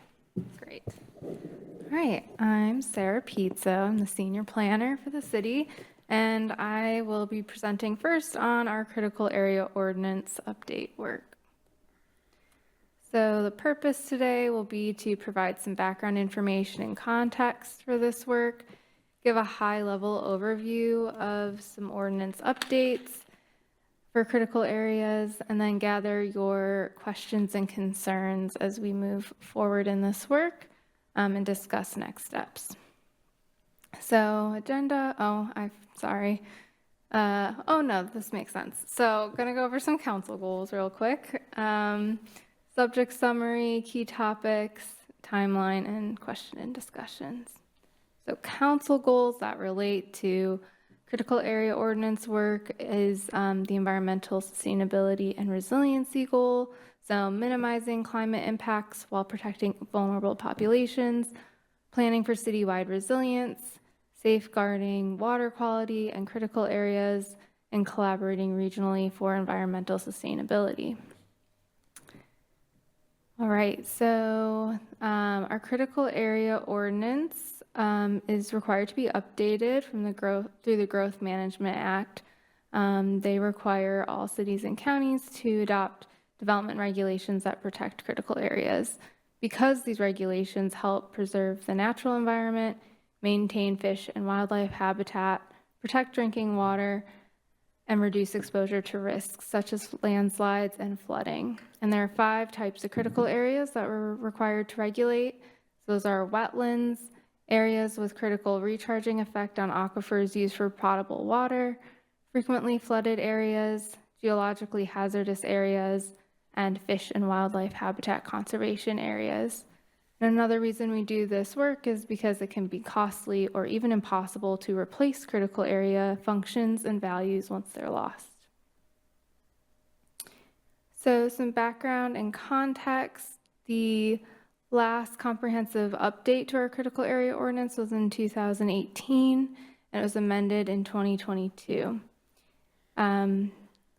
Speaker 9: great. All right, I'm Sarah Pizzo. I'm the senior planner for the city, and I will be presenting first on our critical area ordinance update work. So the purpose today will be to provide some background information and context for this work, give a high-level overview of some ordinance updates for critical areas, and then gather your questions and concerns as we move forward in this work and discuss next steps. So agenda, sorry. Oh no, this makes sense. So gonna go over some council goals real quick. Subject summary, key topics, timeline, and question and discussions. So council goals that relate to critical area ordinance work is the environmental sustainability and resiliency goal. So minimizing climate impacts while protecting vulnerable populations, planning for citywide resilience, safeguarding water quality and critical areas, and collaborating regionally for environmental sustainability. All right, so our critical area ordinance is required to be updated from through the Growth Management Act. They require all cities and counties to adopt development regulations that protect critical areas. Because these regulations help preserve the natural environment, maintain fish and wildlife habitat, protect drinking water, and reduce exposure to risks such as landslides and flooding. And there are 5 types of critical areas that we're required to regulate. So those are wetlands, areas with critical recharging effect on aquifers used for potable water, frequently flooded areas, geologically hazardous areas, and fish and wildlife habitat conservation areas. And another reason we do this work is because it can be costly or even impossible to replace critical area functions and values once they're lost. So some background and context. The last comprehensive update to our critical area ordinance was in 2018, and it was amended in 2022.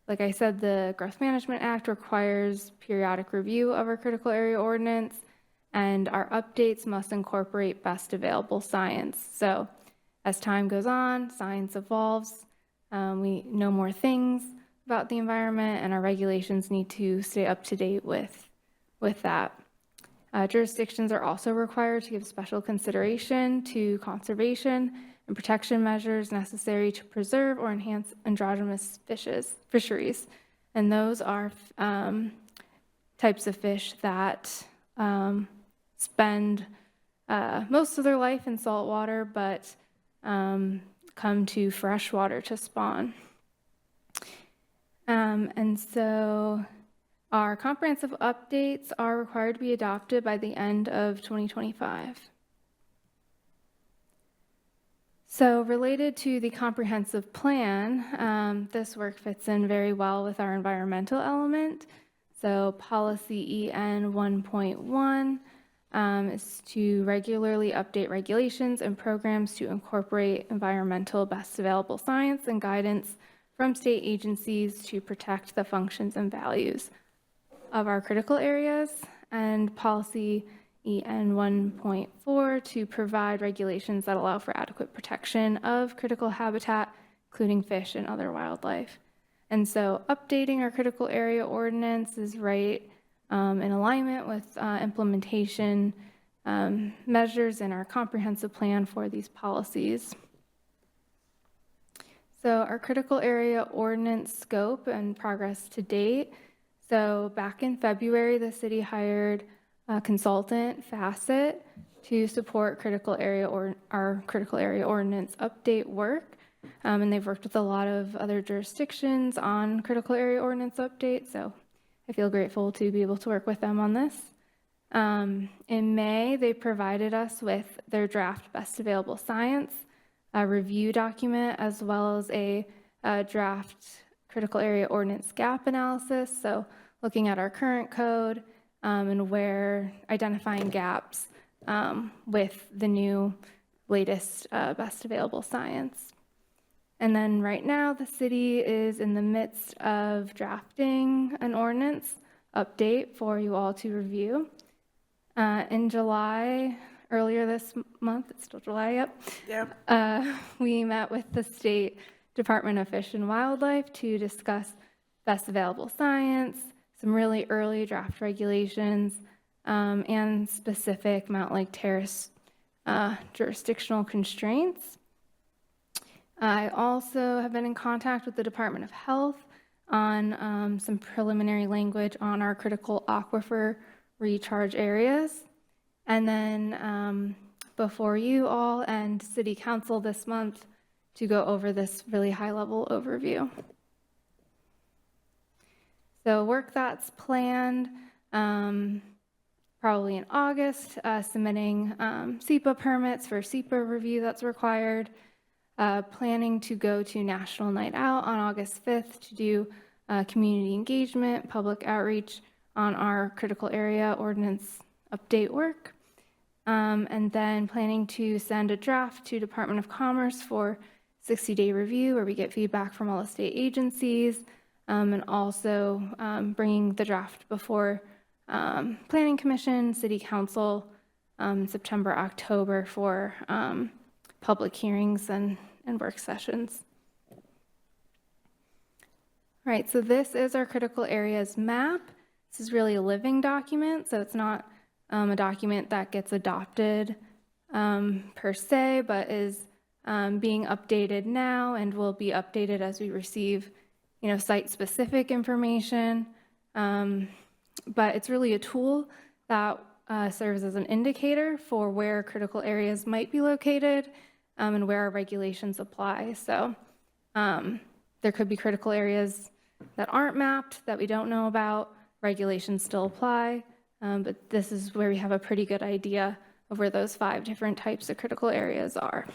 Speaker 9: Like I said, the Growth Management Act requires periodic review of our critical area ordinance, and our updates must incorporate best available science. So as time goes on, science evolves, we know more things about the environment, and our regulations need to stay up to date with that. Jurisdictions are also required to give special consideration to conservation and protection measures necessary to preserve or enhance androgynous fisheries. And those are types of fish that spend most of their life in salt water, but come to fresh water to spawn. And so Our comprehensive updates are required to be adopted by the end of 2025. So related to the comprehensive plan, this work fits in very well with our environmental element. So policy EN 1.1 is to regularly update regulations and programs to incorporate environmental best available science and guidance from state agencies to protect the functions and values of our critical areas, and policy EN 1.4 to provide regulations that allow for adequate protection of critical habitat, including fish and other wildlife. And so updating our critical area ordinance is right in alignment with implementation measures in our comprehensive plan for these policies. So our critical area ordinance scope and progress to date. So back in February, the city hired a consultant, Facet, to support critical area or our critical area ordinance update work. And they've worked with a lot of other jurisdictions on critical area ordinance updates. So I feel grateful to be able to work with them on this. In May, they provided us with their draft best available science, a review document, as well as a draft critical area ordinance gap analysis. So looking at our current code and where identifying gaps with the new latest best available science. And then right now, the city is in the midst of drafting an ordinance update for you all to review. In July, earlier this month, it's still July, yep. We met with the State Department of Fish and Wildlife to discuss best available science, some really early draft regulations, and specific Mountlake Terrace jurisdictional constraints. I also have been in contact with the Department of Health on some preliminary language on our critical aquifer recharge areas. And then before you all and City Council this month to go over this really high-level overview. So work that's planned probably in August, submitting SEPA permits for SEPA review that's required. Planning to go to National Night Out on August 5th to do community engagement, public outreach on our critical area ordinance update work. And then planning to send a draft to Department of Commerce for 60-day review where we get feedback from all the state agencies, and also bringing the draft before Planning Commission, City Council, September, October for public hearings and work sessions. All right, so this is our critical areas map. This is really a living document, so it's not a document that gets adopted per se, but is being updated now and will be updated as we receive, site-specific information. But it's really a tool that serves as an indicator for where critical areas might be located and where our regulations apply. So there could be critical areas that aren't mapped that we don't know about. Regulations still apply, but this is where we have a pretty good idea of where those 5 different types of critical areas are.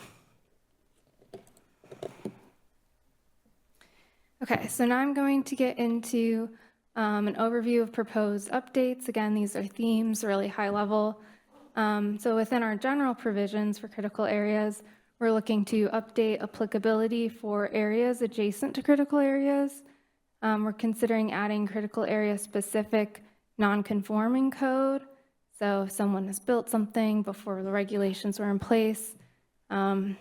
Speaker 9: Okay, so now I'm going to get into an overview of proposed updates. Again, these are themes, really high level. So within our general provisions for critical areas, we're looking to update applicability for areas adjacent to critical areas. We're considering adding critical area specific non-conforming code. So if someone has built something before the regulations were in place, are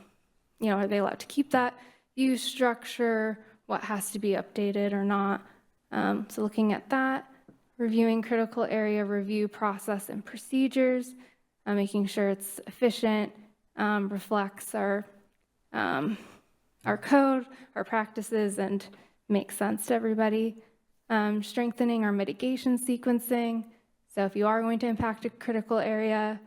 Speaker 9: they allowed to keep that use structure? What has to be updated or not? So looking at that, reviewing critical area review process and procedures, making sure it's efficient, reflects our code, our practices, and makes sense to everybody. Strengthening our mitigation sequencing. So if you are going to impact a critical area,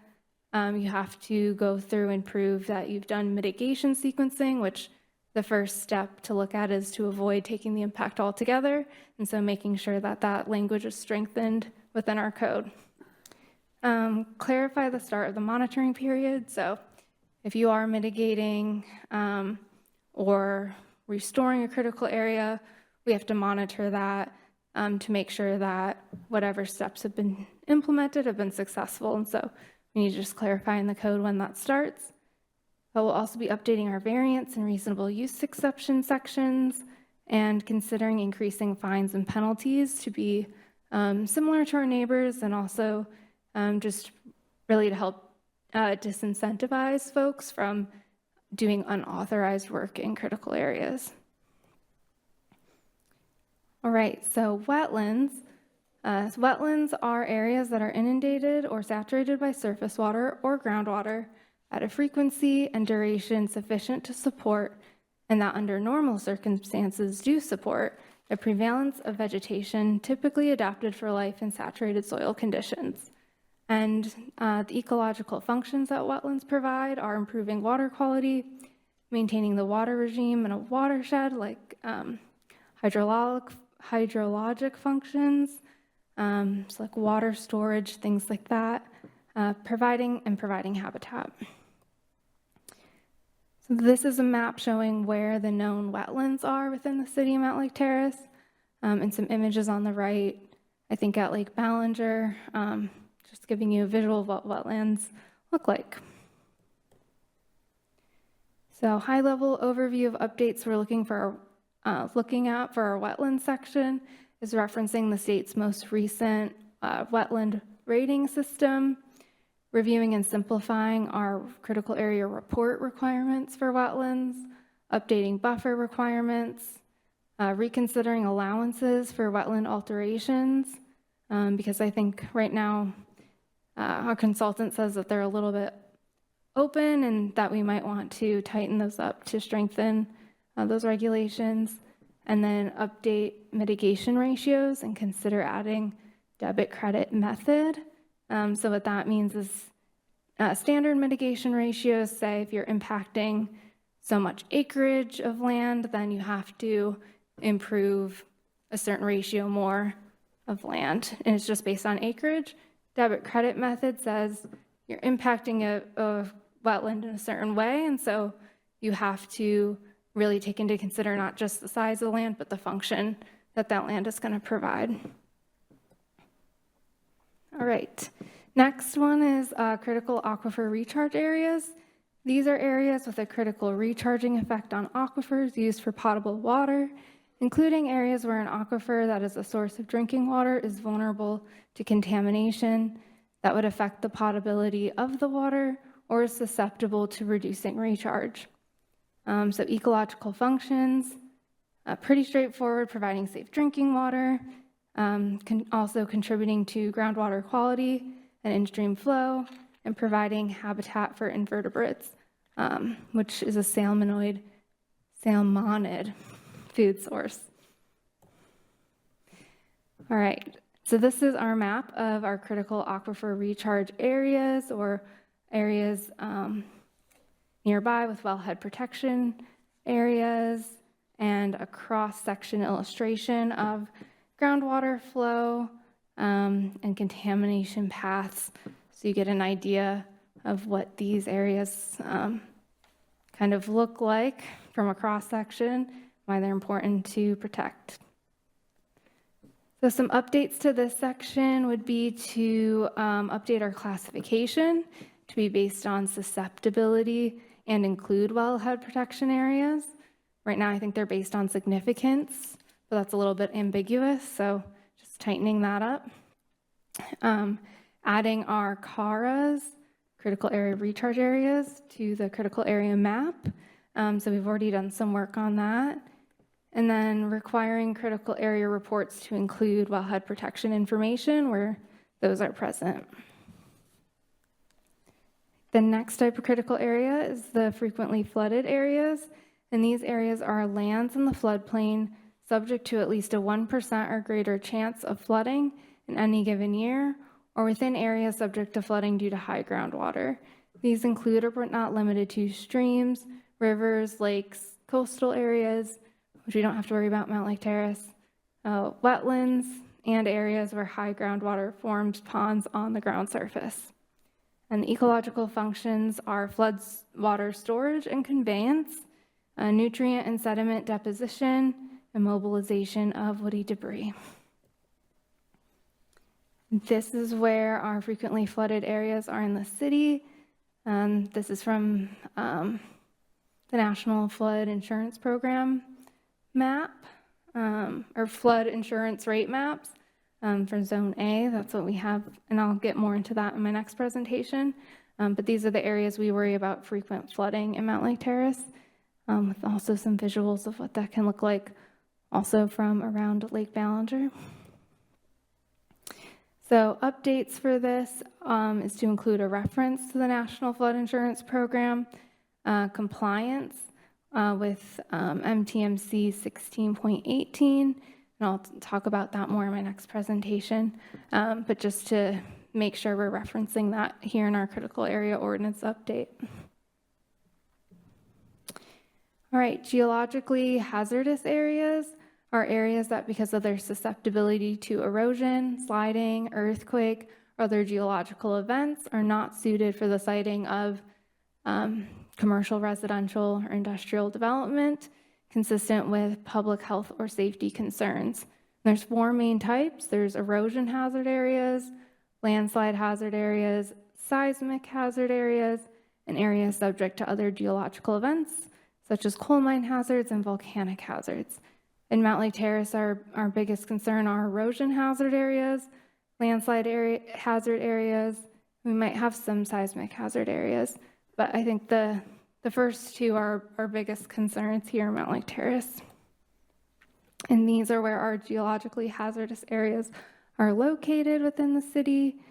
Speaker 9: you have to go through and prove that you've done mitigation sequencing, which the first step to look at is to avoid taking the impact altogether, and so making sure that that language is strengthened within our code. Clarify the start of the monitoring period. So if you are mitigating or restoring a critical area, we have to monitor that to make sure that whatever steps have been implemented have been successful. And so we need to just clarify in the code when that starts. But we'll also be updating our variance and reasonable use exception sections and considering increasing fines and penalties to be similar to our neighbors, and also just really to help disincentivize folks from doing unauthorized work in critical areas. All right, so wetlands. Wetlands are areas that are inundated or saturated by surface water or groundwater at a frequency and duration sufficient to support, and that under normal circumstances do support, a prevalence of vegetation typically adapted for life in saturated soil conditions. And the ecological functions that wetlands provide are improving water quality, maintaining the water regime in a watershed, like hydrologic functions, so like water storage, things like that, providing habitat. So this is a map showing where the known wetlands are within the city of Mountlake Terrace, and some images on the right, I think at Lake Ballinger, just giving you a visual of what wetlands look like. So high-level overview of updates we're looking at for our wetland section is referencing the state's most recent wetland rating system, reviewing and simplifying our critical area report requirements for wetlands, updating buffer requirements, reconsidering allowances for wetland alterations, because I think right now our consultant says that they're a little bit open and that we might want to tighten those up to strengthen those regulations, and then update mitigation ratios and consider adding debit credit method. So what that means is standard mitigation ratios say if you're impacting so much acreage of land, then you have to improve a certain ratio more of land, and it's just based on acreage. Debit credit method says you're impacting a wetland in a certain way, and so you have to really take into consider not just the size of the land, but the function that that land is going to provide. All right, next one is critical aquifer recharge areas. These are areas with a critical recharging effect on aquifers used for potable water, including areas where an aquifer that is a source of drinking water is vulnerable to contamination that would affect the potability of the water or is susceptible to reducing recharge. So ecological functions, pretty straightforward, providing safe drinking water, also contributing to groundwater quality and in-stream flow, and providing habitat for invertebrates, which is a salmonid food source. All right, so this is our map of our critical aquifer recharge areas, or areas nearby with wellhead protection areas, and a cross-section illustration of groundwater flow and contamination paths, so you get an idea of what these areas kind of look like from a cross-section, why they're important to protect. So some updates to this section would be to update our classification to be based on susceptibility and include wellhead protection areas. Right now, I think they're based on significance, but that's a little bit ambiguous, so just tightening that up. Adding our CARAs, critical area recharge areas, to the critical area map. So we've already done some work on that. And then requiring critical area reports to include wellhead protection information where those are present. The next type of critical area is the frequently flooded areas, and these areas are lands in the floodplain subject to at least a 1% or greater chance of flooding in any given year, or within areas subject to flooding due to high groundwater. These include, but not limited to, streams, rivers, lakes, coastal areas, which we don't have to worry about, Mountlake Terrace, wetlands, and areas where high groundwater forms ponds on the ground surface. And the ecological functions are floods, water storage and conveyance, nutrient and sediment deposition, and mobilization of woody debris. This is where our frequently flooded areas are in the city. This is from the National Flood Insurance Program map, or flood insurance rate maps for Zone A. That's what we have, and I'll get more into that in my next presentation. But these are the areas we worry about frequent flooding in Mountlake Terrace, with also some visuals of what that can look like also from around Lake Ballinger. So updates for this is to include a reference to the National Flood Insurance Program, compliance with MTMC 16.18, and I'll talk about that more in my next presentation, but just to make sure we're referencing that here in our critical area ordinance update. All right, geologically hazardous areas are areas that, because of their susceptibility to erosion, sliding, earthquake, or other geological events, are not suited for the siting of commercial, residential, or industrial development consistent with public health or safety concerns. There's 4 main types. There's erosion hazard areas, landslide hazard areas, seismic hazard areas, and areas subject to other geological events, such as coal mine hazards and volcanic hazards. In Mountlake Terrace, our biggest concern are erosion hazard areas, landslide hazard areas. We might have some seismic hazard areas, but I think the first 2 are our biggest concerns here in Mountlake Terrace. And these are where our geologically hazardous areas are located within the city,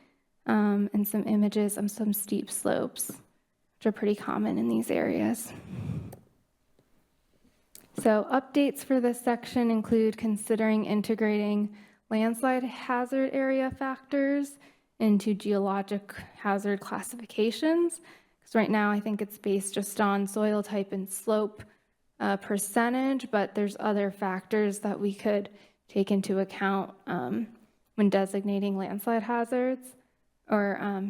Speaker 9: and some images of some steep slopes, which are pretty common in these areas. So updates for this section include considering integrating landslide hazard area factors into geologic hazard classifications. Because right now I think it's based just on soil type and slope percentage, but there's other factors that we could take into account when designating landslide hazards or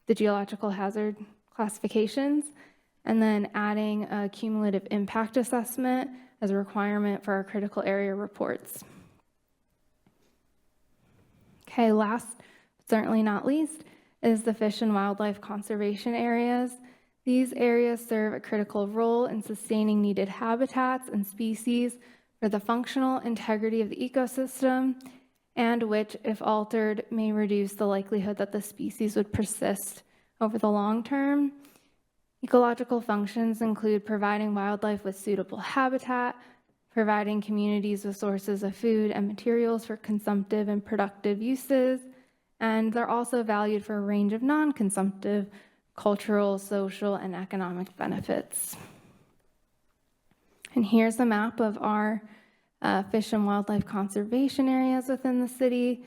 Speaker 9: the geological hazard classifications. And then adding a cumulative impact assessment as a requirement for our critical area reports. Okay, last but certainly not least is the fish and wildlife conservation areas. These areas serve a critical role in sustaining needed habitats and species for the functional integrity of the ecosystem, and which, if altered, may reduce the likelihood that the species would persist over the long term. Ecological functions include providing wildlife with suitable habitat, providing communities with sources of food and materials for consumptive and productive uses, and they're also valued for a range of non-consumptive cultural, social, and economic benefits. And here's a map of our fish and wildlife conservation areas within the city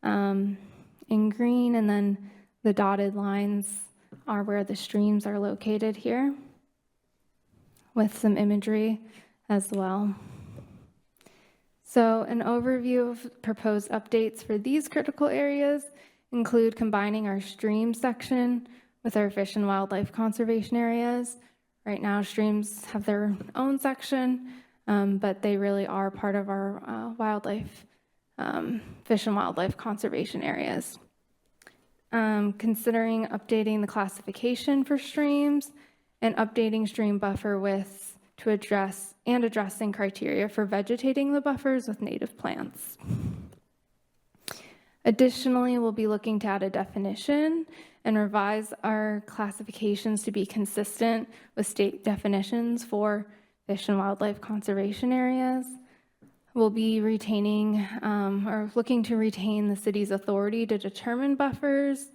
Speaker 9: in green, and then the dotted lines are where the streams are located here, with some imagery as well. So an overview of proposed updates for these critical areas include combining our stream section with our fish and wildlife conservation areas. Right now, streams have their own section, but they really are part of our fish and wildlife conservation areas. Considering updating the classification for streams and updating stream buffer widths to addressing criteria for vegetating the buffers with native plants. Additionally, we'll be looking to add a definition and revise our classifications to be consistent with state definitions for fish and wildlife conservation areas. We'll be retaining or looking to retain the city's authority to determine buffers.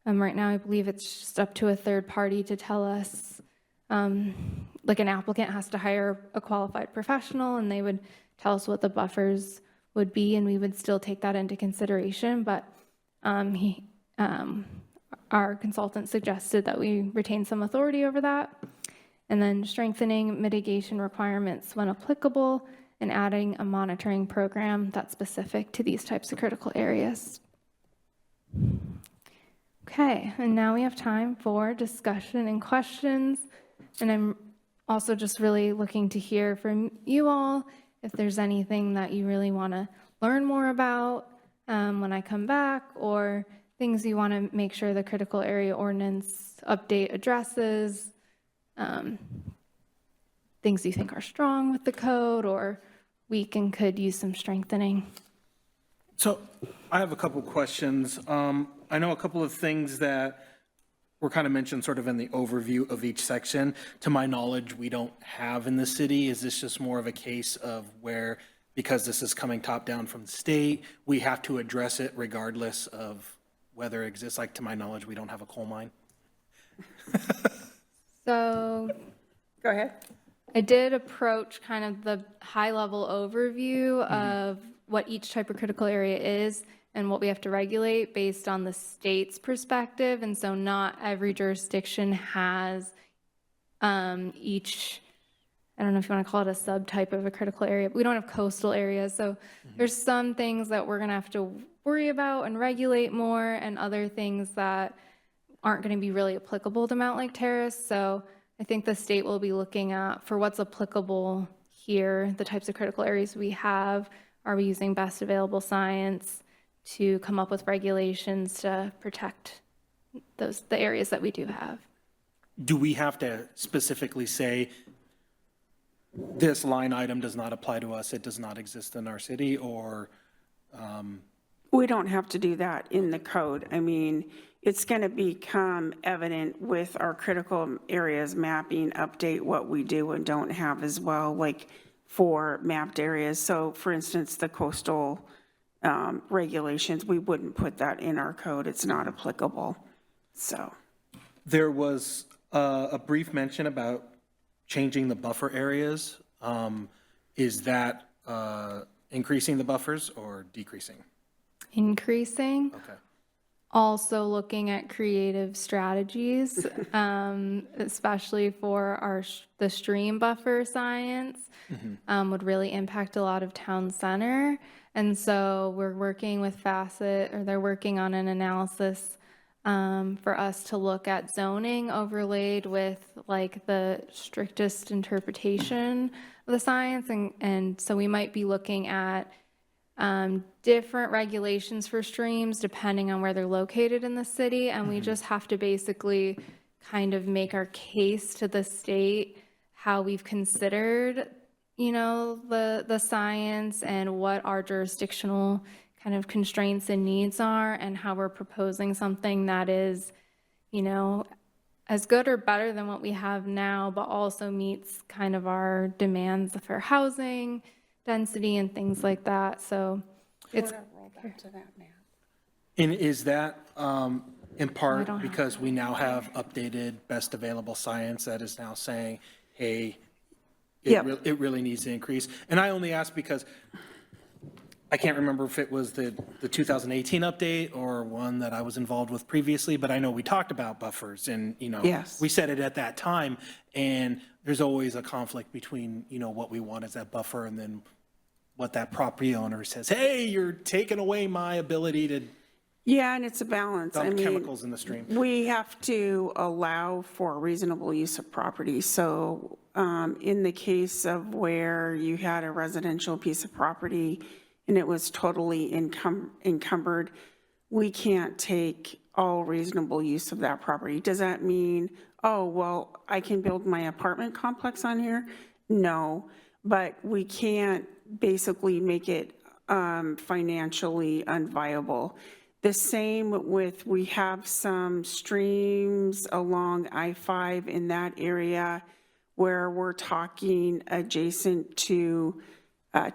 Speaker 9: Right now, I believe it's just up to a third party to tell us, like an applicant has to hire a qualified professional and they would tell us what the buffers would be, and we would still take that into consideration. But our consultant suggested that we retain some authority over that. and then strengthening mitigation requirements when applicable, and adding a monitoring program that's specific to these types of critical areas. Okay, and now we have time for discussion and questions. And I'm also just really looking to hear from you all if there's anything that you really want to learn more about when I come back, or things you want to make sure the critical area ordinance update addresses, things you think are strong with the code or weak and could use some strengthening.
Speaker 1: So I have a couple questions. I know a couple of things that were kind of mentioned sort of in the overview of each section. To my knowledge, we don't have in the city. Is this just more of a case of where, because this is coming top down from the state, we have to address it regardless of whether it exists? Like, to my knowledge, we don't have a coal mine.
Speaker 9: So
Speaker 6: Go ahead.
Speaker 9: I did approach kind of the high-level overview of what each type of critical area is and what we have to regulate based on the state's perspective. And so not every jurisdiction has each, I don't know if you want to call it a subtype of a critical area. We don't have coastal areas. So there's some things that we're going to have to worry about and regulate more, and other things that aren't going to be really applicable to Mountlake Terrace. So I think the state will be looking at, for what's applicable here, the types of critical areas we have. Are we using best available science to come up with regulations to protect the areas that we do have?
Speaker 1: Do we have to specifically say, this line item does not apply to us, it does not exist in our city, or?
Speaker 6: We don't have to do that in the code. I mean, it's going to become evident with our critical areas mapping update what we do and don't have as well, like for mapped areas. So for instance, the coastal regulations, we wouldn't put that in our code. It's not applicable. So
Speaker 1: There was a brief mention about changing the buffer areas. Is that increasing the buffers or decreasing?
Speaker 9: Increasing.
Speaker 1: Okay.
Speaker 9: Also looking at creative strategies, especially for the stream buffer science, would really impact a lot of town center. And so we're working with Facet, or they're working on an analysis for us to look at zoning overlaid with like the strictest interpretation of the science. And so we might be looking at different regulations for streams depending on where they're located in the city. And we just have to basically kind of make our case to the state how we've considered, you know, the science and what our jurisdictional kind of constraints and needs are, and how we're proposing something that is, you know, as good or better than what we have now, but also meets kind of our demands for housing density and things like that. So it's
Speaker 6: roll back to that map.
Speaker 1: And is that in
Speaker 9: I
Speaker 1: part
Speaker 9: don't have
Speaker 1: because we now have updated best available science that is now saying, hey, it really needs to increase? And I only ask because I can't remember if it was the 2018 update or one that I was involved with previously, but I know we talked about buffers and, you know,
Speaker 6: Yes.
Speaker 1: we said it at that time, and there's always a conflict between, you know, what we want as that buffer and then what that property owner says, hey, you're taking away my ability to
Speaker 6: Yeah, and it's a balance. I
Speaker 1: dump
Speaker 6: mean,
Speaker 1: chemicals in the stream.
Speaker 6: we have to allow for reasonable use of property. So in the case of where you had a residential piece of property and it was totally encumbered, we can't take all reasonable use of that property. Does that mean, oh, well, I can build my apartment complex on here? No, but we can't basically make it financially unviable. The same with, we have some streams along I-5 in that area where we're talking adjacent to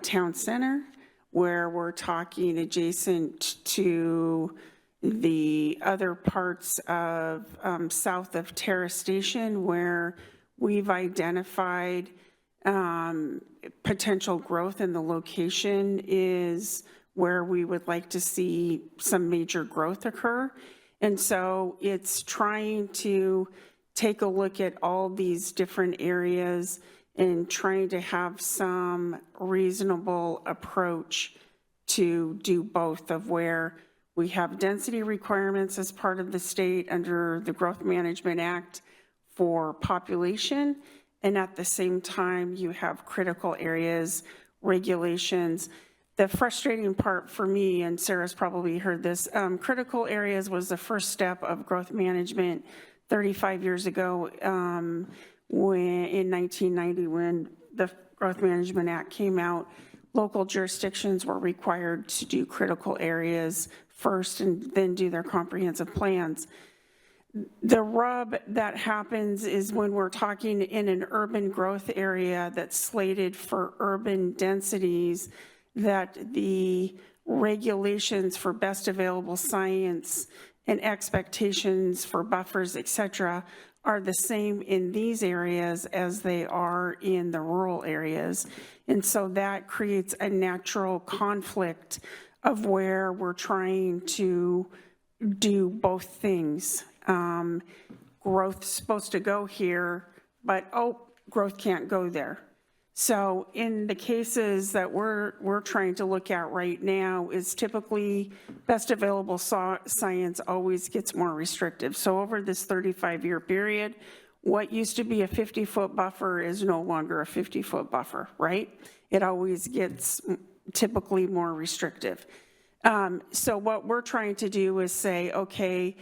Speaker 6: town center, where we're talking adjacent to the other parts of south of Terrace Station, where we've identified potential growth, and the location is where we would like to see some major growth occur. And so it's trying to take a look at all these different areas and trying to have some reasonable approach to do both, of where we have density requirements as part of the state under the Growth Management Act for population, and at the same time you have critical areas regulations. The frustrating part for me, and Sarah's probably heard this, critical areas was the first step of growth management 35 years ago, when in 1990, when the Growth Management Act came out. Local jurisdictions were required to do critical areas first and then do their comprehensive plans. The rub that happens is when we're talking in an urban growth area that's slated for urban densities, that the regulations for best available science and expectations for buffers, et cetera, are the same in these areas as they are in the rural areas. And so that creates a natural conflict of where we're trying to do both things. Growth's supposed to go here, but growth can't go there. So in the cases that we're trying to look at right now is typically best available science always gets more restrictive. So over this 35-year period, what used to be a 50-foot buffer is no longer a 50-foot buffer, right? It always gets typically more restrictive. So what we're trying to do is say, okay,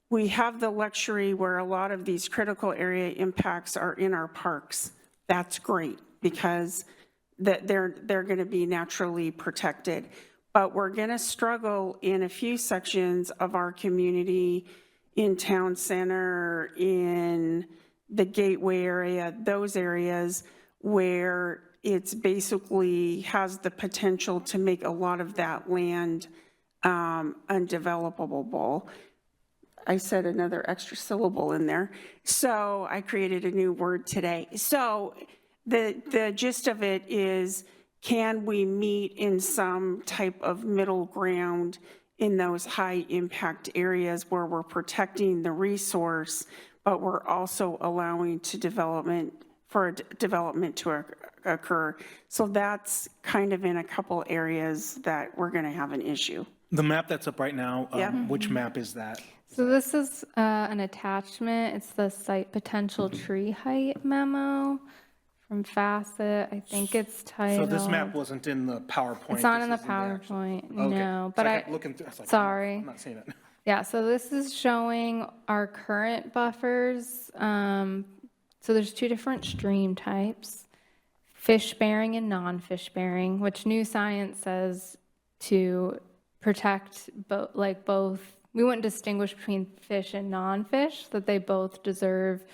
Speaker 6: we have the luxury where a lot of these critical area impacts are in our parks. That's great, because they're going to be naturally protected. But we're going to struggle in a few sections of our community, in town center, in the gateway area, those areas where it's basically has the potential to make a lot of that land undevelopable. I said another extra syllable in there. So I created a new word today. So the gist of it is, can we meet in some type of middle ground in those high impact areas where we're protecting the resource, but we're also allowing development to occur? So that's kind of in a couple areas that we're going to have an issue.
Speaker 1: The map that's up right now,
Speaker 6: Yeah.
Speaker 1: which map is that?
Speaker 9: So this is an attachment. It's the site potential tree height memo from Facet. I think it's
Speaker 1: So
Speaker 9: titled.
Speaker 1: this map wasn't in the PowerPoint?
Speaker 9: It's not in the
Speaker 1: this is actual-
Speaker 9: PowerPoint,
Speaker 1: Okay.
Speaker 9: no.
Speaker 1: So
Speaker 9: But
Speaker 1: kept looking through, I was like,
Speaker 9: sorry.
Speaker 1: I'm not seeing it.
Speaker 9: Yeah, so this is showing our current buffers. So there's two different stream types, fish bearing and non-fish bearing, which new science says to protect both. We wouldn't distinguish between fish and non-fish, that they both deserve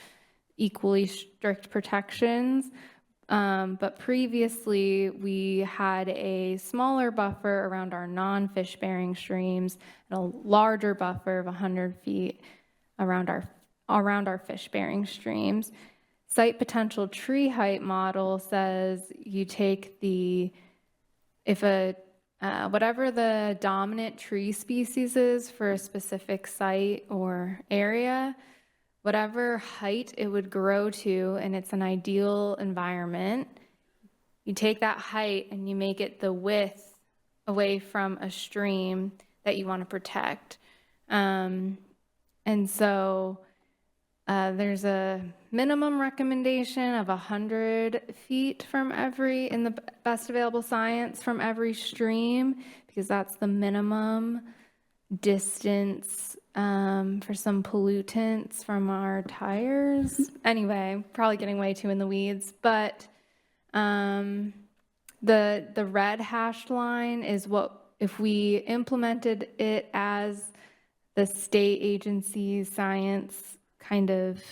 Speaker 9: equally strict protections. But previously, we had a smaller buffer around our non-fish bearing streams and a larger buffer of 100 feet around our fish bearing streams. Site potential tree height model says you take whatever the dominant tree species is for a specific site or area, whatever height it would grow to, and it's an ideal environment, you take that height and you make it the width away from a stream that you want to protect. And so there's a minimum recommendation of 100 feet in the best available science from every stream, because that's the minimum distance for some pollutants from our tires. Anyway, probably getting way too in the weeds, but the red hashed line is what, if we implemented it as the state agency's science kind of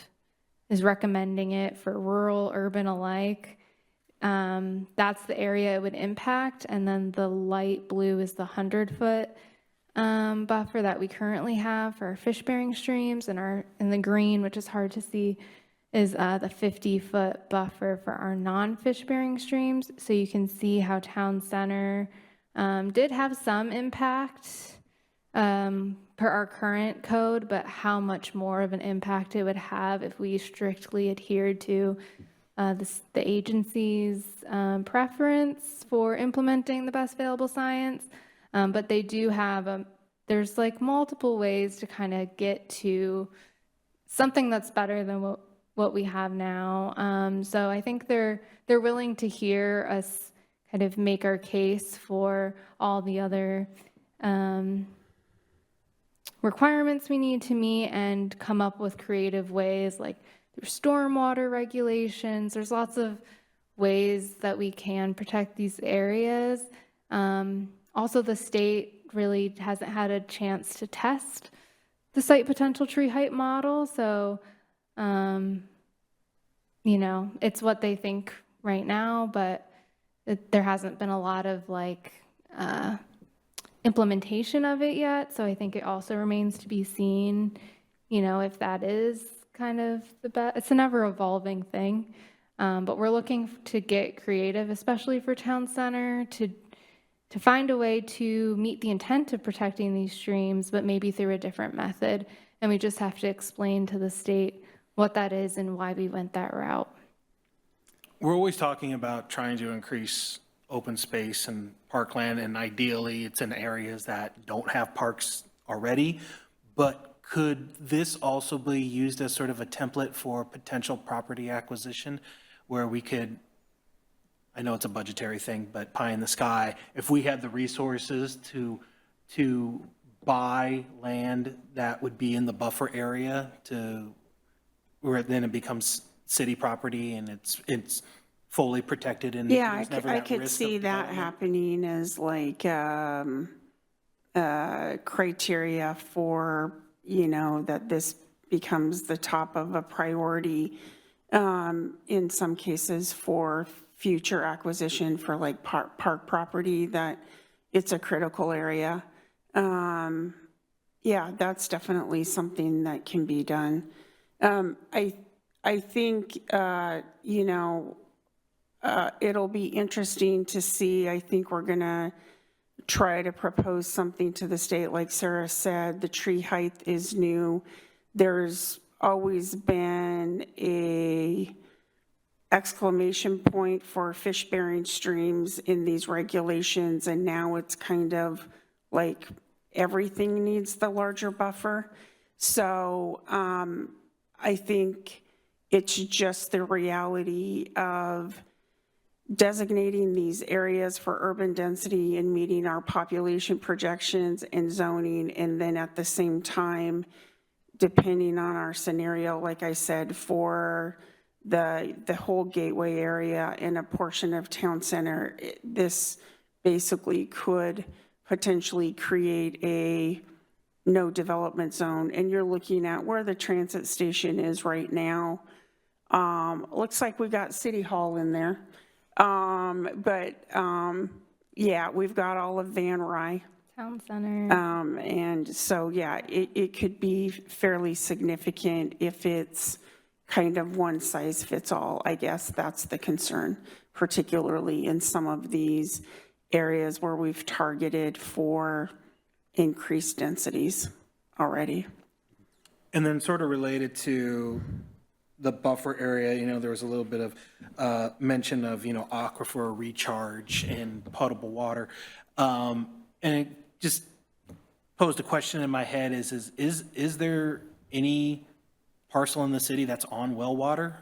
Speaker 9: is recommending it for rural, urban alike, that's the area it would impact. And then the light blue is the 100-foot buffer that we currently have for our fish-bearing streams, and the green, which is hard to see, is the 50-foot buffer for our non-fish-bearing streams. So you can see how town center did have some impact per our current code, but how much more of an impact it would have if we strictly adhered to the agency's preference for implementing the best available science. But they do have, there's like multiple ways to kind of get to something that's better than what we have now. So I think they're willing to hear us kind of make our case for all the other requirements we need to meet and come up with creative ways, like through stormwater regulations. There's lots of ways that we can protect these areas. Also, the state really hasn't had a chance to test the site potential tree height model. So, you know, it's what they think right now, but there hasn't been a lot of like implementation of it yet. So I think it also remains to be seen, you know, if that is kind of the best. It's an ever evolving thing. But we're looking to get creative, especially for town center, to find a way to meet the intent of protecting these streams, but maybe through a different method. And we just have to explain to the state what that is and why we went that route.
Speaker 1: We're always talking about trying to increase open space and parkland, and ideally it's in areas that don't have parks already. But could this also be used as sort of a template for potential property acquisition where we could, I know it's a budgetary thing, but pie in the sky, if we had the resources to buy land that would be in the buffer area where then it becomes city property and it's fully protected and
Speaker 6: Yeah,
Speaker 1: there's never
Speaker 6: I
Speaker 1: that
Speaker 6: could
Speaker 1: risk
Speaker 6: see
Speaker 1: of
Speaker 6: that
Speaker 1: development?
Speaker 6: happening as like criteria for, you know, that this becomes the top of a priority in some cases for future acquisition for like park property, that it's a critical area. Yeah, that's definitely something that can be done. I think, you know, it'll be interesting to see. I think we're going to try to propose something to the state. Like Sarah said, the tree height is new. There's always been a exclamation point for fish-bearing streams in these regulations, and now it's kind of like everything needs the larger buffer. So I think it's just the reality of designating these areas for urban density and meeting our population projections and zoning, and then at the same time, depending on our scenario, like I said, for the whole gateway area and a portion of town center, this basically could potentially create a no development zone. And you're looking at where the transit station is right now. Looks like we got City Hall in there. Yeah, we've got all of Van Rye.
Speaker 9: Town center.
Speaker 6: And so, yeah, it could be fairly significant if it's kind of one size fits all. I guess that's the concern, particularly in some of these areas where we've targeted for increased densities already.
Speaker 1: And then sort of related to the buffer area, you know, there was a little bit of mention of, you know, aquifer recharge and potable water. And it just posed a question in my head is there any parcel in the city that's on well water?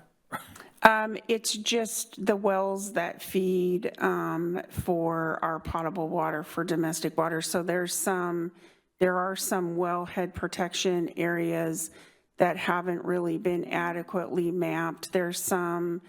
Speaker 6: It's just the wells that feed for our potable water for domestic water. So there are some wellhead protection areas that haven't really been adequately mapped. There's some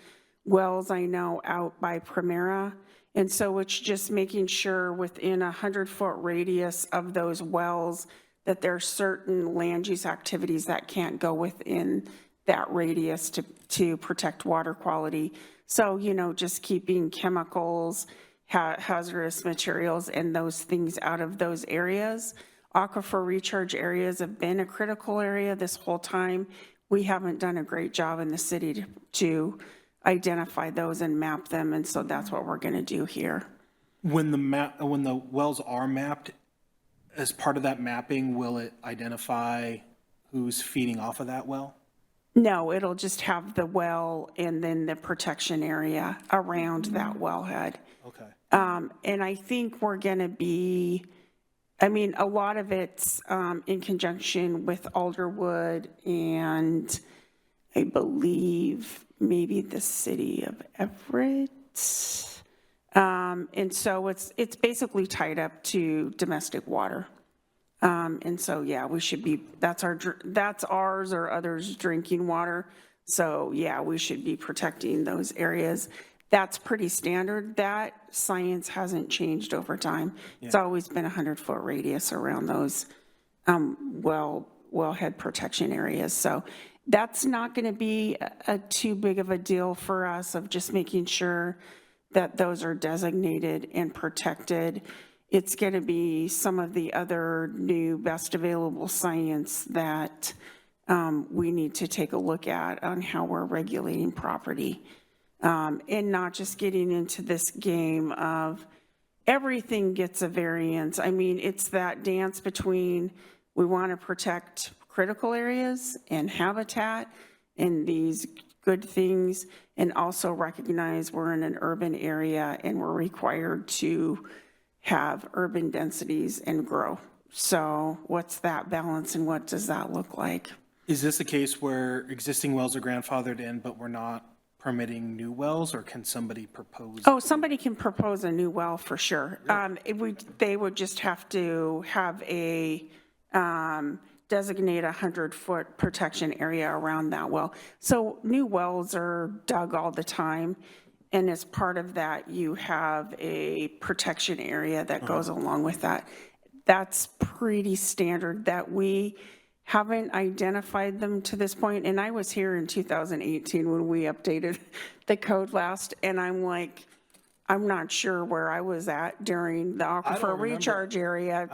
Speaker 6: wells I know out by Primera. And so it's just making sure within a 100-foot radius of those wells that there are certain land use activities that can't go within that radius to protect water quality. So, you know, just keeping chemicals, hazardous materials, and those things out of those areas. Aquifer recharge areas have been a critical area this whole time. We haven't done a great job in the city to identify those and map them, and so that's what we're going to do here.
Speaker 1: When the wells are mapped, as part of that mapping, will it identify who's feeding off of that well?
Speaker 6: No, it'll just have the well and then the protection area around that wellhead.
Speaker 1: Okay.
Speaker 6: And I think we're going to be, I mean, a lot of it's in conjunction with Alderwood and I believe maybe the city of Everett. And so it's basically tied up to domestic water. And so, yeah, we should be, that's ours or others' drinking water. So, yeah, we should be protecting those areas. That's pretty standard. That science hasn't changed over time. It's always been a 100-foot radius around those wellhead protection areas. So that's not going to be a too big of a deal for us of just making sure that those are designated and protected. It's going to be some of the other new best available science that we need to take a look at on how we're regulating property. And not just getting into this game of everything gets a variance. I mean, it's that dance between we want to protect critical areas and habitat and these good things, and also recognize we're in an urban area and we're required to have urban densities and grow. So what's that balance and what does that look like?
Speaker 1: Is this a case where existing wells are grandfathered in, but we're not permitting new wells, or can somebody propose?
Speaker 6: Oh, somebody can propose a new well for sure. They would just have to have a, designate 100-foot protection area around that well. So new wells are dug all the time. And as part of that, you have a protection area that goes along with that. That's pretty standard that we haven't identified them to this point. And I was here in 2018 when we updated the code last, and I'm like, I'm not sure where I was at during the aquifer recharge area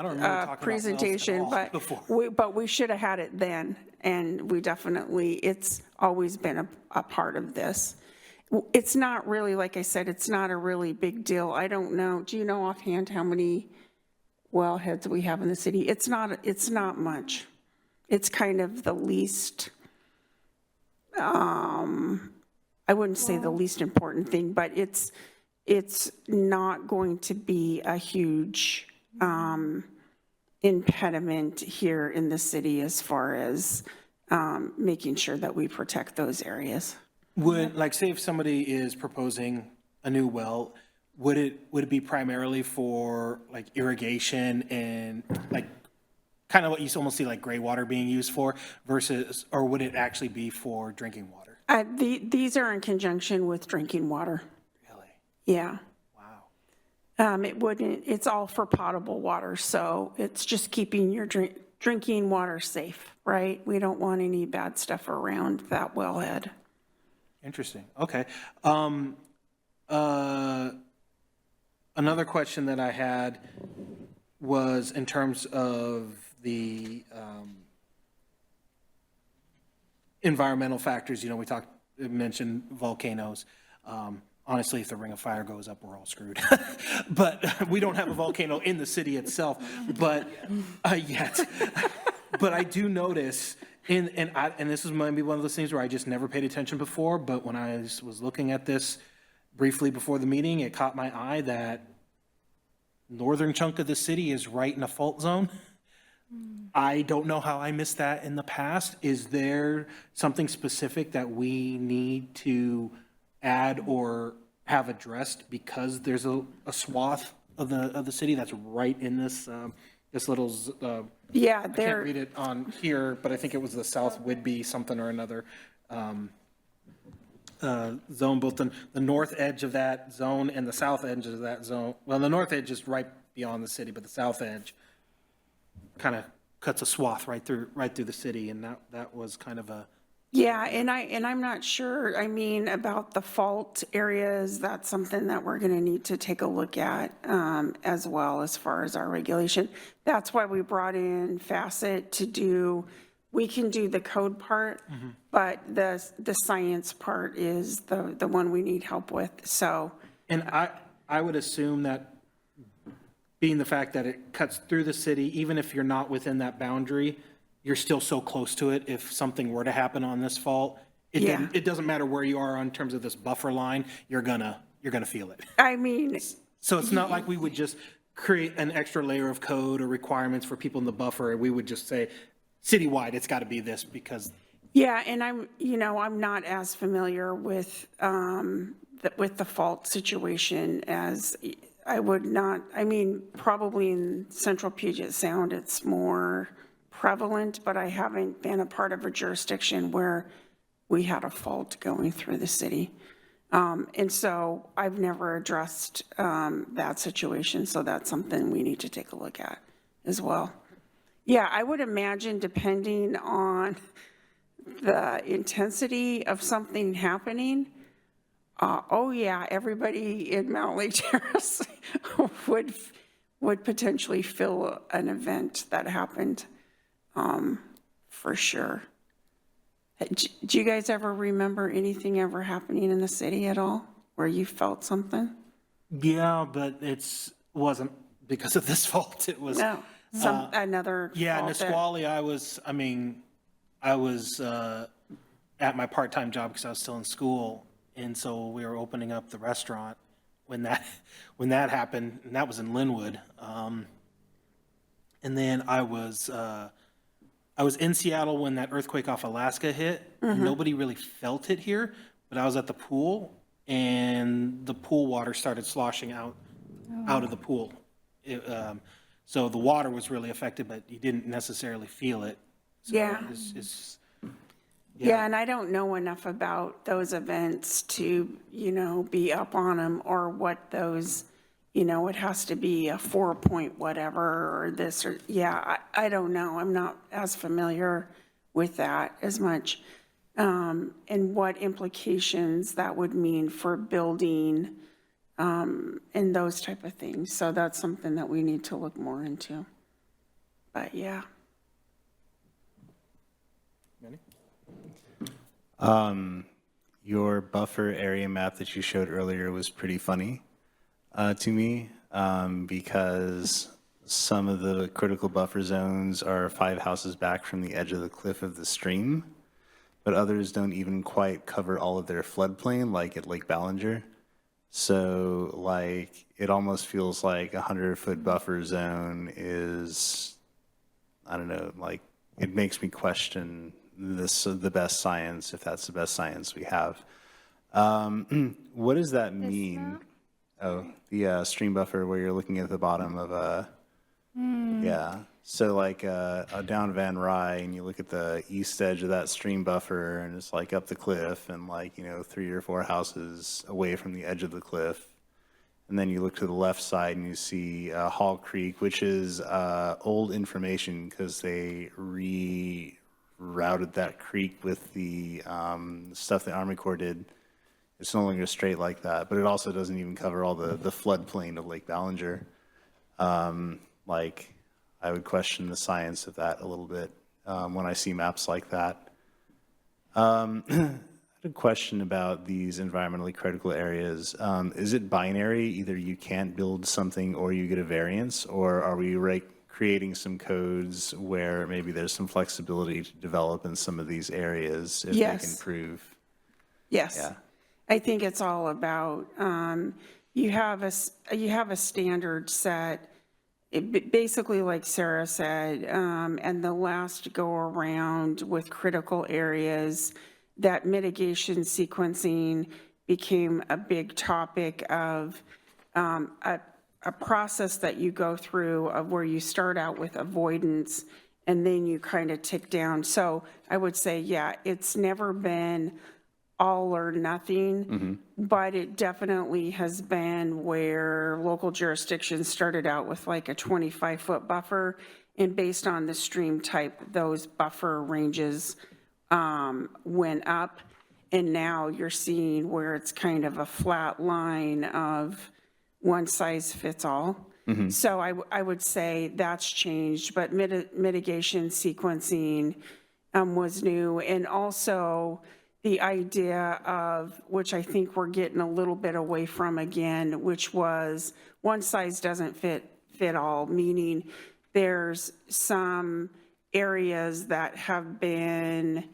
Speaker 6: presentation, but we should have had it then. And we definitely, it's always been a part of this. It's not really, like I said, it's not a really big deal. I don't know. Do you know offhand how many wellheads we have in the city? It's not much. It's kind of the least, I wouldn't say the least important thing, but it's not going to be a huge impediment here in the city as far as making sure that we protect those areas.
Speaker 1: Would, like, say if somebody is proposing a new well, would it be primarily for like irrigation and like kind of what you almost see like gray water being used for versus, or would it actually be for drinking water?
Speaker 6: These are in conjunction with drinking water.
Speaker 1: Really?
Speaker 6: Yeah.
Speaker 1: Wow.
Speaker 6: It wouldn't, it's all for potable water. So it's just keeping your drinking water safe, right? We don't want any bad stuff around that wellhead.
Speaker 1: Interesting. Okay. Another question that I had was in terms of the environmental factors. You know, we mentioned volcanoes. Honestly, if the Ring of Fire goes up, we're all screwed. But we don't have a volcano in the city itself, but yet. But I do notice, and this is maybe one of those things where I just never paid attention before, but when I was looking at this briefly before the meeting, it caught my eye that northern chunk of the city is right in a fault zone. I don't know how I missed that in the past. Is there something specific that we need to add or have addressed because there's a swath of the city that's right in this this little
Speaker 6: yeah,
Speaker 1: I can't read it on here, but I think it was the South Whidbey something or another zone, both the north edge of that zone and the south edge of that zone. Well, the north edge is right beyond the city, but the south edge kind of cuts a swath right through the city, and that was kind of a.
Speaker 6: Yeah, and I'm not sure, I mean, about the fault areas, that's something that we're gonna need to take a look at as well as far as our regulation. That's why we brought in Facet to do, we can do the code part, but the science part is the one we need help with, so.
Speaker 1: And I would assume that being the fact that it cuts through the city, even if you're not within that boundary, you're still so close to it. If something were to happen on this fault,
Speaker 6: Yeah.
Speaker 1: it doesn't matter where you are in terms of this buffer line, you're gonna feel it.
Speaker 6: I mean,
Speaker 1: So it's not like we would just create an extra layer of code or requirements for people in the buffer, and we would just say, citywide, it's got to be this because.
Speaker 6: yeah, and I'm not as familiar with, with the fault situation as I would not, I mean, probably in Central Puget Sound, it's more prevalent, but I haven't been a part of a jurisdiction where we had a fault going through the city. And so I've never addressed that situation, so that's something we need to take a look at as well. Yeah, I would imagine depending on the intensity of something happening, oh yeah, everybody in Mountlake Terrace would potentially feel an event that happened, for sure. Do you guys ever remember anything ever happening in the city at all where you felt something?
Speaker 1: Yeah, but wasn't because of this fault. It was.
Speaker 6: No, another
Speaker 1: Yeah,
Speaker 6: fault that-
Speaker 1: Nisqually, I was at my part-time job because I was still in school. And so we were opening up the restaurant when that happened, and that was in Linwood. And then I was in Seattle when that earthquake off Alaska hit. Nobody really felt it here, but I was at the pool, and the pool water started sloshing out of the pool. So the water was really affected, but you didn't necessarily feel it. So
Speaker 6: Yeah. Yeah, and I don't know enough about those events to, be up on them or what those, it has to be a 4-point whatever or this or, yeah, I don't know. I'm not as familiar with that as much. And what implications that would mean for building and those type of things. So that's something that we need to look more into. But yeah.
Speaker 3: Your buffer area map that you showed earlier was pretty funny to me because some of the critical buffer zones are 5 houses back from the edge of the cliff of the stream, but others don't even quite cover all of their floodplain, like at Lake Ballinger. So like it almost feels like a 100-foot buffer zone is, I don't know, like it makes me question the best science, if that's the best science we have. What does that mean? Oh, the stream buffer where you're looking at the bottom of a, yeah. So like down Van Rye, and you look at the east edge of that stream buffer, and it's like up the cliff and like, 3 or 4 houses away from the edge of the cliff. And then you look to the left side and you see Hall Creek, which is old information because they rerouted that creek with the stuff the Army Corps did. It's no longer straight like that, but it also doesn't even cover all the floodplain of Lake Ballinger. Like, I would question the science of that a little bit when I see maps like that. I had a question about these environmentally critical areas. Is it binary? Either you can't build something or you get a variance, or are we creating some codes where maybe there's some flexibility to develop in some of these areas if
Speaker 6: Yes.
Speaker 3: they can prove?
Speaker 6: Yes.
Speaker 3: Yeah.
Speaker 6: I think it's all about, you have a standard set, basically like Sarah said, and the last go around with critical areas, that mitigation sequencing became a big topic of a process that you go through of where you start out with avoidance and then you kind of tick down. So I would say, yeah, it's never been all or nothing, but it definitely has been where local jurisdictions started out with like a 25-foot buffer, and based on the stream type, those buffer ranges went up, and now you're seeing where it's kind of a flat line of one size fits all. So I would say that's changed, but mitigation sequencing was new, and also the idea of, which I think we're getting a little bit away from again, which was one size doesn't fit fit all, meaning there's some areas that have been,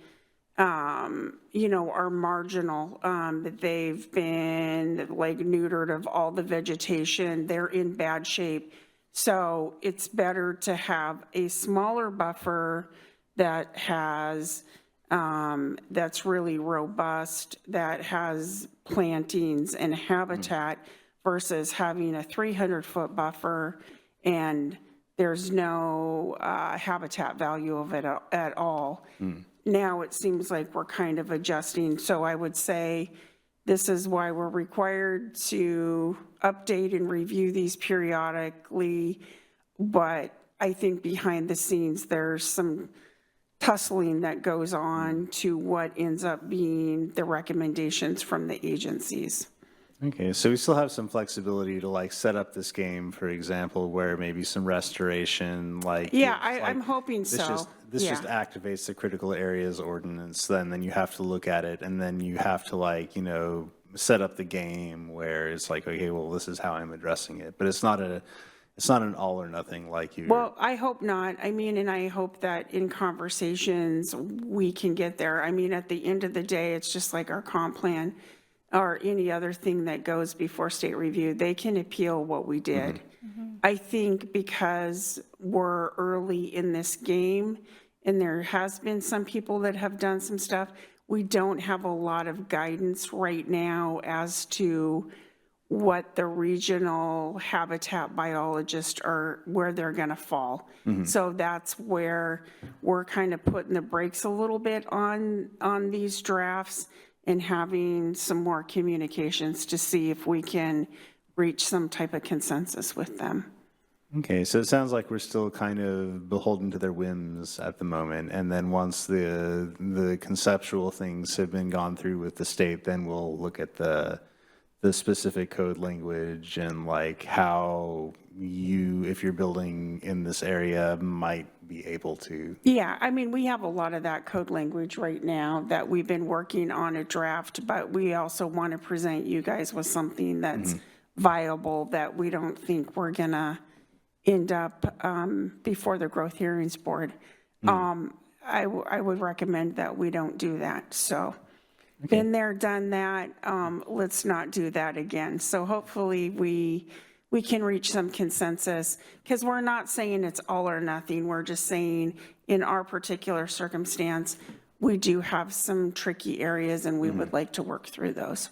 Speaker 6: are marginal, that they've been like neutered of all the vegetation. They're in bad shape. So it's better to have a smaller buffer that has, that's really robust, that has plantings and habitat versus having a 300-foot buffer and there's no habitat value of it at all. Now it seems like we're kind of adjusting. So I would say this is why we're required to update and review these periodically. But I think behind the scenes, there's some tussling that goes on to what ends up being the recommendations from the agencies.
Speaker 3: Okay, so we still have some flexibility to like set up this game, for example, where maybe some restoration, like.
Speaker 6: Yeah,
Speaker 3: gives,
Speaker 6: I'm hoping so.
Speaker 3: This
Speaker 6: Yeah.
Speaker 3: just activates the critical areas ordinance, then you have to look at it, and then you have to like, set up the game where it's like, okay, well, this is how I'm addressing it. But it's not an all or nothing like you.
Speaker 6: Well, I hope not. I mean, and I hope that in conversations, we can get there. I mean, at the end of the day, it's just like our comp plan or any other thing that goes before state review. They can appeal what we did. I think because we're early in this game and there has been some people that have done some stuff, we don't have a lot of guidance right now as to what the regional habitat biologists are, where they're going to fall. So that's where we're kind of putting the brakes a little bit on these drafts and having some more communications to see if we can reach some type of consensus with them.
Speaker 3: Okay, so it sounds like we're still kind of beholden to their whims at the moment. And then once the conceptual things have been gone through with the state, then we'll look at the specific code language and like how you, if you're building in this area, might be able to.
Speaker 6: Yeah, I mean, we have a lot of that code language right now that we've been working on a draft, but we also want to present you guys with something that's viable, that we don't think we're gonna end up before the Growth Hearings Board. I would recommend that we don't do that. So been there, done that. Let's not do that again. So hopefully we can reach some consensus, because we're not saying it's all or nothing. We're just saying in our particular circumstance, we do have some tricky areas and we would like to work through those.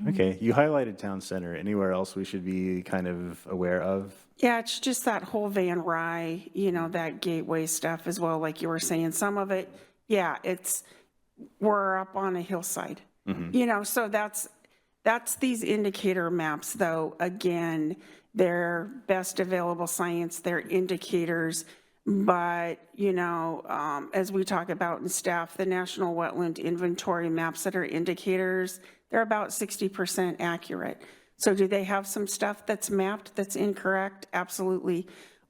Speaker 3: Okay, you highlighted town center. Anywhere else we should be kind of aware of?
Speaker 6: Yeah, it's just that whole Van Rye, that gateway stuff as well, like you were saying. Some of it, yeah, we're up on a hillside. So that's these indicator maps, though. Again, they're best available science, they're indicators. But, as we talk about in staff, the National Wetland Inventory maps that are indicators, they're about 60% accurate. So do they have some stuff that's mapped that's incorrect? Absolutely.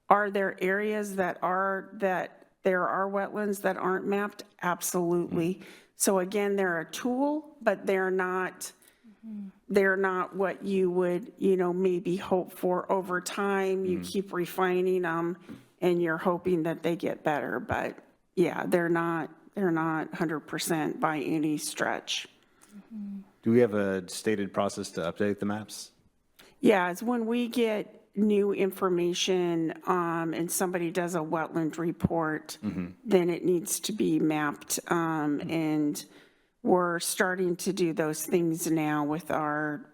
Speaker 6: Are there areas that there are wetlands that aren't mapped? Absolutely. So again, they're a tool, but they're not what you would, maybe hope for over time. You keep refining them and you're hoping that they get better. But yeah, they're not 100% by any stretch.
Speaker 3: Do we have a stated process to update the maps?
Speaker 6: Yeah, it's when we get new information and somebody does a wetland report, then it needs to be mapped. And we're starting to do those things now with our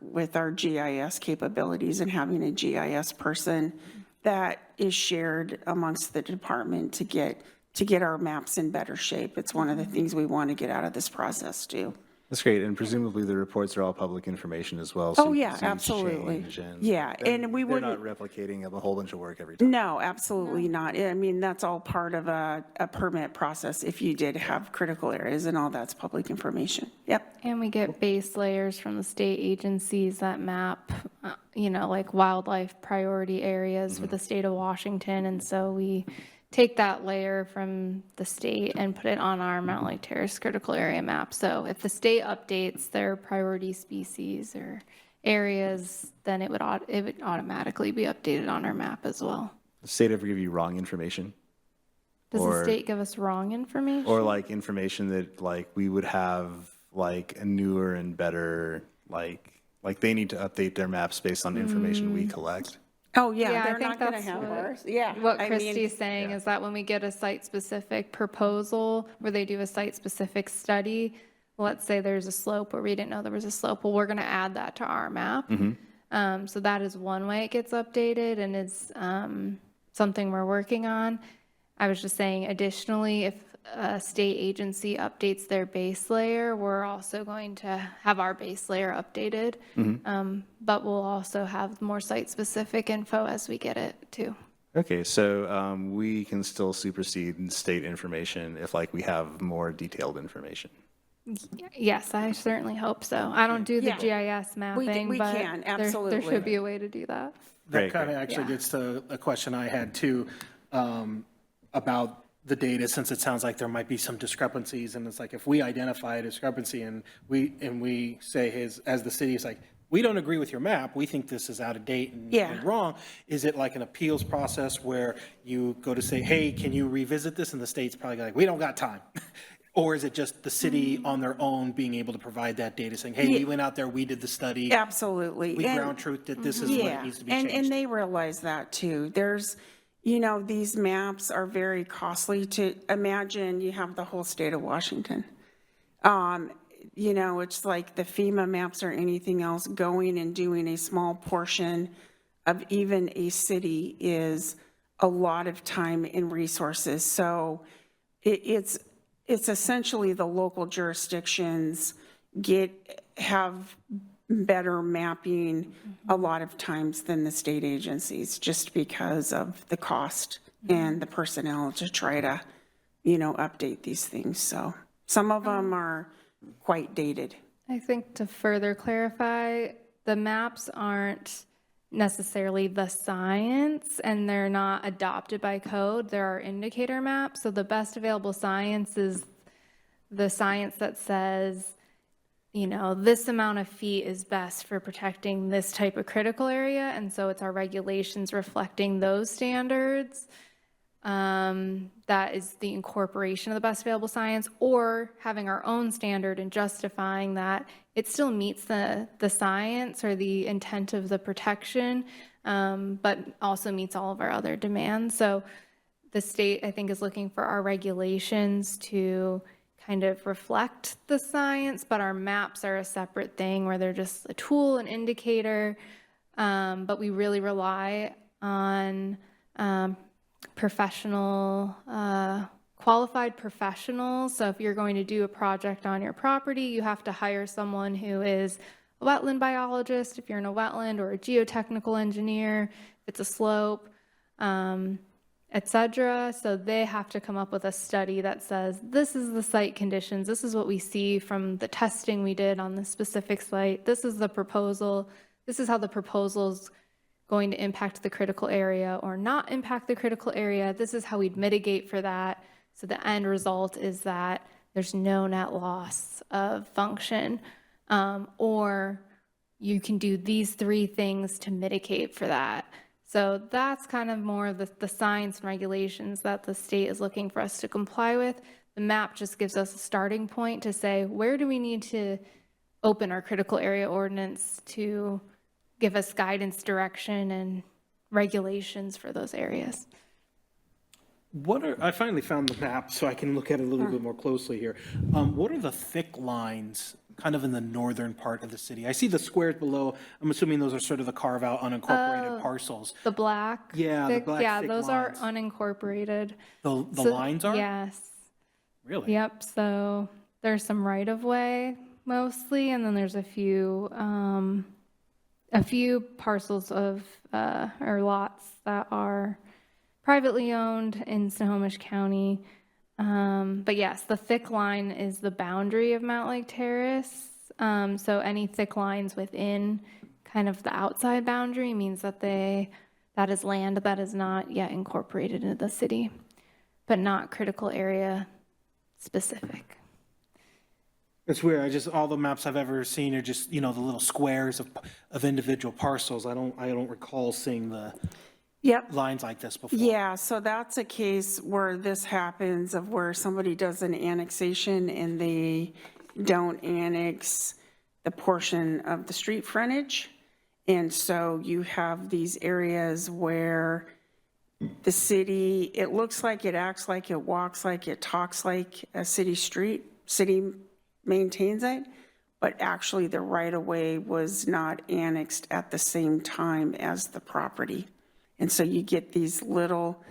Speaker 6: GIS capabilities and having a GIS person that is shared amongst the department to get our maps in better shape. It's one of the things we want to get out of this process too.
Speaker 3: That's great, and presumably the reports are all public information as well. So
Speaker 6: Oh,
Speaker 3: you
Speaker 6: yeah,
Speaker 3: can see
Speaker 6: absolutely.
Speaker 3: change and
Speaker 6: Yeah, and we
Speaker 3: they're not
Speaker 6: wouldn't.
Speaker 3: replicating a whole bunch of work every time.
Speaker 6: No, absolutely not. I mean, that's all part of a permit process if you did have critical areas, and all that's public information. Yep.
Speaker 9: And we get base layers from the state agencies that map, like wildlife priority areas for the state of Washington. And so we take that layer from the state and put it on our Mountlake Terrace critical area map. So if the state updates their priority species or areas, then it would automatically be updated on our map as well.
Speaker 3: The state ever give you wrong information?
Speaker 9: Does the
Speaker 3: Or-
Speaker 9: state give us wrong information?
Speaker 3: Or like information that like we would have like a newer and better, like they need to update their maps based on information we collect?
Speaker 6: Oh, yeah,
Speaker 9: Yeah, I
Speaker 6: they're
Speaker 9: think
Speaker 6: not going to
Speaker 9: that's
Speaker 6: have
Speaker 9: what-
Speaker 6: ours. Yeah.
Speaker 9: What
Speaker 6: I mean,
Speaker 9: Christy's saying is that when we get a site-specific proposal where they do a site-specific study, let's say there's a slope where we didn't know there was a slope, well, we're going to add that to our map. So that is one way it gets updated, and it's something we're working on. I was just saying, additionally, if a state agency updates their base layer, we're also going to have our base layer updated. But we'll also have more site-specific info as we get it too.
Speaker 3: Okay, so we can still supersede state information if like we have more detailed information.
Speaker 9: Yes, I certainly hope so. I don't do the
Speaker 6: Yeah.
Speaker 9: GIS mapping,
Speaker 6: we
Speaker 9: but
Speaker 6: can,
Speaker 9: there
Speaker 6: absolutely.
Speaker 9: should be a way to do that.
Speaker 1: That
Speaker 3: Great,
Speaker 1: kind of
Speaker 3: great.
Speaker 1: actually
Speaker 9: Yeah.
Speaker 1: gets to a question I had too, about the data, since it sounds like there might be some discrepancies, and it's like, if we identify a discrepancy and we say as the city, it's like, we don't agree with your map, we think this is out of date and wrong, is it like an appeals process where you go to say, hey, can you revisit this? And the state's probably like, we don't got time. Or is it just the city on their own being able to provide that data, saying, hey, we went out there, we did the study,
Speaker 6: Absolutely.
Speaker 1: we
Speaker 6: And-
Speaker 1: ground truth that this is what it needs to be
Speaker 6: and
Speaker 1: changed?
Speaker 6: they realize that too. There's, these maps are very costly to imagine. You have the whole state of Washington. It's like the FEMA maps or anything else, going and doing a small portion of even a city is a lot of time and resources. So it's essentially the local jurisdictions have better mapping a lot of times than the state agencies, just because of the cost and the personnel to try to, update these things. So some of them are quite dated.
Speaker 9: I think to further clarify, the maps aren't necessarily the science, and they're not adopted by code. There are indicator maps. So the best available science is the science that says, this amount of feet is best for protecting this type of critical area. And so it's our regulations reflecting those standards. That is the incorporation of the best available science, or having our own standard and justifying that it still meets the science or the intent of the protection, but also meets all of our other demands. So the state, I think, is looking for our regulations to kind of reflect the science, but our maps are a separate thing where they're just a tool, an indicator, but we really rely on qualified professionals. So if you're going to do a project on your property, you have to hire someone who is a wetland biologist, if you're in a wetland, or a geotechnical engineer, if it's a slope, etc. So they have to come up with a study that says, this is the site conditions, this is what we see from the testing we did on this specific site, this is the proposal, this is how the proposal's going to impact the critical area or not impact the critical area, this is how we'd mitigate for that. So the end result is that there's no net loss of function, or you can do these 3 things to mitigate for that. So that's kind of more of the science and regulations that the state is looking for us to comply with. The map just gives us a starting point to say, where do we need to open our critical area ordinance to give us guidance, direction, and regulations for those areas.
Speaker 1: I finally found the map, so I can look at it a little bit more closely here. What are the thick lines kind of in the northern part of the city? I see the squares below. I'm assuming those are sort of the carve-out unincorporated parcels.
Speaker 9: The black?
Speaker 1: Yeah, the black
Speaker 9: Yeah,
Speaker 1: thick
Speaker 9: those
Speaker 1: lines.
Speaker 9: are unincorporated.
Speaker 1: The lines are?
Speaker 9: Yes.
Speaker 1: Really?
Speaker 9: Yep, so there's some right-of-way mostly, and then there's a few parcels of, or lots that are privately owned in Snohomish County. But yes, the thick line is the boundary of Mountlake Terrace. So any thick lines within kind of the outside boundary means that that is land that is not yet incorporated into the city, but not critical area specific.
Speaker 1: It's weird. All the maps I've ever seen are just, the little squares of individual parcels. I don't recall seeing the
Speaker 6: Yep.
Speaker 1: lines like this before.
Speaker 6: Yeah, so that's a case where this happens, of where somebody does an annexation and they don't annex the portion of the street frontage. And so you have these areas where the city, it looks like, it acts like, it walks like, it talks like a city street. City maintains it, but actually the right-of-way was not annexed at the same time as the property. And so you get these little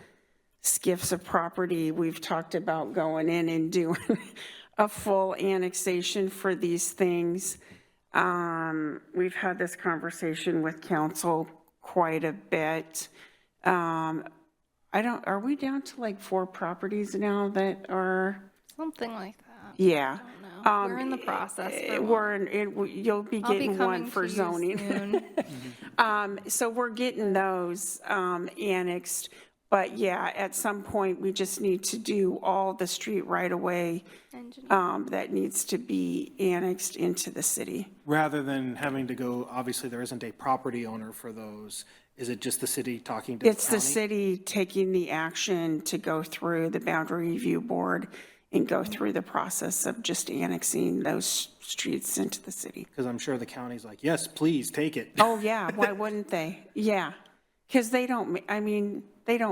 Speaker 6: skiffs of property. We've talked about going in and doing a full annexation for these things. We've had this conversation with council quite a bit. Are we down to like 4 properties now that are?
Speaker 9: Something like that.
Speaker 6: Yeah.
Speaker 9: We're in the process.
Speaker 6: You'll be
Speaker 9: I'll be
Speaker 6: getting one
Speaker 9: coming
Speaker 6: for
Speaker 9: to you
Speaker 6: zoning.
Speaker 9: soon.
Speaker 6: So we're getting those annexed, but yeah, at some point, we just need to do all the street right-of-way that needs to be annexed into the city.
Speaker 1: Rather than having to go, obviously, there isn't a property owner for those. Is it just the city talking to the county?
Speaker 6: It's the city taking the action to go through the boundary review board and go through the process of just annexing those streets into the city.
Speaker 1: Because I'm sure the county's like, yes, please, take it.
Speaker 6: Oh, yeah, why wouldn't they? Yeah, because they don't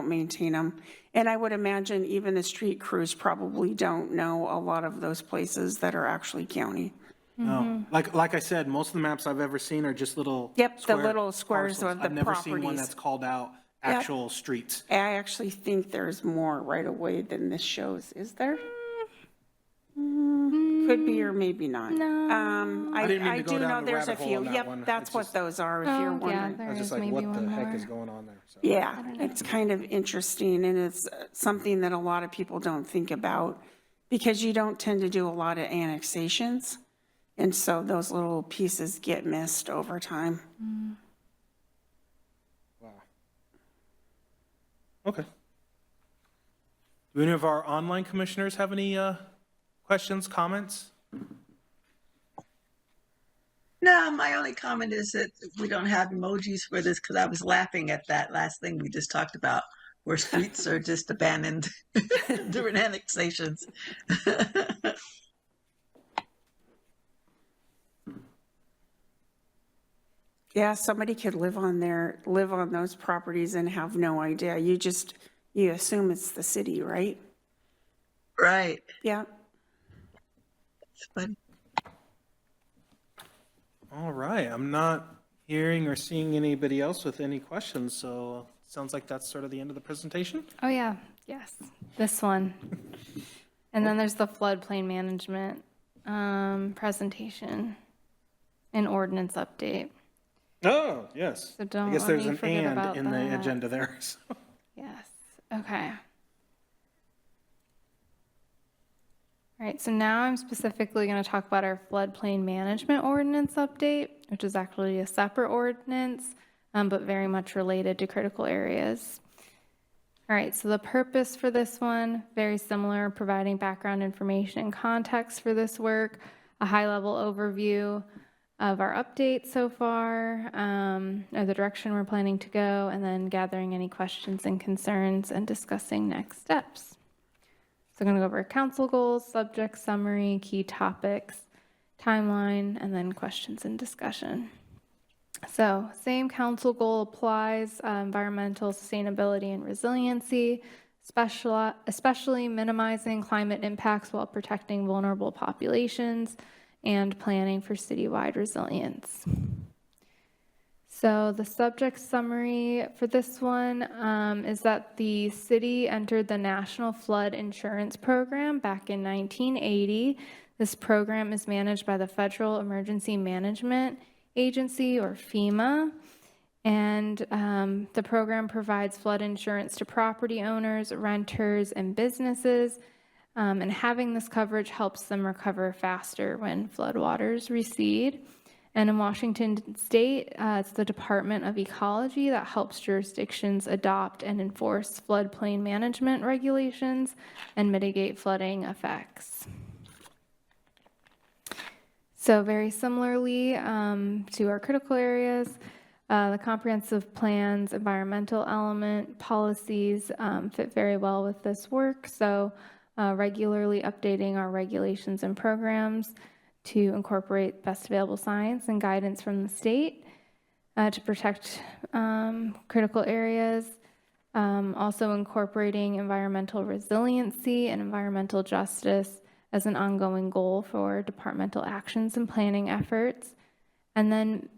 Speaker 6: maintain them. And I would imagine even the street crews probably don't know a lot of those places that are actually county.
Speaker 1: No, like I said, most of the maps I've ever seen are just little.
Speaker 6: Yep, the little squares
Speaker 1: parcels.
Speaker 6: of the
Speaker 1: I've never seen one
Speaker 6: properties.
Speaker 1: that's called out actual streets.
Speaker 6: I actually think there's more right away than this shows. Is there? Could be or maybe not.
Speaker 9: No.
Speaker 1: I didn't mean
Speaker 6: I
Speaker 1: to go
Speaker 6: do
Speaker 1: down
Speaker 6: know
Speaker 1: the
Speaker 6: there's a
Speaker 1: rabbit hole
Speaker 6: few.
Speaker 1: on that
Speaker 6: Yep,
Speaker 1: one.
Speaker 6: that's
Speaker 1: It's
Speaker 6: what
Speaker 1: just-
Speaker 6: those are, if you're
Speaker 9: Oh, yeah,
Speaker 6: wondering.
Speaker 9: there
Speaker 1: I was
Speaker 9: is
Speaker 1: just like,
Speaker 9: maybe
Speaker 1: what
Speaker 9: one
Speaker 1: the heck
Speaker 9: more.
Speaker 1: is going on there? So.
Speaker 6: Yeah, it's kind of interesting, and it's something that a lot of people don't think about because you don't tend to do a lot of annexations. And so those little pieces get missed over time.
Speaker 1: Wow. Okay. Do any of our online commissioners have any questions, comments?
Speaker 4: No, my only comment is that we don't have emojis for this because I was laughing at that last thing we just talked about, where streets are just abandoned during annexations.
Speaker 6: Yeah, somebody could live on those properties and have no idea. You assume it's the city, right?
Speaker 4: Right.
Speaker 6: Yeah.
Speaker 4: It's funny.
Speaker 1: All right, I'm not hearing or seeing anybody else with any questions, so sounds like that's sort of the end of the presentation.
Speaker 9: Oh, yeah. Yes. This one. And then there's the floodplain management presentation and ordinance update.
Speaker 1: Oh, yes.
Speaker 9: So don't
Speaker 1: I guess
Speaker 9: let
Speaker 1: there's
Speaker 9: me
Speaker 1: an
Speaker 9: forget
Speaker 1: and
Speaker 9: about
Speaker 1: in the
Speaker 9: that.
Speaker 1: agenda there. So.
Speaker 9: Yes. Okay. All right, so now I'm specifically going to talk about our floodplain management ordinance update, which is actually a separate ordinance, but very much related to critical areas. All right, so the purpose for this one, very similar, providing background information and context for this work, a high-level overview of our updates so far, or the direction we're planning to go, and then gathering any questions and concerns and discussing next steps. So I'm going to go over council goals, subject summary, key topics, timeline, and then questions and discussion. So same council goal applies, environmental sustainability and resiliency, especially minimizing climate impacts while protecting vulnerable populations and planning for citywide resilience. So the subject summary for this one is that the city entered the National Flood Insurance Program back in 1980. This program is managed by the Federal Emergency Management Agency, or FEMA, and the program provides flood insurance to property owners, renters, and businesses, and having this coverage helps them recover faster when floodwaters recede. And in Washington State, it's the Department of Ecology that helps jurisdictions adopt and enforce floodplain management regulations and mitigate flooding effects. So very similarly to our critical areas, the comprehensive plans, environmental element, policies fit very well with this work. So regularly updating our regulations and programs to incorporate best available science and guidance from the state to protect critical areas. Also incorporating environmental resiliency and environmental justice as an ongoing goal for departmental actions and planning efforts. And then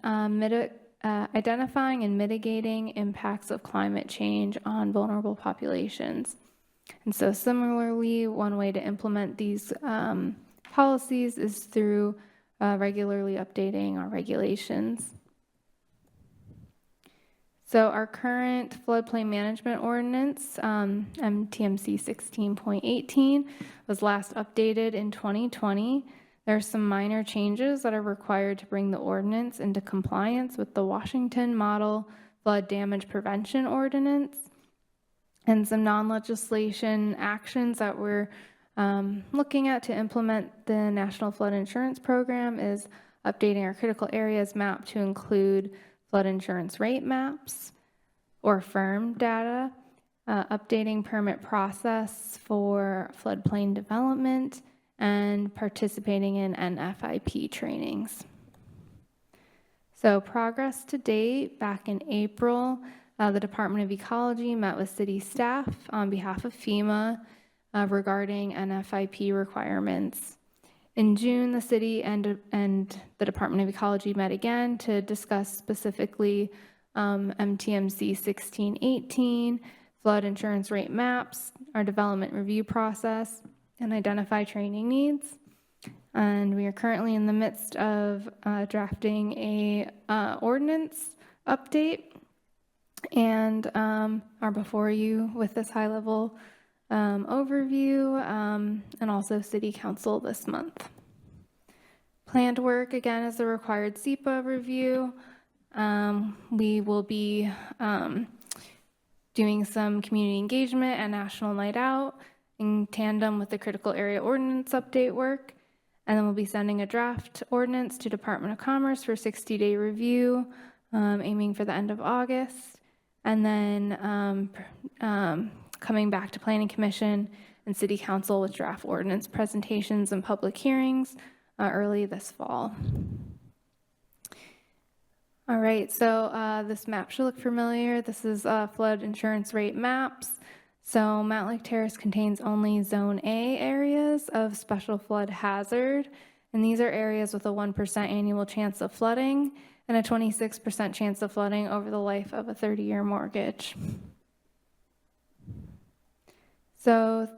Speaker 9: identifying and mitigating impacts of climate change on vulnerable populations. And so similarly, one way to implement these policies is through regularly updating our regulations. So our current floodplain management ordinance, MTMC 16.18, was last updated in 2020. There are some minor changes that are required to bring the ordinance into compliance with the Washington Model Flood Damage Prevention Ordinance, and some non-legislation actions that we're looking at to implement the National Flood Insurance Program is updating our critical areas map to include flood insurance rate maps or firm data, updating permit process for floodplain development, and participating in NFIP trainings. So progress to date, back in April, the Department of Ecology met with city staff on behalf of FEMA regarding NFIP requirements. In June, the city and the Department of Ecology met again to discuss specifically MTMC 1618, flood insurance rate maps, our development review process, and identify training needs. And we are currently in the midst of drafting a ordinance update and are before you with this high-level overview and also City Council this month. Planned work, again, is the required SEPA review. We will be doing some community engagement and National Night Out in tandem with the critical area ordinance update work. And then we'll be sending a draft ordinance to Department of Commerce for 60-day review, aiming for the end of August. And then coming back to Planning Commission and City Council with draft ordinance presentations and public hearings early this fall. All right, so this map should look familiar. This is flood insurance rate maps. So Mountlake Terrace contains only Zone A areas of special flood hazard, and these are areas with a 1% annual chance of flooding and a 26% chance of flooding over the life of a 30-year mortgage. So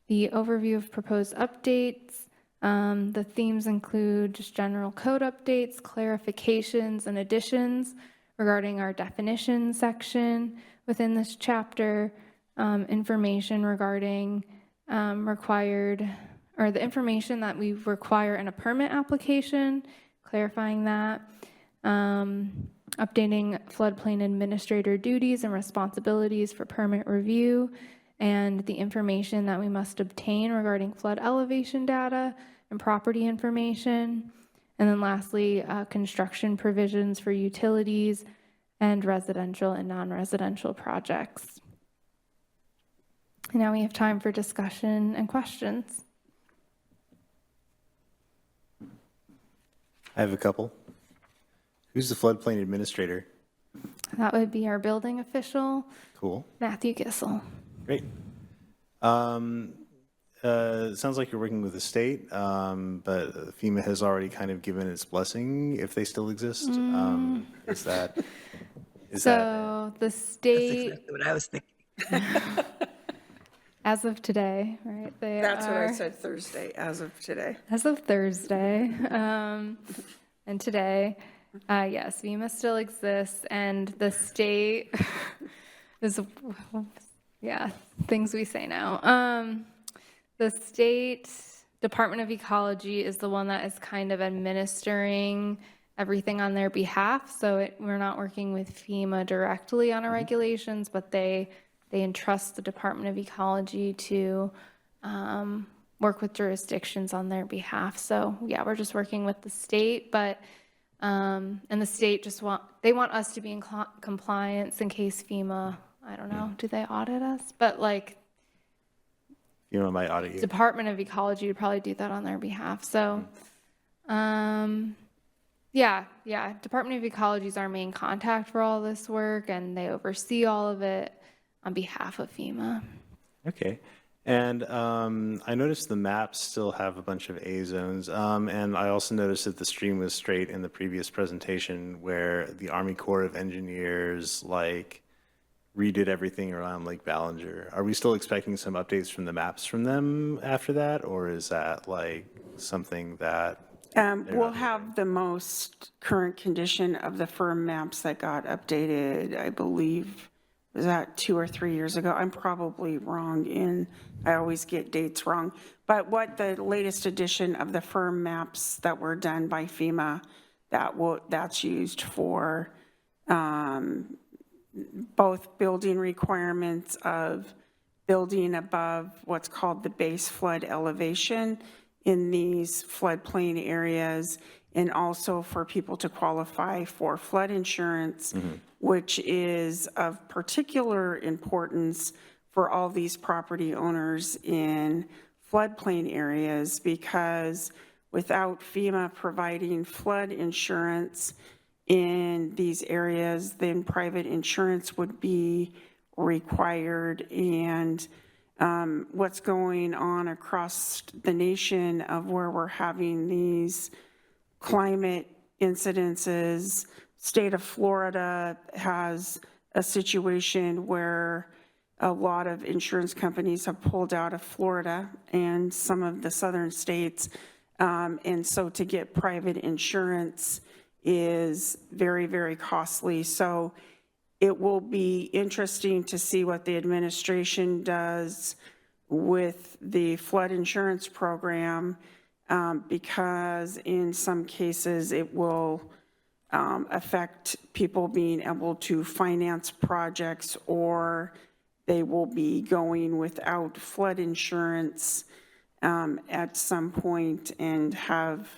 Speaker 9: the overview of proposed updates, the themes include just general code updates, clarifications, and additions regarding our definition section within this chapter, information regarding the information that we require in a permit application, clarifying that, updating floodplain administrator duties and responsibilities for permit review, and the information that we must obtain regarding flood elevation data and property information. And then lastly, construction provisions for utilities and residential and non-residential projects. And now we have time for discussion and questions.
Speaker 3: I have a couple. Who's the floodplain administrator?
Speaker 9: That would be our building official,
Speaker 3: Cool.
Speaker 9: Matthew Gissel.
Speaker 3: Great. It sounds like you're working with the state, but FEMA has already kind of given its blessing if they still exist. Is that?
Speaker 9: So the
Speaker 4: That's
Speaker 9: state,
Speaker 4: exactly what I was thinking.
Speaker 9: as of today, right?
Speaker 6: That's what I said Thursday, as of today.
Speaker 9: As of Thursday, and today, yes, FEMA still exists, and the state is, yeah, things we say now. The state Department of Ecology is the one that is kind of administering everything on their behalf. So we're not working with FEMA directly on our regulations, but they entrust the Department of Ecology to work with jurisdictions on their behalf. So yeah, we're just working with the state, but and the state they want us to be in compliance in case FEMA, I don't know, do they audit us? But like
Speaker 3: You know, my audit you.
Speaker 9: Department of Ecology would probably do that on their behalf. So, yeah, Department of Ecology is our main contact for all this work, and they oversee all of it on behalf of FEMA.
Speaker 3: Okay. And I noticed the maps still have a bunch of A zones. And I also noticed that the stream was straight in the previous presentation where the Army Corps of Engineers like redid everything around Lake Ballinger. Are we still expecting some updates from the maps from them after that? Or is that like something that
Speaker 6: We'll have the most current condition of the firm maps that got updated, I believe, was that 2 or 3 years ago? I'm probably wrong I always get dates wrong. But what the latest edition of the firm maps that were done by FEMA, that's used for both building requirements of building above what's called the base flood elevation in these floodplain areas, and also for people to qualify for flood insurance, which is of particular importance for all these property owners in floodplain areas, because without FEMA providing flood insurance in these areas, then private insurance would be required. And what's going on across the nation of where we're having these climate incidences, state of Florida has a situation where a lot of insurance companies have pulled out of Florida and some of the southern states. And so to get private insurance is very, very costly. So it will be interesting to see what the administration does with the flood insurance program, because in some cases it will affect people being able to finance projects, or they will be going without flood insurance at some point and have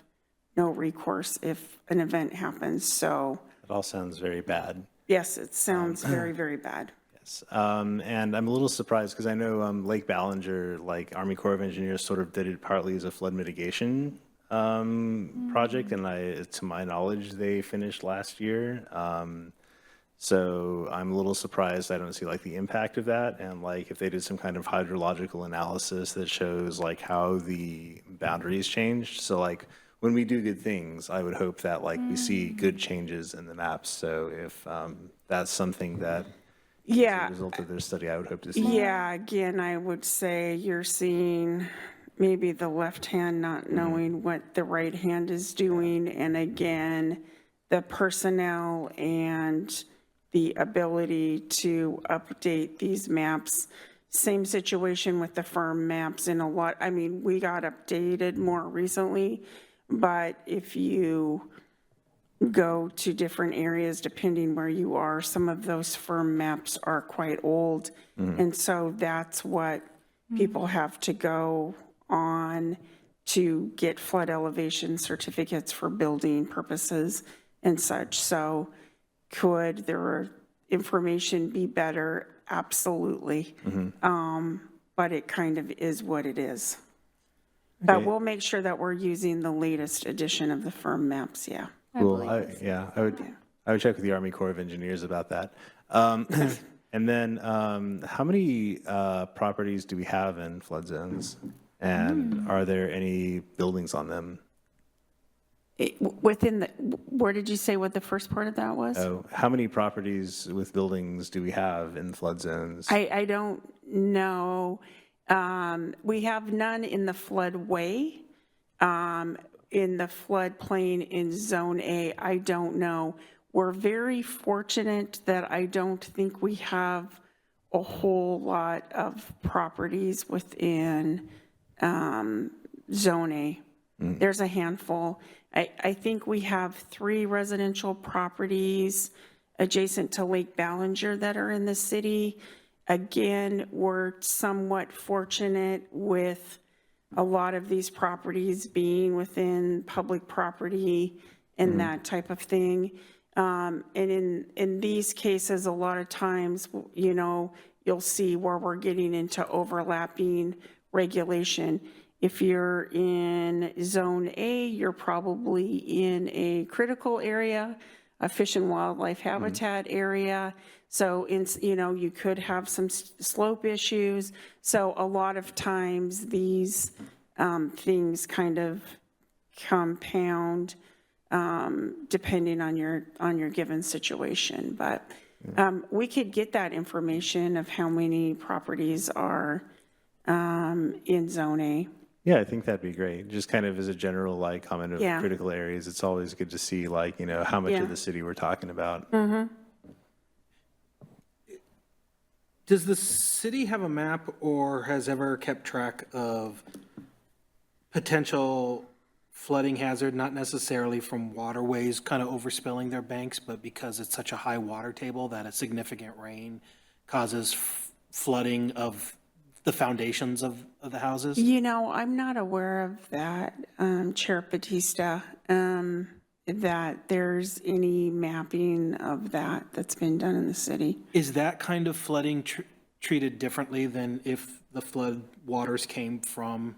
Speaker 6: no recourse if an event happens. So
Speaker 3: it all sounds very bad.
Speaker 6: yes, it sounds very, very bad.
Speaker 3: Yes. And I'm a little surprised because I know Lake Ballinger, like Army Corps of Engineers sort of did it partly as a flood mitigation project. And to my knowledge, they finished last year. So I'm a little surprised I don't see like the impact of that. And like if they did some kind of hydrological analysis that shows like how the boundaries changed. So like when we do good things, I would hope that like we see good changes in the maps. So if that's something that as a result of their study, I would hope to see.
Speaker 6: Yeah, again, I would say you're seeing maybe the left hand not knowing what the right hand is doing. And again, the personnel and the ability to update these maps. Same situation with the firm maps in a lot. I mean, we got updated more recently, but if you go to different areas, depending where you are, some of those firm maps are quite old. And so that's what people have to go on to get flood elevation certificates for building purposes and such. So could their information be better? Absolutely. But it kind of is what it is. But we'll make sure that we're using the latest edition of the firm maps, yeah.
Speaker 3: Cool. I would check with the Army Corps of Engineers about that. And then how many properties do we have in flood zones? And are there any buildings on them?
Speaker 6: Within the, where did you say what the first part of that was?
Speaker 3: Oh, how many properties with buildings do we have in flood zones?
Speaker 6: I don't know. We have none in the floodway. In the floodplain in Zone A, I don't know. We're very fortunate that I don't think we have a whole lot of properties within Zone A. There's a handful. I think we have 3 residential properties adjacent to Lake Ballinger that are in the city. Again, we're somewhat fortunate with a lot of these properties being within public property and that type of thing. And in these cases, a lot of times, you know, you'll see where we're getting into overlapping regulation. If you're in Zone A, you're probably in a critical area, a fish and wildlife habitat area. So, you know, you could have some slope issues. So a lot of times these things kind of compound depending on your given situation. But we could get that information of how many properties are in Zone A.
Speaker 3: Yeah, I think that'd be great. Just kind of as a general like comment of
Speaker 6: Yeah.
Speaker 3: critical areas, it's always good to see like, you know, how much
Speaker 6: Yeah.
Speaker 3: of the city we're talking about.
Speaker 1: Does the city have a map or has ever kept track of potential flooding hazard, not necessarily from waterways kind of overspilling their banks, but because it's such a high water table that a significant rain causes flooding of the foundations of the houses?
Speaker 6: You know, I'm not aware of that, Chair Batista, that there's any mapping of that that's been done in the city.
Speaker 1: Is that kind of flooding treated differently than if the flood waters came from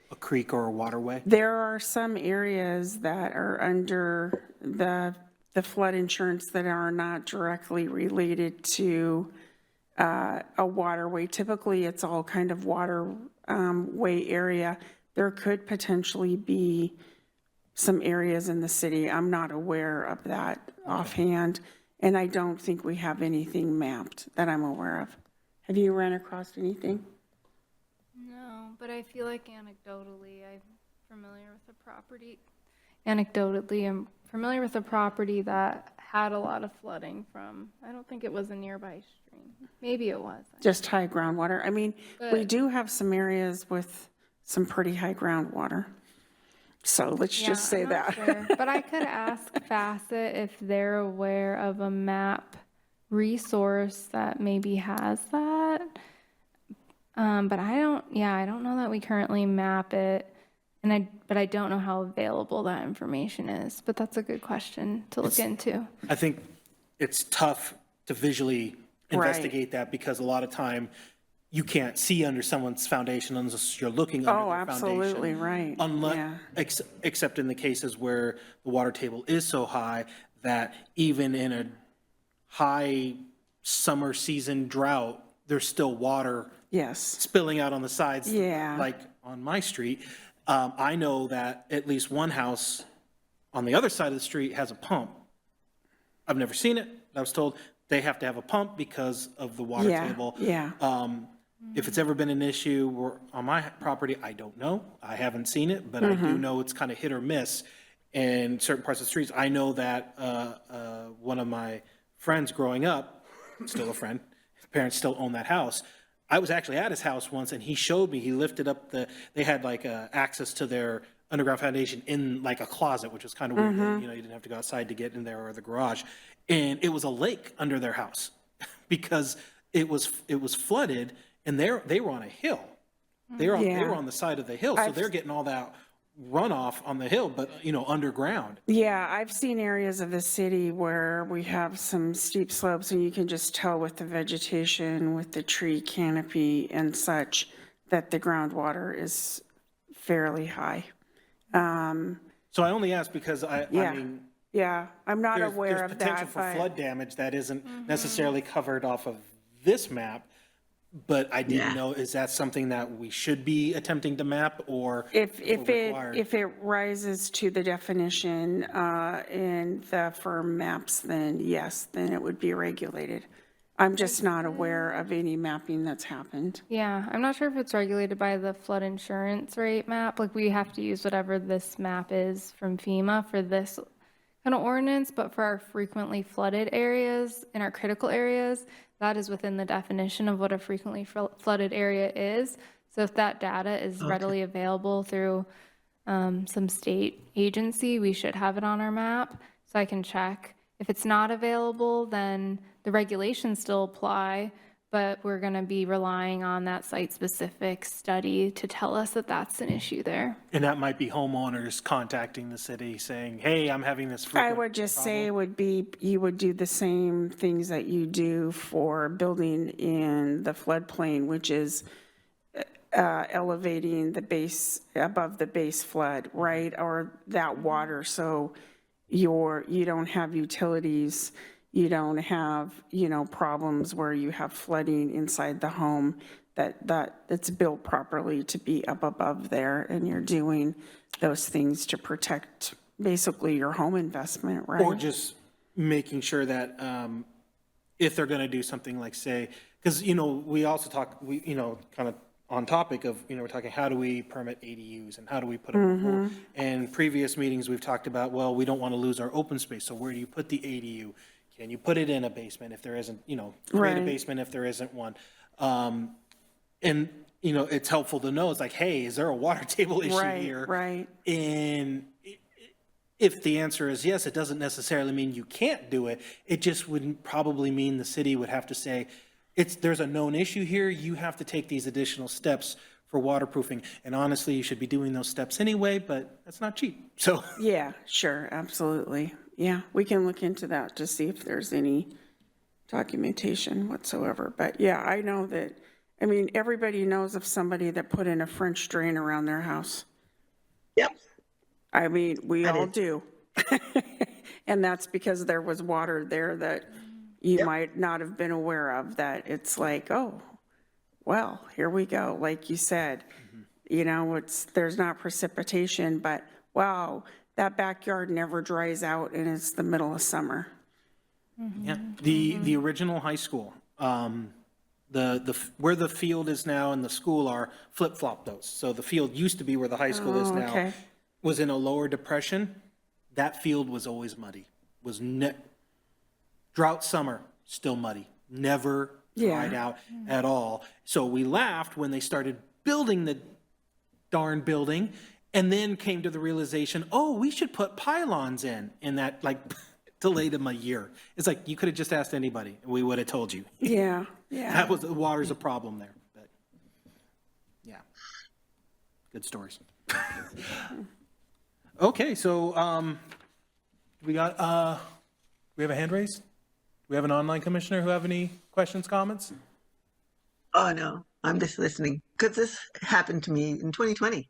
Speaker 1: a creek or a waterway?
Speaker 6: There are some areas that are under the flood insurance that are not directly related to a waterway. Typically, it's all kind of waterway area. There could potentially be some areas in the city. I'm not aware of that offhand, and I don't think we have anything mapped that I'm aware of. Have you ran across anything?
Speaker 9: No, but I feel like anecdotally, I'm familiar with a property. Anecdotally, I'm familiar with a property that had a lot of flooding from, I don't think it was a nearby stream. Maybe it was.
Speaker 6: Just high groundwater. I mean, we
Speaker 9: But-
Speaker 6: do have some areas with some pretty high groundwater. So let's just say
Speaker 9: I'm not
Speaker 6: that.
Speaker 9: sure. But I could ask Facet if they're aware of a map resource that maybe has that. But I don't know that we currently map it. But I don't know how available that information is. But that's a good question to look into.
Speaker 1: I think it's tough to visually
Speaker 6: Right.
Speaker 1: investigate that because a lot of time you can't see under someone's foundation unless you're looking under
Speaker 6: Oh,
Speaker 1: their foundation.
Speaker 6: absolutely, right.
Speaker 1: Unless,
Speaker 6: Yeah.
Speaker 1: except in the cases where the water table is so high that even in a high summer season drought, there's still water
Speaker 6: Yes.
Speaker 1: spilling out on the sides.
Speaker 6: Yeah.
Speaker 1: Like on my street. I know that at least one house on the other side of the street has a pump. I've never seen it. I was told they have to have a pump because of the water
Speaker 6: Yeah,
Speaker 1: table.
Speaker 6: yeah.
Speaker 1: If it's ever been an issue on my property, I don't know. I haven't seen it, but I do know it's kind of hit or miss in certain parts of the streets. I know that one of my friends growing up, still a friend, his parents still own that house. I was actually at his house once and he showed me, he lifted up they had like access to their underground foundation in like a closet, which was kind of weird. You know, you didn't have to go outside to get in there or the garage. And it was a lake under their house because it was flooded and they were on a hill. They were on the side of the hill. So they're getting all that runoff on the hill, but you know, underground.
Speaker 6: Yeah, I've seen areas of the city where we have some steep slopes and you can just tell with the vegetation, with the tree canopy and such, that the groundwater is fairly high.
Speaker 1: So I only ask because I mean,
Speaker 6: Yeah, I'm not aware
Speaker 1: there's
Speaker 6: of
Speaker 1: potential
Speaker 6: that,
Speaker 1: for
Speaker 6: but
Speaker 1: flood damage that isn't necessarily covered off of this map. But I didn't know, is that something that we should be attempting to map or
Speaker 6: if
Speaker 1: required?
Speaker 6: it rises to the definition in the firm maps, then yes, then it would be regulated. I'm just not aware of any mapping that's happened.
Speaker 9: Yeah, I'm not sure if it's regulated by the flood insurance rate map. Like we have to use whatever this map is from FEMA for this kind of ordinance, but for our frequently flooded areas and our critical areas, that is within the definition of what a frequently flooded area is. So if that data is readily available through some state agency, we should have it on our map. So I can check. If it's not available, then the regulations still apply, but we're going to be relying on that site-specific study to tell us that that's an issue there.
Speaker 1: And that might be homeowners contacting the city saying, hey, I'm having this
Speaker 6: I
Speaker 1: frequent
Speaker 6: would just say it
Speaker 1: problem.
Speaker 6: would be, you would do the same things that you do for building in the floodplain, which is elevating the base, above the base flood, right? Or that water, so you don't have utilities, you don't have, problems where you have flooding inside the home, that it's built properly to be up above there, and you're doing those things to protect basically your home investment, right?
Speaker 1: Or just making sure that if they're going to do something like, say, because, we also talk, kind of on topic of, we're talking, how do we permit ADUs and how do we put them? And previous meetings, we've talked about, well, we don't want to lose our open space. So where do you put the ADU? Can you put it in a basement if there isn't, create a
Speaker 6: Right.
Speaker 1: basement if there isn't one? And, it's helpful to know, it's like, hey, is there a water table issue
Speaker 6: Right,
Speaker 1: here?
Speaker 6: right.
Speaker 1: And if the answer is yes, it doesn't necessarily mean you can't do it. It just wouldn't probably mean the city would have to say, there's a known issue here, you have to take these additional steps for waterproofing. And honestly, you should be doing those steps anyway, but that's not cheap. So,
Speaker 6: Yeah, sure, absolutely. Yeah, we can look into that to see if there's any documentation whatsoever. But yeah, I know that, everybody knows of somebody that put in a French drain around their house.
Speaker 4: Yep.
Speaker 6: We
Speaker 4: I
Speaker 6: all
Speaker 4: did.
Speaker 6: do. And that's because there was water there that you might not have been aware of, that it's like, oh, well, here we go. Like you said, there's not precipitation, but wow, that backyard never dries out and it's the middle of summer.
Speaker 1: yeah, the original high school, where the field is now and the school are, flip-flop those. So the field used to be where the high school is now,
Speaker 6: okay.
Speaker 1: was in a lower depression. That field was always muddy, drought summer, still muddy, never dried out at all. So we laughed when they started building the darn building and then came to the realization, oh, we should put pylons in, and that delayed them a year. It's like, you could have just asked anybody and we would have told you.
Speaker 6: Yeah.
Speaker 1: The water's a problem there, but yeah, good stories. Okay, so we have a hand raised? We have an online commissioner who have any questions, comments?
Speaker 4: Oh, no, I'm just listening. Because this happened to me in 2020.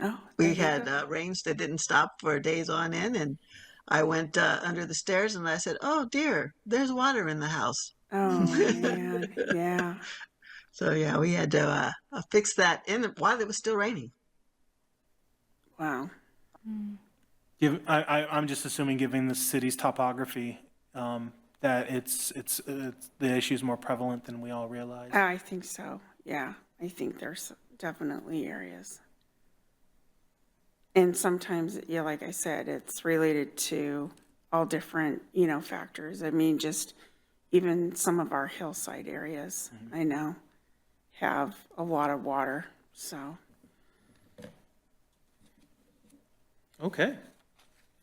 Speaker 6: Oh,
Speaker 4: We had rains that didn't stop for days on end, and I went under the stairs and I said, oh dear, there's water in the house.
Speaker 6: oh, man, yeah.
Speaker 4: So yeah, we had to fix that while it was still raining.
Speaker 6: Wow.
Speaker 1: I'm just assuming, given the city's topography, that it's the issue's more prevalent than we all realize.
Speaker 6: I think so. Yeah, I think there's definitely areas. And sometimes, yeah, like I said, it's related to all different, factors. Just even some of our hillside areas, I know, have a lot of water, so.
Speaker 1: Okay.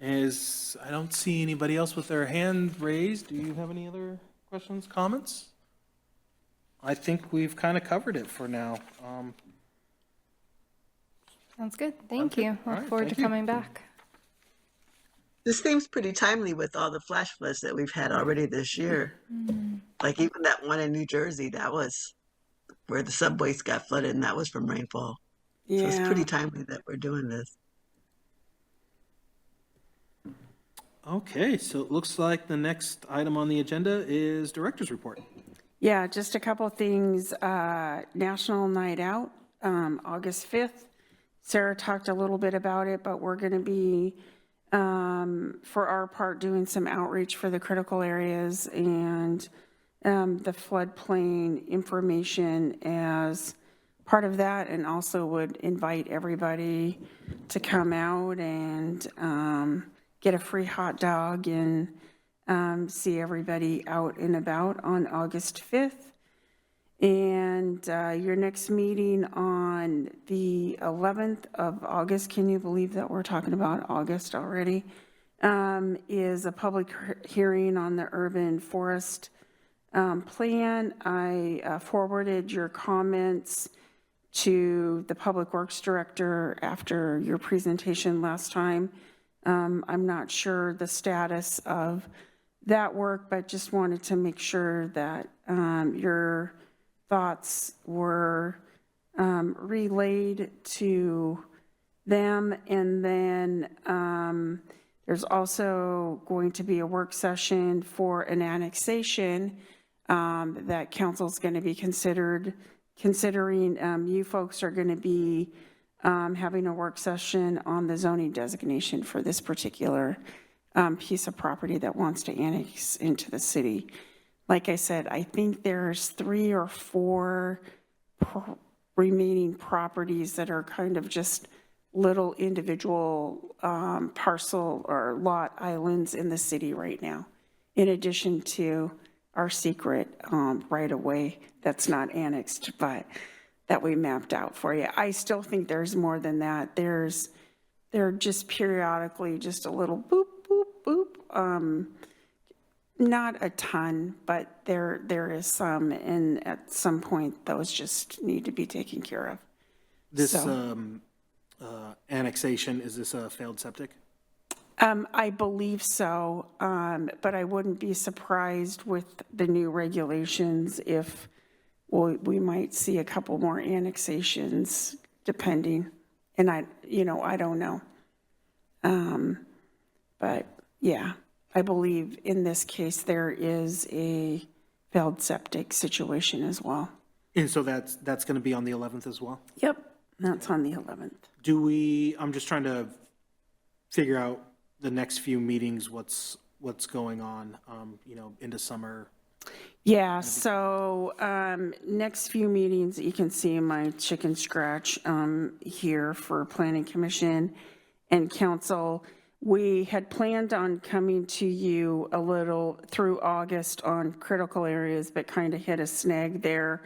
Speaker 1: I don't see anybody else with their hand raised. Do you have any other questions, comments? I think we've kind of covered it for now.
Speaker 9: Sounds good. Thank you.
Speaker 1: All
Speaker 9: Look
Speaker 1: right,
Speaker 9: forward to
Speaker 1: thank you.
Speaker 9: coming back.
Speaker 4: This seems pretty timely with all the flash floods that we've had already this year. Like even that one in New Jersey, that was where the subways got flooded, and that was from rainfall. So it's
Speaker 6: Yeah.
Speaker 4: pretty timely that we're doing this.
Speaker 1: Okay, so it looks like the next item on the agenda is Director's Report.
Speaker 6: Yeah, just a couple things. National Night Out, August 5th. Sarah talked a little bit about it, but we're going to be, for our part, doing some outreach for the critical areas and the floodplain information as part of that, and also would invite everybody to come out and get a free hot dog and see everybody out and about on August 5th. And your next meeting on the 11th of August, can you believe that we're talking about August already, is a public hearing on the urban forest plan. I forwarded your comments to the Public Works Director after your presentation last time. I'm not sure the status of that work, but just wanted to make sure that your thoughts were relayed to them. And then there's also going to be a work session for an annexation that council's going to be considering. You folks are going to be having a work session on the zoning designation for this particular piece of property that wants to annex into the city. Like I said, I think there's 3 or 4 remaining properties that are kind of just little individual parcel or lot islands in the city right now, in addition to our secret right of way that's not annexed, but that we mapped out for you. I still think there's more than that. They're just periodically just a little boop, boop, boop. Not a ton, but there is some, and at some point those just need to be taken care of.
Speaker 1: This annexation, is this a failed septic?
Speaker 6: I believe so, but I wouldn't be surprised with the new regulations if we might see a couple more annexations, depending. And I don't know. But yeah, I believe in this case there is a failed septic situation as well.
Speaker 1: And so that's going to be on the 11th as well?
Speaker 6: Yep, that's on the 11th.
Speaker 1: I'm just trying to figure out the next few meetings, what's going on, into summer.
Speaker 6: Yeah, so next few meetings, you can see my chicken scratch here for Planning Commission and Council. We had planned on coming to you a little through August on critical areas, but kind of hit a snag there.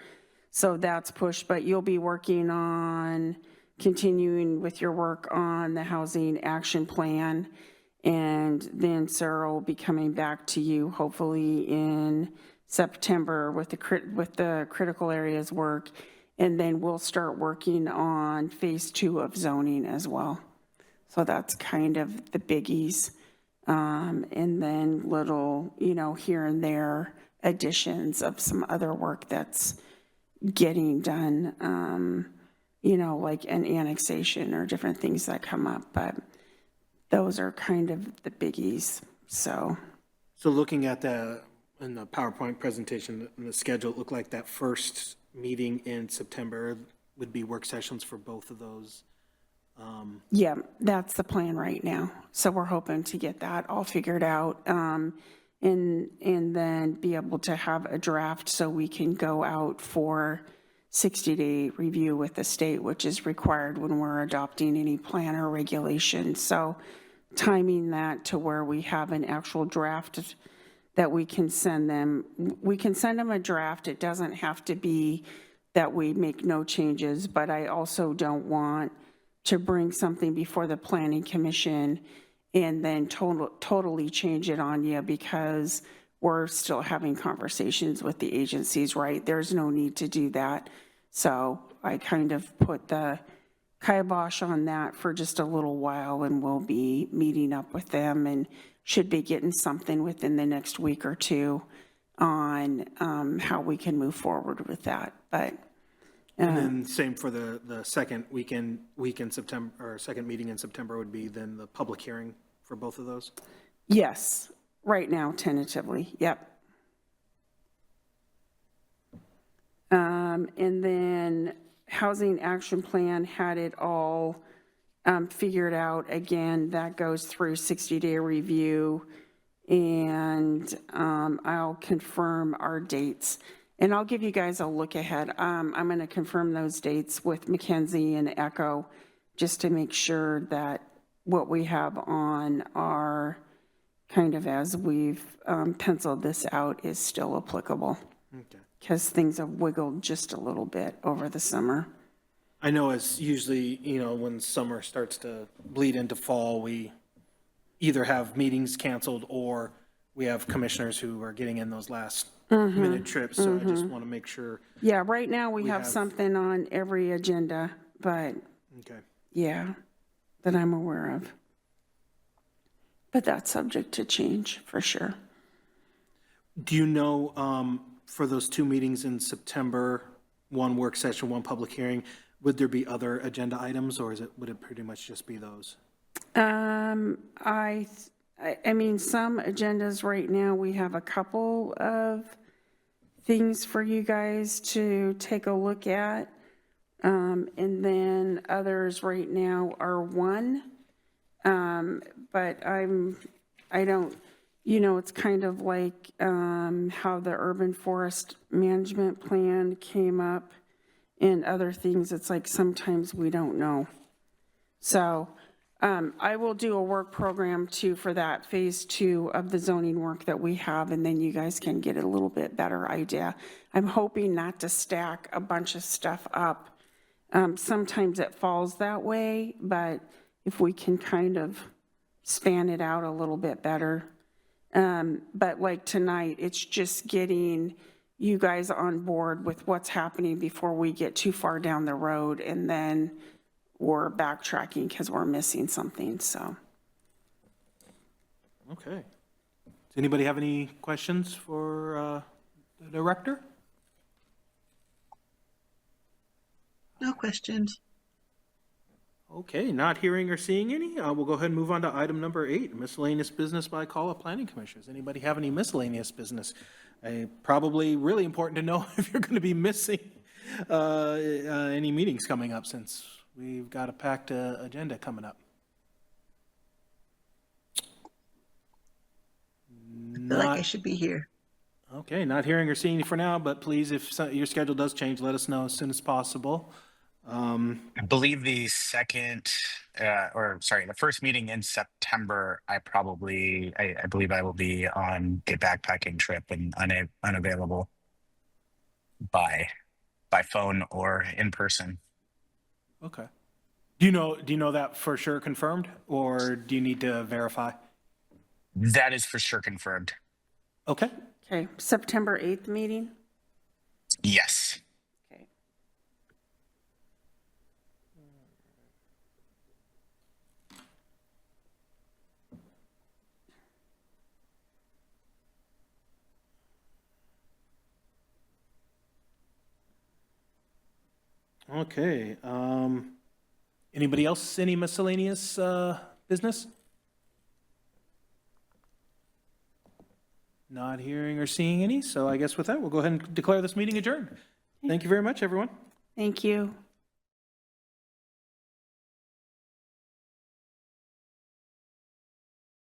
Speaker 6: So that's pushed, but you'll be working on continuing with your work on the housing action plan. And then Sarah will be coming back to you hopefully in September with the critical areas work. And then we'll start working on phase 2 of zoning as well. So that's kind of the biggies. And then little, here and there additions of some other work that's getting done, like an annexation or different things that come up. But those are kind of the biggies. So
Speaker 1: looking at in the PowerPoint presentation and the schedule, it looked like that first meeting in September would be work sessions for both of those.
Speaker 6: Yeah, that's the plan right now. So we're hoping to get that all figured out and then be able to have a draft so we can go out for 60-day review with the state, which is required when we're adopting any plan or regulation. So timing that to where we have an actual draft that we can send them. We can send them a draft. It doesn't have to be that we make no changes, but I also don't want to bring something before the Planning Commission and then totally change it on you because we're still having conversations with the agencies, right? There's no need to do that. So I kind of put the kibosh on that for just a little while, and we'll be meeting up with them and should be getting something within the next week or two on how we can move forward with that. But
Speaker 1: and then same for the second week in September, or second meeting in September would be then the public hearing for both of those?
Speaker 6: Yes, right now, tentatively, yep. And then Housing Action Plan had it all figured out. Again, that goes through 60-day review, and I'll confirm our dates. And I'll give you guys a look ahead. I'm going to confirm those dates with Mackenzie and Echo just to make sure that what we have on our kind of as we've penciled this out is still applicable. Okay. Because things have wiggled just a little bit over the summer.
Speaker 1: I know it's usually, when summer starts to bleed into fall, we either have meetings canceled or we have commissioners who are getting in those last minute trips, so I just want to make sure.
Speaker 6: Yeah, right now we have
Speaker 1: have-
Speaker 6: something on every agenda, but
Speaker 1: Okay.
Speaker 6: yeah, that I'm aware of. But that's subject to change for sure.
Speaker 1: Do you know, for those 2 meetings in September, 1 work session, 1 public hearing, would there be other agenda items, or would it pretty much just be those?
Speaker 6: I mean, some agendas right now, we have a couple of things for you guys to take a look at. And then others right now are 1. But I don't, it's kind of like, how the urban forest management plan came up and other things. It's like sometimes we don't know. So, I will do a work program too for that phase 2 of the zoning work that we have, and then you guys can get a little bit better idea. I'm hoping not to stack a bunch of stuff up. Sometimes it falls that way, but if we can kind of span it out a little bit better. But like tonight, it's just getting you guys on board with what's happening before we get too far down the road, and then we're backtracking because we're missing something, so.
Speaker 1: Okay. Does anybody have any questions for the director?
Speaker 4: No questions.
Speaker 1: Okay, not hearing or seeing any, we'll go ahead and move on to item number 8, miscellaneous business by call of planning commissioners. Anybody have any miscellaneous business? Probably really important to know if you're going to be missing any meetings coming up, since we've got a packed agenda coming up.
Speaker 4: I feel like I should be here.
Speaker 1: Okay, not hearing or seeing for now, but please, if your schedule does change, let us know as soon as possible.
Speaker 8: I believe the first meeting in September, I believe I will be on a backpacking trip and unavailable by phone or in person.
Speaker 1: Okay. Do you know that for sure confirmed, or do you need to verify?
Speaker 8: That is for sure confirmed.
Speaker 1: Okay.
Speaker 6: Okay, September 8th meeting?
Speaker 8: Yes.
Speaker 6: Okay.
Speaker 1: Okay. Anybody else, any miscellaneous business? Not hearing or seeing any, so I guess with that, we'll go ahead and declare this meeting adjourned. Thank you very much, everyone.
Speaker 6: Thank you.